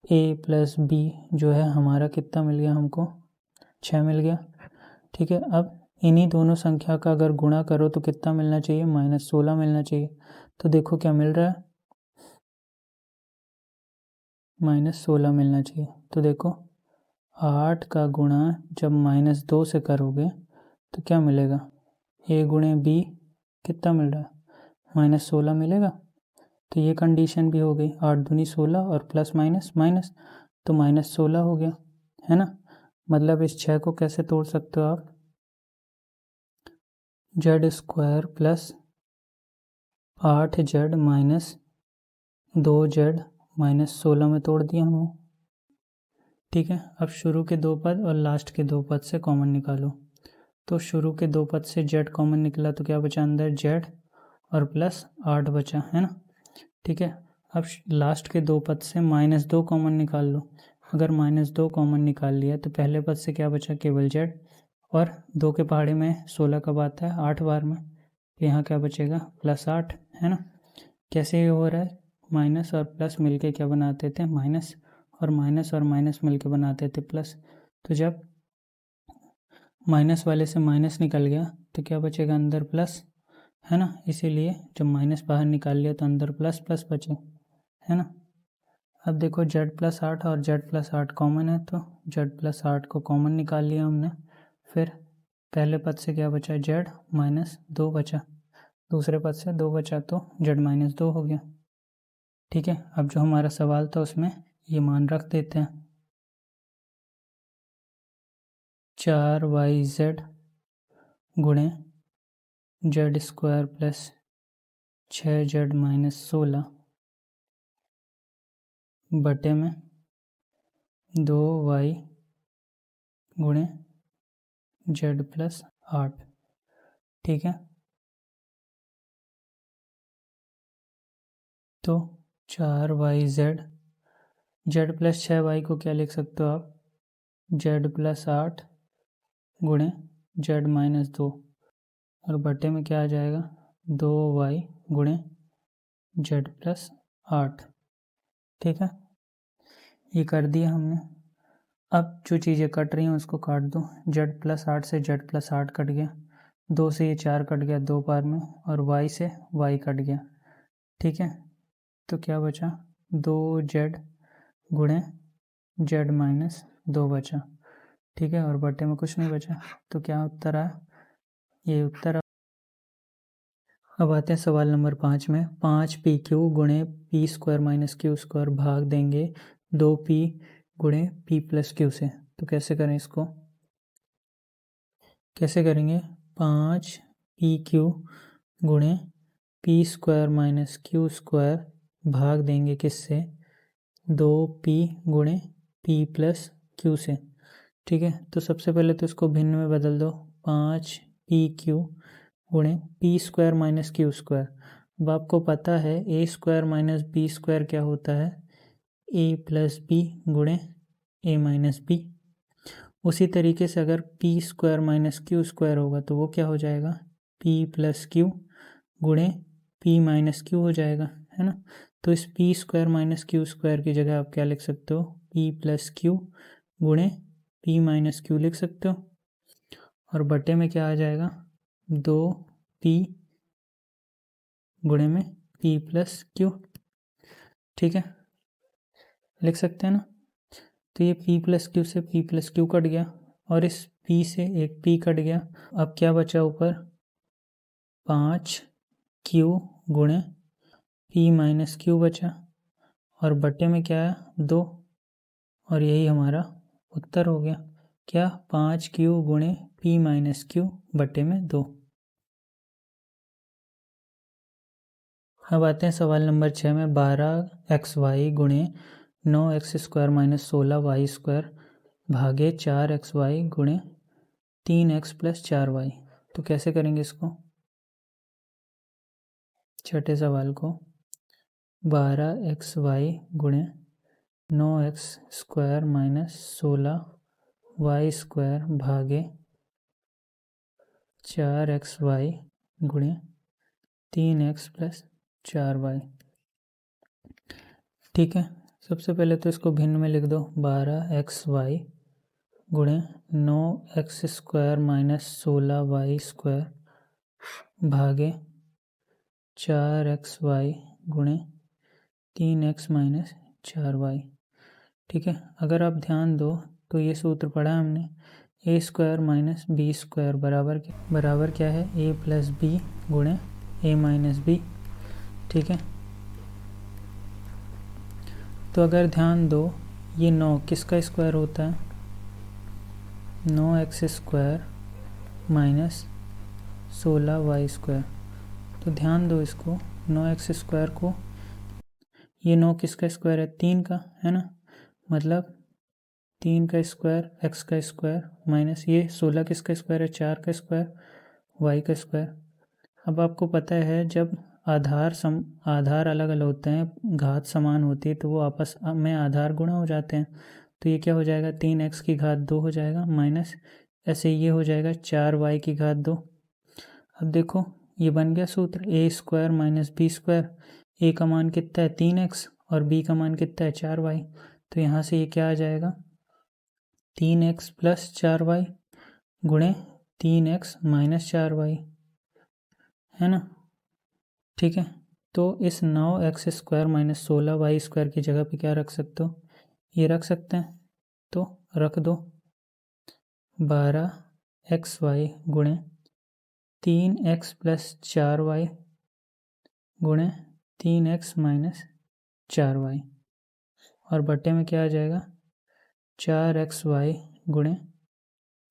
a प्लस बी जो है हमारा कितना मिल गया? हमको 6 मिल गया। ठीक है, अब इन्हीं दोनों संख्या का अगर गुणा करो तो कितना मिलना चाहिए? माइनस 16 मिलना चाहिए। तो देखो क्या मिल रहा है? माइनस 16 मिलना चाहिए। तो देखो 8 का गुणा जब माइनस 2 से करोगे तो क्या मिलेगा? a गुणे b कितना मिल रहा है? माइनस 16 मिलेगा। तो ये कंडीशन भी हो गई। 8 दूनी 16 और प्लस माइनस माइनस, तो माइनस 16 हो गया, है ना। मतलब इस 6 को कैसे तोड़ सकते हो आप? z² plus 8z minus 2z minus 16 में तोड़ दिया हमने। ठीक है, अब शुरू के 2 पद और लास्ट के 2 पद से कॉमन निकालो। तो शुरू के 2 पद से z कॉमन निकला तो क्या बचा अंदर? z और प्लस 8 बचा, है ना। ठीक है, अब लास्ट के 2 पद से माइनस 2 कॉमन निकाल लो। अगर माइनस 2 कॉमन निकाल लिया तो पहले पद से क्या बचा? केवल z, और 2 के पहाड़े में 16 कब आता है? 8 बार में। तो यहाँ क्या बचेगा? प्लस 8, है ना। कैसे ये हो रहा है? माइनस और प्लस मिलके क्या बनाते थे? माइनस, और माइनस और माइनस मिलके बनाते थे प्लस। तो जब माइनस वाले से माइनस निकल गया तो क्या बचेगा? अंदर प्लस, है ना। इसीलिए जब माइनस बाहर निकाल लिया तो अंदर प्लस प्लस बचे, है ना। अब देखो z प्लस 8 और z प्लस 8 कॉमन है, तो z प्लस 8 को कॉमन निकाल लिया हमने। फिर पहले पद से क्या बचा? z माइनस 2 बचा। दूसरे पद से 2 बचा तो z माइनस 2 हो गया। ठीक है, अब जो हमारा सवाल था उसमें ये मान रख देते हैं। 4yz गुणे z² प्लस 6z माइनस 16 बटे में 2y गुणे z प्लस 8। ठीक है, तो 4yz, z प्लस 6y को क्या लिख सकते हो आप? z प्लस 8 गुणे z माइनस 2, और बटे में क्या आ जाएगा? 2y गुणे z प्लस 8। ठीक है, ये कर दिया हमने। अब जो चीज़ें कट रही हैं उसको काट दो। z प्लस 8 से z प्लस 8 कट गया, 2 से ये 4 कट गया 2 बार में, और y से y कट गया। ठीक है, तो क्या बचा 2z गुणे z माइनस 2 बचा, ठीक है, और बटे में कुछ नहीं बचा। तो क्या उत्तर आया, ये उत्तर। अब आते हैं सवाल नंबर 5 में। 5pq गुणे P square minus Q square भाग देंगे 2p गुणे p प्लस क्यू से। तो कैसे करें इसको, कैसे करेंगे, 5pq गुणे P square minus Q square भाग देंगे किससे, 2p गुणे p प्लस क्यू से, ठीक है। तो सबसे पहले तो इसको भिन्न में बदल दो, 5pq गुणे P square minus Q square. अब आपको पता है ए स्क्वायर माइनस बी स्क्वायर क्या होता है, ए प्लस बी गुणे ए माइनस बी। उसी तरीके से अगर P square minus Q square होगा तो वो क्या हो जाएगा, पी प्लस क्यू गुणे पी माइनस क्यू हो जाएगा, है ना। तो इस P square minus Q square की जगह आप क्या लिख सकते हो, पी प्लस क्यू गुणे पी माइनस क्यू लिख सकते हो, और बटे में क्या आ जाएगा, 2p गुणे में p प्लस क्यू, ठीक है, लिख सकते हैं ना। तो ये p प्लस क्यू से p प्लस क्यू कट गया, और इस p से एक p कट गया। अब क्या बचा ऊपर, 5q गुणे p माइनस क्यू बचा, और बटे में क्या है 2, और यही हमारा उत्तर हो गया, क्या 5q गुणे p माइनस क्यू बटे में 2। अब आते हैं सवाल नंबर 6 में। 12xy गुणे 9x square minus 16y square भागे 4xy गुणे 3x प्लस 4y। तो कैसे करेंगे इसको, छठे सवाल को, 12xy गुणे 9x square minus 16y square भागे 4xy गुणे 3x प्लस 4y, ठीक है। सबसे पहले तो इसको भिन्न में लिख दो, 12xy गुणे 9x square minus 16y square भागे 4xy गुणे 3x माइनस 4y, ठीक है। अगर आप ध्यान दो तो ये सूत्र पढ़ा हमने, ए स्क्वायर माइनस बी स्क्वायर बराबर क्या है, ए प्लस बी गुणे ए माइनस बी, ठीक है। तो अगर ध्यान दो, ये 9 किसका स्क्वायर होता है, 9x square minus 16y square. तो ध्यान दो इसको, 9x स्क्वायर को, ये 9 किसका स्क्वायर है, 3 का, है ना, मतलब 3 का स्क्वायर x का स्क्वायर माइनस ये 16 किसका स्क्वायर है, 4 का स्क्वायर y का स्क्वायर। अब आपको पता है जब आधार अलग अलग होते हैं, घात समान होती है, तो वो आपस में आधार गुणा हो जाते हैं। तो ये क्या हो जाएगा, 3x की घात 2 हो जाएगा, माइनस ऐसे ये हो जाएगा 4y की घात 2। अब देखो ये बन गया सूत्र, ए स्क्वायर माइनस बी स्क्वायर। ए का मान कितना है 3x और बी का मान कितना है 4y। तो यहाँ से ये क्या आ जाएगा, 3x प्लस 4y गुणे 3x माइनस 4y, है ना, ठीक है। तो इस 9x square minus 16y square की जगह पे क्या रख सकते हो, ये रख सकते हैं, तो रख दो 12xy गुणे 3x प्लस 4y गुणे 3x माइनस 4y, और बटे में क्या आ जाएगा, 4xy गुणे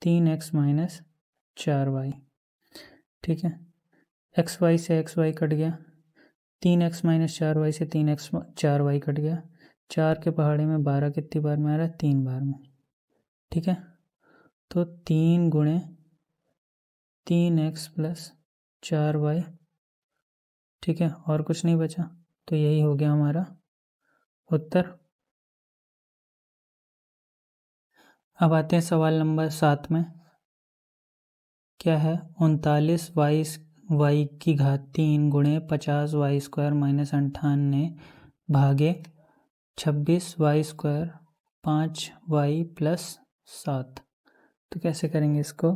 3x माइनस 4y, ठीक है। xy से xy कट गया, 3x माइनस 4y से 3x 4y कट गया, 4 के पहाड़े में 12 कितनी बार में आ रहा है, 3 बार में, ठीक है। तो 3 गुणे 3x प्लस 4y, ठीक है, और कुछ नहीं बचा, तो यही हो गया हमारा उत्तर। अब आते हैं सवाल नंबर 7 में। क्या है, 39y की घात 3 गुणे 50y स्क्वायर माइनस 98 भागे 26y स्क्वायर 5y प्लस 7। तो कैसे करेंगे इसको,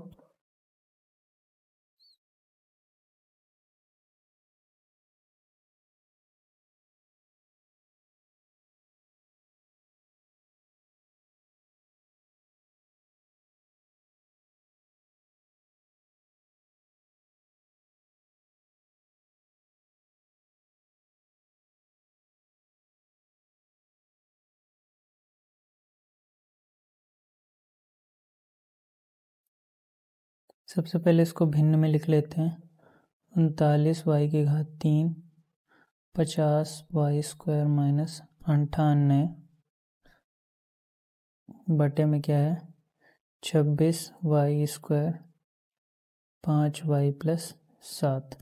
सबसे पहले इसको भिन्न में लिख लेते हैं। 39y3 50y² माइनस 98 बटे में क्या है 26y² 5y + 7।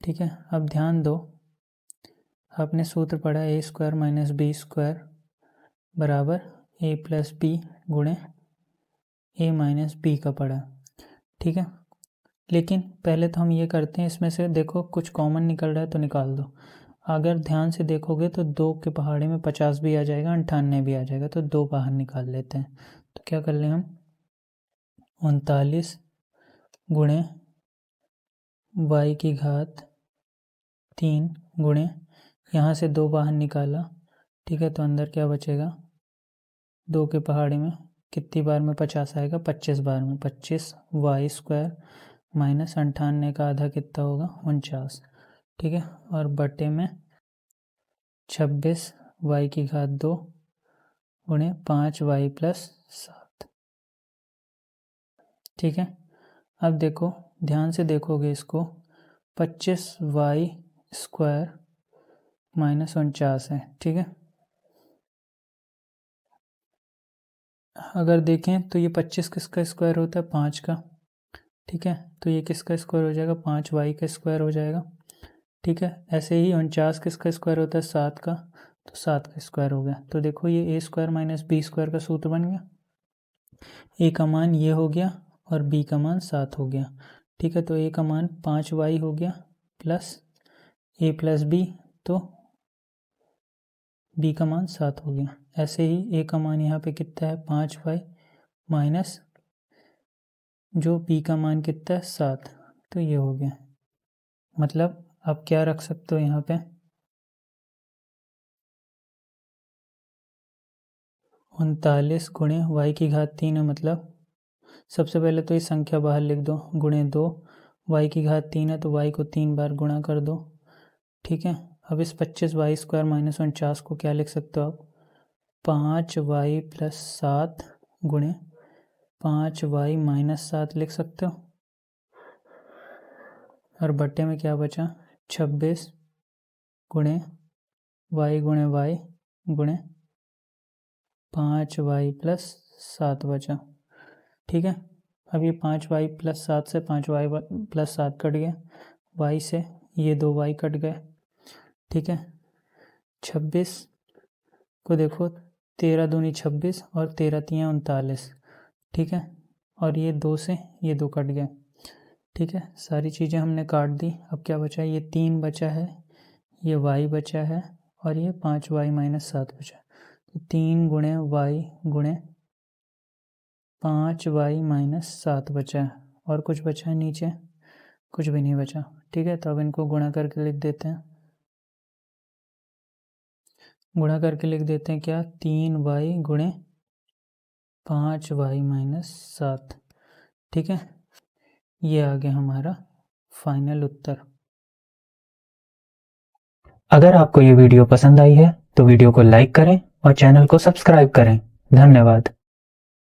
ठीक है, अब ध्यान दो, आपने सूत्र पढ़ा a² - b² बराबर a + b गुणे a - b का पढ़ा। ठीक है, लेकिन पहले तो हम ये करते हैं, इसमें से देखो कुछ कॉमन निकल रहा है तो निकाल दो। अगर ध्यान से देखोगे तो 2 के पहाड़े में 50 भी आ जाएगा, 98 भी आ जाएगा, तो 2 बाहर निकाल लेते हैं। तो क्या कर लें हम 39 गुणे y3 गुणे, यहाँ से 2 बाहर निकाला। ठीक है, तो अंदर क्या बचेगा 2 के पहाड़े में कितनी बार में 50 आएगा 25 बार में, 25y² माइनस 98 का आधा कितना होगा 49। ठीक है, और बटे में 26y2 गुणे 5y + 7। ठीक है, अब देखो ध्यान से देखोगे इसको 25y² माइनस 49 है। ठीक है, अगर देखें तो ये 25 किसका स्क्वायर होता है 5 का। ठीक है, तो ये किसका स्क्वायर हो जाएगा 5y का स्क्वायर हो जाएगा। ठीक है, ऐसे ही 49 किसका स्क्वायर होता है 7 का, तो 7 का स्क्वायर हो गया। तो देखो ये a² - b² का सूत्र बन गया। a का मान ये हो गया और b का मान 7 हो गया। ठीक है, तो a का मान 5y हो गया प्लस a + b, तो b का मान 7 हो गया। ऐसे ही a का मान यहाँ पे कितना है 5y माइनस जो b का मान कितना है 7, तो ये हो गया। मतलब आप क्या रख सकते हो यहाँ पे 39 गुणे y3 है, मतलब सबसे पहले तो ये संख्या बाहर लिख दो, गुणे 2, y3 है तो y को 3 बार गुणा कर दो। ठीक है, अब इस 25y² माइनस 49 को क्या लिख सकते हो आप 5y + 7 गुणे 5y - 7 लिख सकते हो। और बट्टे में क्या बचा 26 गुणे y गुणे 5y + 7 बचा। ठीक है, अब ये 5y + 7 से 5y + 7 कट गया, y से ये 2y कट गए। ठीक है, 26 को देखो 13 दूनी 26 और 13 तियाँ 39। ठीक है, और ये 2 से ये 2 कट गए। ठीक है, सारी चीज़ें हमने काट दी। अब क्या बचा ये 3 बचा है, ये y बचा है और ये 5y - 7 बचा। तो 3 गुणे y गुणे 5y - 7 बचा है, और कुछ बचा है नीचे कुछ भी नहीं बचा। ठीक है, तो अब इनको गुणा करके लिख देते हैं। गुणा करके लिख देते हैं क्या 3y गुणे 5y - 7। ठीक है, ये आ गया हमारा फाइनल उत्तर। अगर आपको ये वीडियो पसंद आई है तो वीडियो को लाइक करें और चैनल को सब्सक्राइब करें। धन्यवाद।